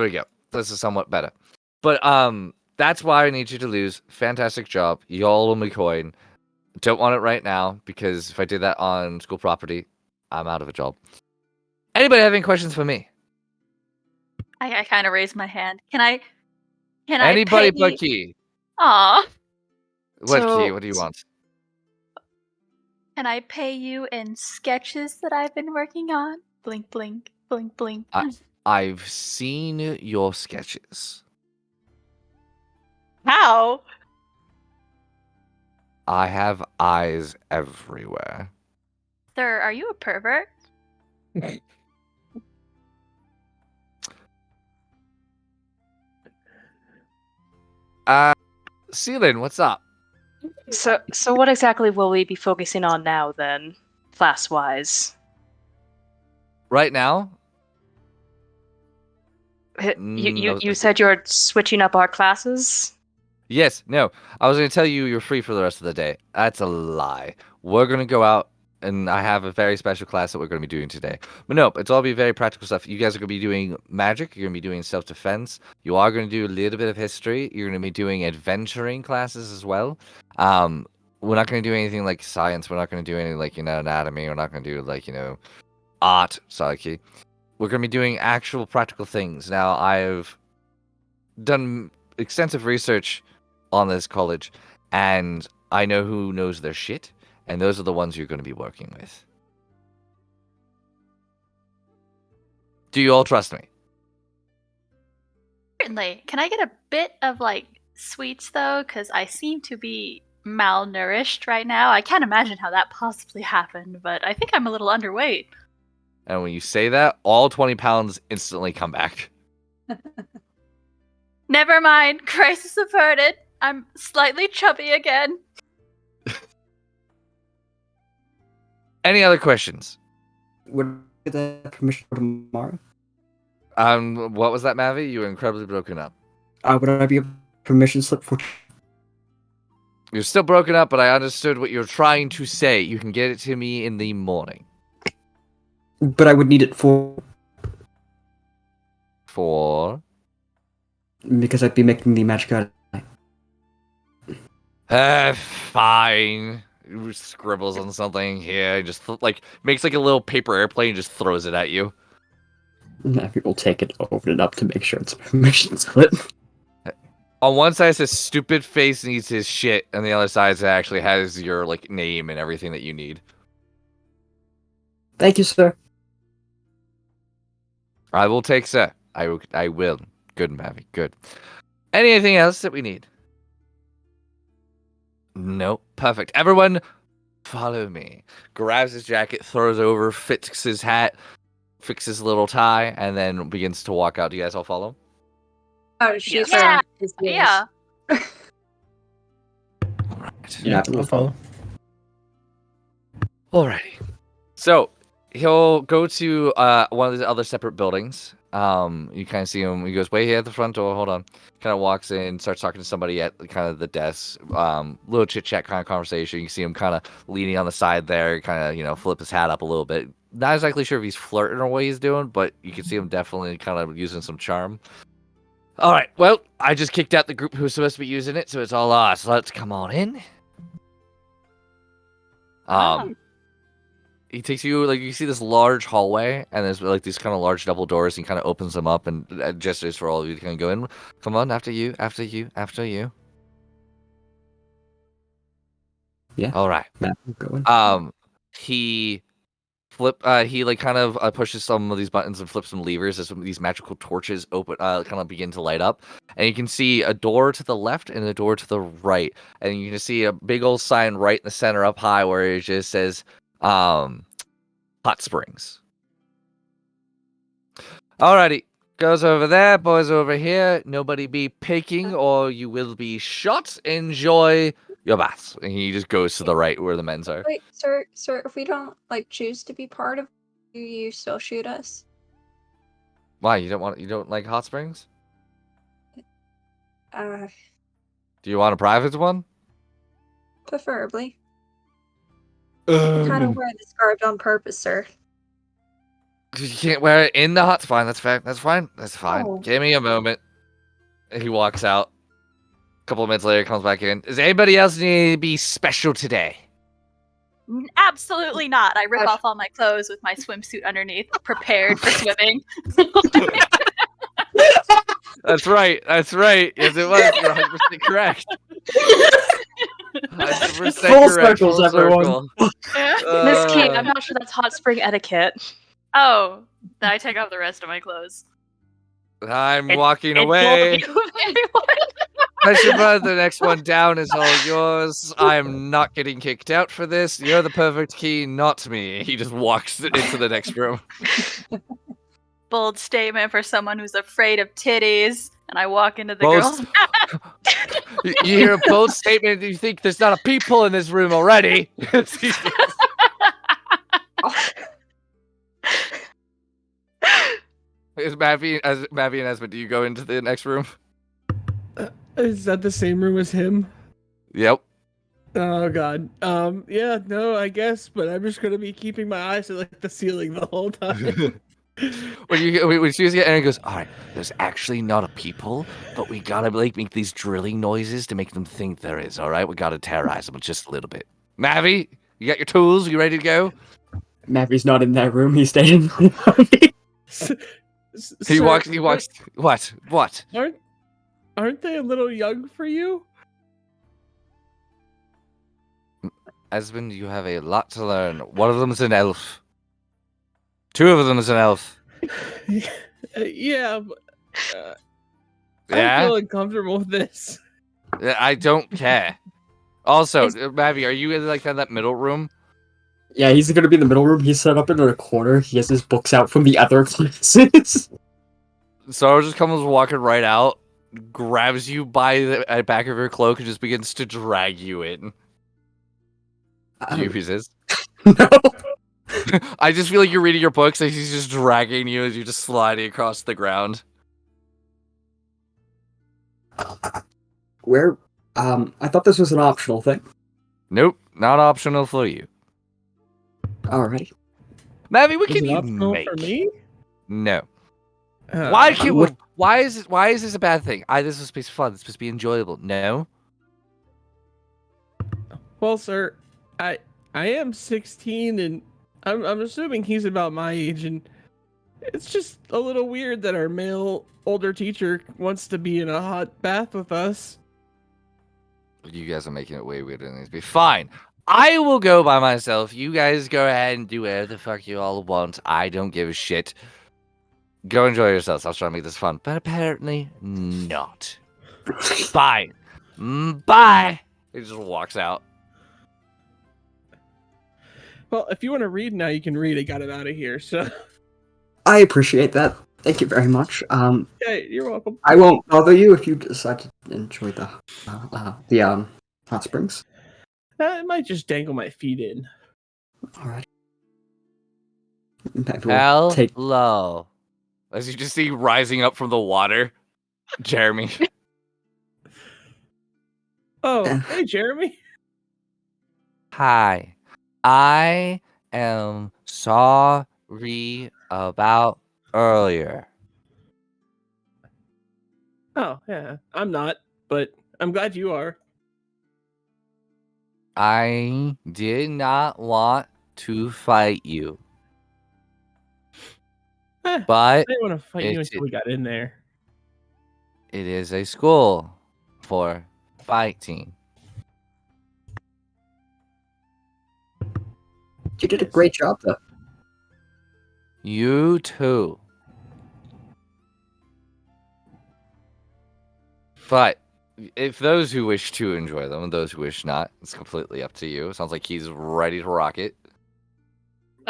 we go. This is somewhat better. But that's why I need you to lose. Fantastic job. Y'all owe me coin. Don't want it right now because if I did that on school property, I'm out of a job. Anybody have any questions for me? I kind of raised my hand. Can I Anybody pay but you? Key. Aw. What, So- Key? What do you want? Can I pay you in sketches that I've been working on? Blink, blink, blink, blink. I've seen your sketches. How? I have eyes everywhere. Sir, are you a pervert? Celine, what's up? So what exactly will we be focusing on now then, class-wise? Right now? You said you're switching up our classes? Yes, no. I was going to tell you you're free for the rest of the day. That's a lie. We're going to go out, and I have a very special class that we're going to be doing today. But nope, it's all be very practical stuff. You guys are going to be doing magic. You're going to be doing self-defense. You are going to do a little bit of history. You're going to be doing adventuring classes as well. We're not going to do anything like science. We're not going to do anything like, anatomy. We're not going to do art, psyche. We're going to be doing actual practical things. Now, I've done extensive research on this college, and I know who knows their shit, and those are the ones you're going to be working with. Do you all trust me? Certainly. Can I get a bit of sweets though? Because I seem to be malnourished right now. I can't imagine how that possibly happened, but I think I'm a little underweight. And when you say that, all 20 pounds instantly come back. Never mind. Crisis averted. I'm slightly chubby again. Any other questions? Would I get that permission for tomorrow? What was that, Mavi? You were incredibly broken up. Would I be a permission slip for? You're still broken up, but I understood what you're trying to say. You can get it to me in the morning. But I would need it for because I'd be making the magic out. Fine. He scribbles on something here, just makes a little paper airplane, and just throws it at you. People take it, open it up to make sure it's a permission slip. On one side it says "stupid face needs his shit," and the other side it actually has your name and everything that you need. Thank you, sir. I will take, sir. I will. Good, Mavi. Good. Anything else that we need? Nope. Perfect. Everyone, follow me. Grabs his jacket, throws over, fixes his hat, fixes his little tie, and then begins to walk out. Do you guys all follow? Oh, she's Yeah. his Yeah. All right. Yeah, I'll follow. Alrighty. So he'll go to one of the other separate buildings. You kind of see him. He goes way here at the front door. Hold on. Kind of walks in, starts talking to somebody at kind of the desk. Little chit chat kind of conversation. You see him kind of leaning on the side there, kind of flip his hat up a little bit. Not exactly sure if he's flirting or what he's doing, but you can see him definitely kind of using some charm. All right. Well, I just kicked out the group who was supposed to be using it, so it's all us. Let's come on in. He takes you, you see this large hallway, and there's these kind of large double doors. He kind of opens them up and gestures for all of you to kind of go in. Come on, after you, after you, after you. Yeah. All right. He kind of pushes some of these buttons and flips some levers as some of these magical torches open, kind of begin to light up, and you can see a door to the left and a door to the right, and you can see a big old sign right in the center up high where it just says hot springs. Alrighty. Girls over there, boys over here. Nobody be picking or you will be shot. Enjoy your baths. And he just goes to the right where the men's are. Wait, sir, if we don't choose to be part of, do you still shoot us? Why? You don't like hot springs? Uh, Do you want a private one? preferably. I kind of wear this garb on purpose, sir. You can't wear it in the hot. Fine, that's fair. That's fine. That's fine. Oh. Give me a moment. And he walks out. A couple of minutes later, comes back in. Does anybody else need to be special today? Absolutely not. I rip Gosh. off all my clothes with my swimsuit underneath, prepared for swimming. That's right. That's right. Yes, it was. You're 100% correct. 100% Full correct. circles, Full everyone. circle. Miss King, I'm not sure that's hot spring etiquette. Oh, then I take off the rest of my clothes. I'm It's- walking It's away. both of you, everyone. Pressure bud, the next one down is all yours. I am not getting kicked out for this. You're the perfect key, not me. He just walks into the next room. Bold statement for someone who's afraid of titties. And I walk into the Bold- girls' You hear a bold statement, you think there's not a people in this room already. Is Mavi and Esmond, do you go into the next room? Is that the same room as him? Yep. Oh god. Yeah, no, I guess, but I'm just gonna be keeping my eyes at like the ceiling the whole time. When she get in, he goes, all right, there's actually not a people, but we gotta like make these drilling noises to make them think there is, all right? We gotta terrorize them just a little bit. Mavi, you got your tools? You ready to go? Mavi's not in that room. He stayed in the lobby. He walks. What? Aren't they a little young for you? Esmond, you have a lot to learn. One of them is an elf. Two of them is an elf. Yeah, but, I Yeah? feel uncomfortable with this. I don't care. Also, Mavi, are you in like that middle room? Yeah, he's gonna be in the middle room. He's set up in a corner. He has his books out from the other classes. Sora just comes walking right out, grabs you by the back of your cloak, and just begins to drag you in. Do you resist? No. I just feel like you're reading your books, and he's just dragging you as you're just sliding across the ground. Where? I thought this was an optional thing. Nope, not optional for you. Alright. Mavi, what Is can it you optional make? for me? No. Uh, Why can't we? what- Why is this a bad thing? This is supposed to be fun. It's supposed to be enjoyable. No. Well, sir, I am 16, and I'm assuming he's about my age, and it's just a little weird that our male older teacher wants to be in a hot bath with us. You guys are making it way weirder than it needs to be. Fine. I will go by myself. You guys go ahead and do whatever the fuck you all want. I don't give a shit. Go enjoy yourselves. I'll try to make this fun. But apparently not. Bye. Bye. He just walks out. Well, if you want to read now, you can read. I got him out of here, so I appreciate that. Thank you very much. yeah, you're welcome. I won't bother you if you decide to enjoy the hot springs. I might just dangle my feet in. Alright. Take Hello. As you just see rising up from the water, Jeremy. Oh, hey, Jeremy. Hi. I am sorry about earlier. Oh, yeah, I'm not, but I'm glad you are. I did not want to fight you, I but didn't want to fight you It's- until we got in there. it is a school for fighting. You did a great job, though. You too. But if those who wish to enjoy them and those who wish not, it's completely up to you. It sounds like he's ready to rock it.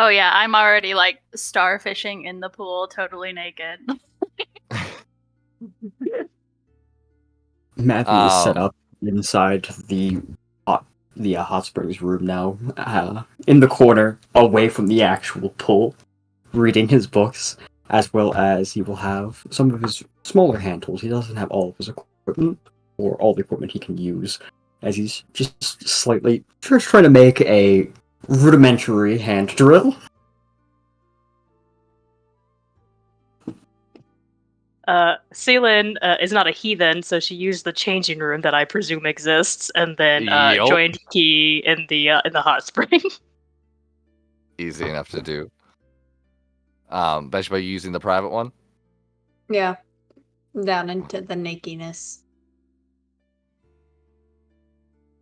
Oh yeah, I'm already like starfishing in the pool, totally naked. Matthew is set up inside the hot springs room now, in the corner, away from the actual pool, reading his books, as well as he will have some of his smaller hand tools. He doesn't have all of his equipment, or all the equipment he can use, as he's just slightly just trying to make a rudimentary hand drill. Celine is not a heathen, so she used the changing room that I presume exists, and then Yup. joined Key in the hot spring. Easy enough to do. Bet you by using the private one. Yeah. Down into the nakedness.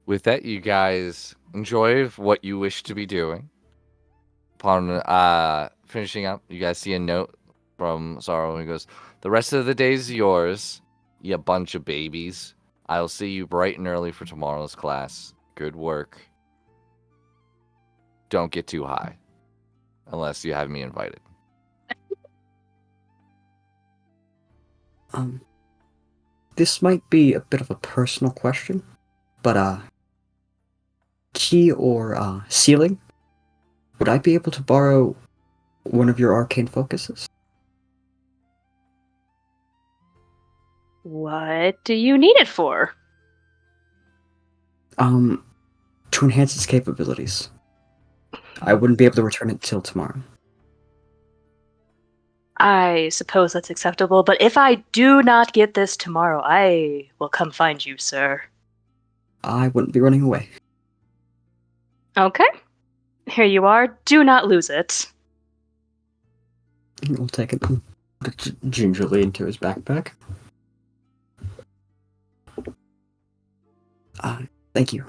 With that, you guys enjoy what you wish to be doing. Upon finishing up, you guys see a note from Sorrow, and he goes, "The rest of the day's yours, you bunch of babies. I'll see you bright and early for tomorrow's class. Good work. Don't get too high, unless you have me invited." This might be a bit of a personal question, but Key or Ceiling, would I be able to borrow one of your arcane focuses? What do you need it for? To enhance its capabilities. I wouldn't be able to return it till tomorrow. I suppose that's acceptable, but if I do not get this tomorrow, I will come find you, sir. I wouldn't be running away. Okay. Here you are. Do not lose it. We'll take it gingerly into his backpack. Thank you.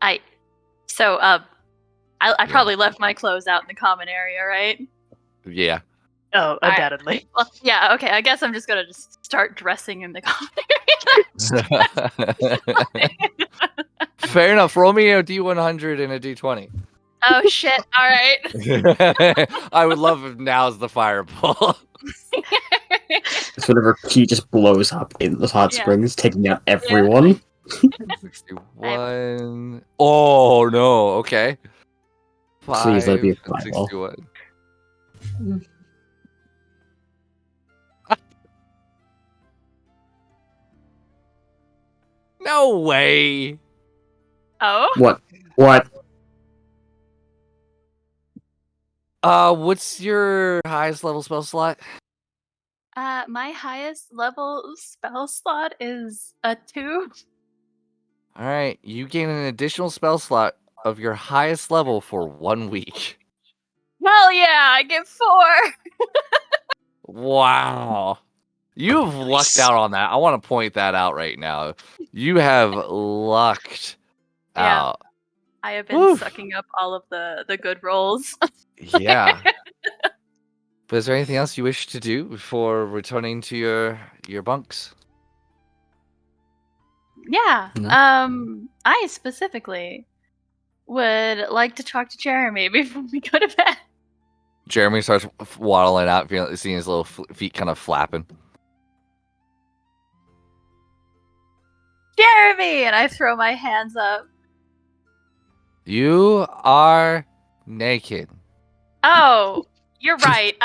I probably left my clothes out in the common area, right? Yeah. Oh, right. undoubtedly. Well, yeah, okay. I guess I'm just gonna start dressing in the common area. Fair enough. Roll me a D100 and a D20. Oh shit! All right. I would love if now's the fireball. It's whenever Key just blows up in the hot springs, taking out everyone. 61. Oh no. Okay. Please let it be a 5 and fireball. 61. No way. Oh. What? What's your highest level spell slot? My highest level spell slot is a 2. All right, you gain an additional spell slot of your highest level for 1 week. Hell yeah! I get 4. Wow. You've lucked out on that. I want to point that out right now. You have lucked out. I have been sucking up all of the good rolls. Yeah. But is there anything else you wish to do before returning to your bunks? Yeah. No. I specifically would like to talk to Jeremy before we go to bed. Jeremy starts waddling out, seeing his little feet kind of flapping. Jeremy! And I throw my hands up. You are naked. Oh, you're right.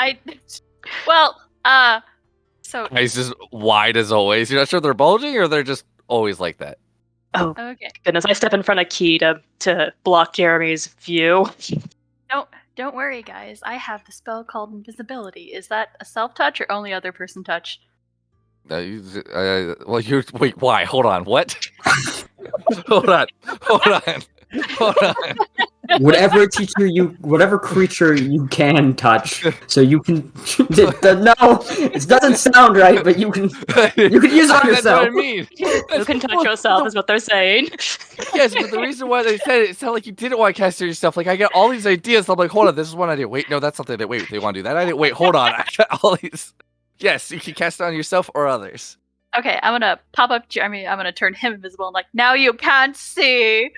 So Eyes just wide as always. You're not sure they're bulging or they're just always like that. Oh, okay. goodness. I step in front of Key to block Jeremy's view. Don't worry, guys. I have the spell called invisibility. Is that a self-touch or only other person touch? Well, wait. Why? Hold on. What? Hold on. Whatever creature you can touch, so you can. No, it doesn't sound right, but you can use it on yourself. That's what I mean. You can touch yourself, is what they're saying. Yes, but the reason why they said it sounded like you didn't want to cast it yourself. Like I got all these ideas. I'm like, hold on, this is one idea. Wait, no, that's something that. Wait, they want to do that idea. Wait, hold on. I got all these. Yes, you can cast it on yourself or others. Okay, I'm gonna pop up Jeremy. I'm gonna turn him invisible. And now you can't see.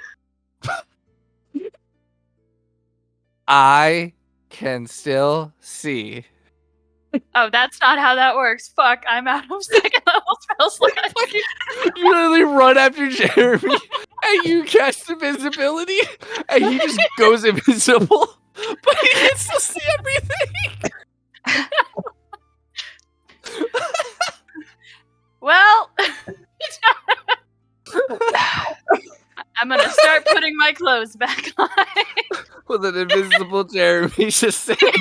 I can still see. Oh, that's not how that works. Fuck, I'm out of second level spell slots. You literally run after Jeremy, and you cast invisibility, and he just goes invisible, but he can still see everything. Well, I'm gonna start putting my clothes back on. With an invisible Jeremy just sitting.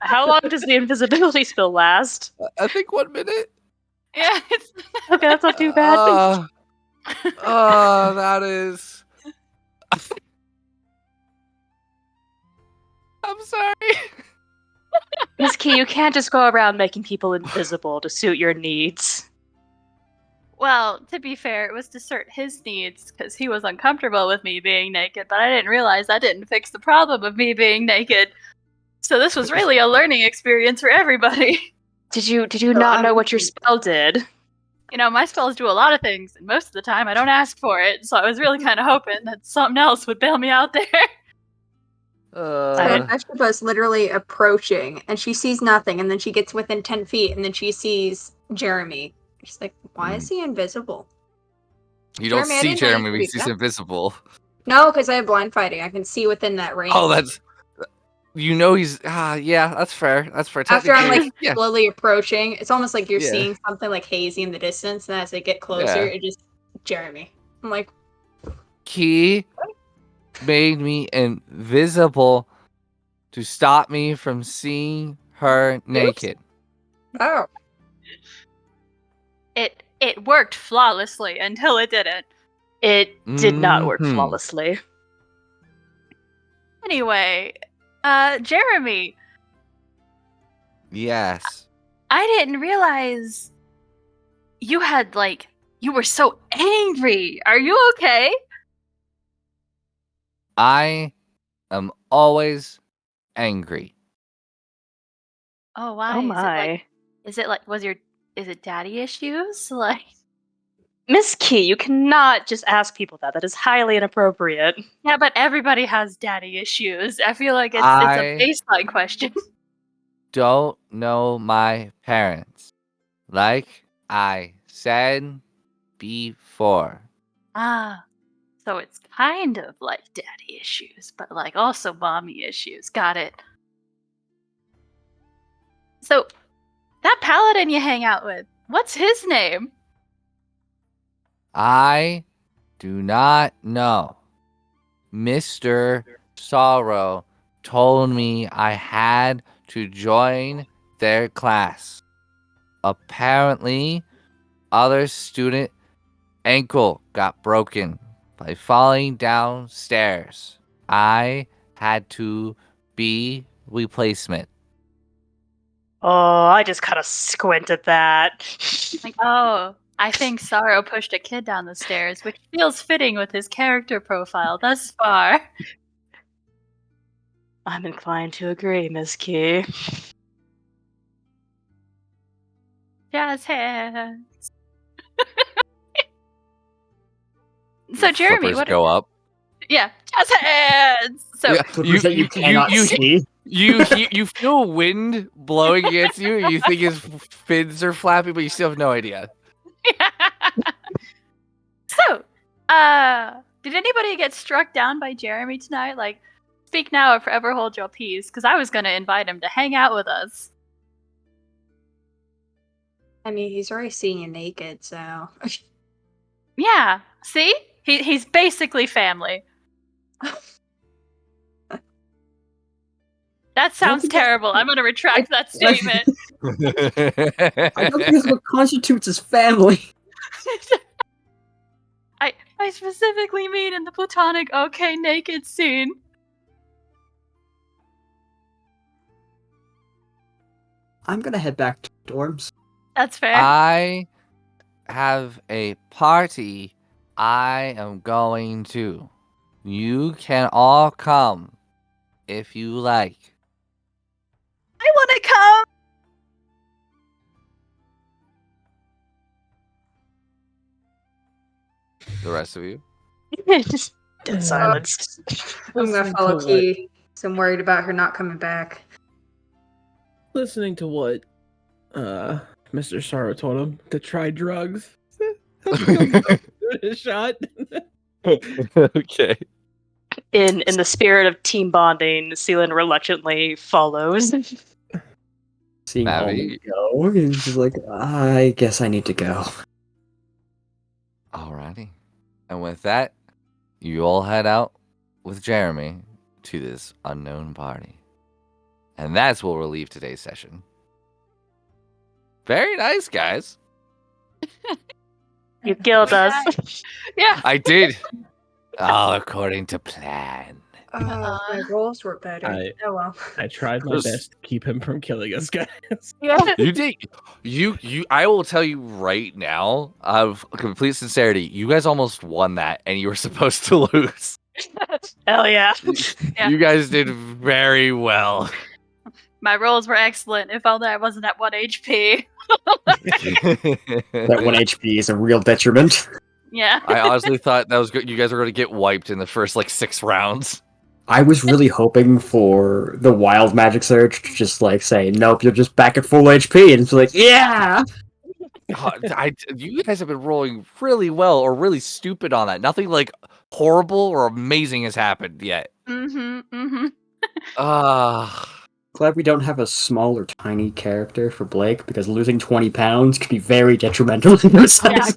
How long does the invisibility spell last? I think 1 minute. Yeah, it's Okay, that's not too bad. That is. I'm sorry. Miss Key, you can't just go around making people invisible to suit your needs. well, to be fair, it was to suit his needs because he was uncomfortable with me being naked, but I didn't realize that didn't fix the problem of me being naked. So this was really a learning experience for everybody. Did you not know what your spell did? You know, my spells do a lot of things, and most of the time I don't ask for it, so I was really kind of hoping that something else would bail me out there. So Veshiba's literally approaching, and she sees nothing, and then she gets within 10 feet, and then she sees Jeremy. She's like, why is he invisible? You don't Jeremy, I see didn't know you Jeremy could because do he's that. invisible. No, because I have blind fighting. I can see within that range. Oh, that's. You know he's. Yeah, that's fair. That's fair. After I'm like Technically, yeah. slowly approaching, it's almost like you're Yeah. seeing something like hazy in the distance, and as they get closer, Yeah. it just Jeremy. I'm like, He made me invisible to stop me from seeing her naked. oh, It worked flawlessly until it didn't. It did not work Mhm. flawlessly. Anyway, Jeremy, Yes. I didn't realize you had, like, you were so angry. Are you okay? I am always angry. Oh, why? Oh my. Is it daddy issues? Like, Miss Key, you cannot just ask people that. That is highly inappropriate. yeah, but everybody has daddy issues. I feel like it's I- a baseline question. Don't know my parents. Like I said before. Ah, so it's kind of like daddy issues, but like also mommy issues. Got it. So, that paladin you hang out with, what's his name? I do not know. Mr. Sorrow told me I had to join their class. Apparently, other student ankle got broken by falling downstairs. I had to be replacement. Oh, I just kind of squint at that. Like, oh, I think Sorrow pushed a kid down the stairs, which feels fitting with his character profile thus far. I'm inclined to agree, Miss Key. Jazz hands. So Your Jeremy, flippers what? go up? Yeah, jazz hands. So Yeah, You cannot see. you feel wind blowing against you. You think his fins are flapping, but you still have no idea. So, did anybody get struck down by Jeremy tonight? Like, speak now or forever hold your peace, because I was gonna invite him to hang out with us. I mean, he's already seeing you naked, so. Yeah, see? He's basically family. That sounds think that's- terrible. I'm gonna retract that statement. I don't think it's what constitutes as family. I specifically mean in the platonic okay naked scene. I'm gonna head back to dorms. That's fair. I have a party I am going to. You can all come if you like. I wanna come! The rest of you? Just dead silence. I'm gonna Listening follow to Key. So I'm worried about her not coming back. Listening to what Mr. Sorrow told him to try drugs. Give it a shot. Okay. In the spirit of team bonding, Seelan reluctantly follows. Seeing Mavi? Ollie go, he's just like, I guess I need to go. Alrighty. And with that, you all head out with Jeremy to this unknown party. And that's where we'll leave today's session. Very nice, guys. You killed us. Yeah. I did. All according to plan. Oh, my rolls were better. Oh well. I tried my best to keep him from killing us, guys. Yeah. You did. You. I will tell you right now, of complete sincerity, you guys almost won that, and you were supposed to lose. Hell yeah. Yeah. You guys did very well. My rolls were excellent. If only I wasn't at 1 HP. That 1 HP is a real detriment. Yeah. I honestly thought that was good. You guys were going to get wiped in the first 6 rounds. I was really hoping for the wild magic surge to just say, nope, you're just back at full HP, and it's like, yeah! You guys have been rolling really well or really stupid on that. Nothing horrible or amazing has happened yet. Glad we don't have a small or tiny character for Blake, because losing 20 pounds could be very detrimental to his size.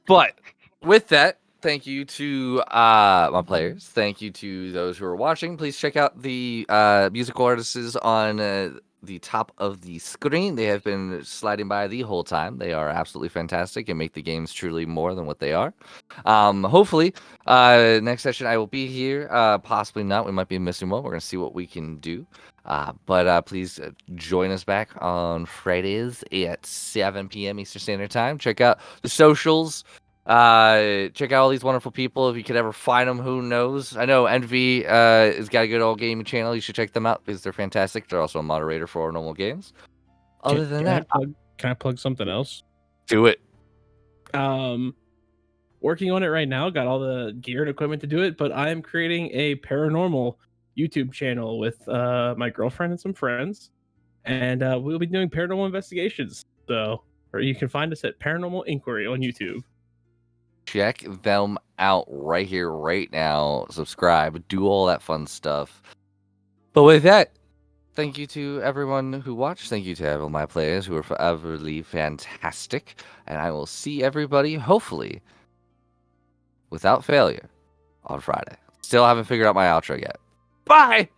But with that, thank you to my players. Thank you to those who are watching. Please check out the musical artists on the top of the screen. They have been sliding by the whole time. They are absolutely fantastic and make the games truly more than what they are. Hopefully, next session I will be here. Possibly not. We might be missing one. We're going to see what we can do. But please join us back on Fridays at 7 p.m. Eastern Standard Time. Check out the socials. Check out all these wonderful people. If you could ever find them, who knows? I know Envy has got a good old gaming channel. You should check them out because they're fantastic. They're also a moderator for our normal games. Other than that, can I plug something else? do it. Working on it right now. Got all the gear and equipment to do it, but I am creating a paranormal YouTube channel with my girlfriend and some friends, and we'll be doing paranormal investigations. So, or you can find us at Paranormal Inquiry on YouTube. Check them out right here, right now. Subscribe, do all that fun stuff. But with that, thank you to everyone who watched. Thank you to all my players who are foreverly fantastic. And I will see everybody, hopefully, without failure, on Friday. Still haven't figured out my outro yet. Bye!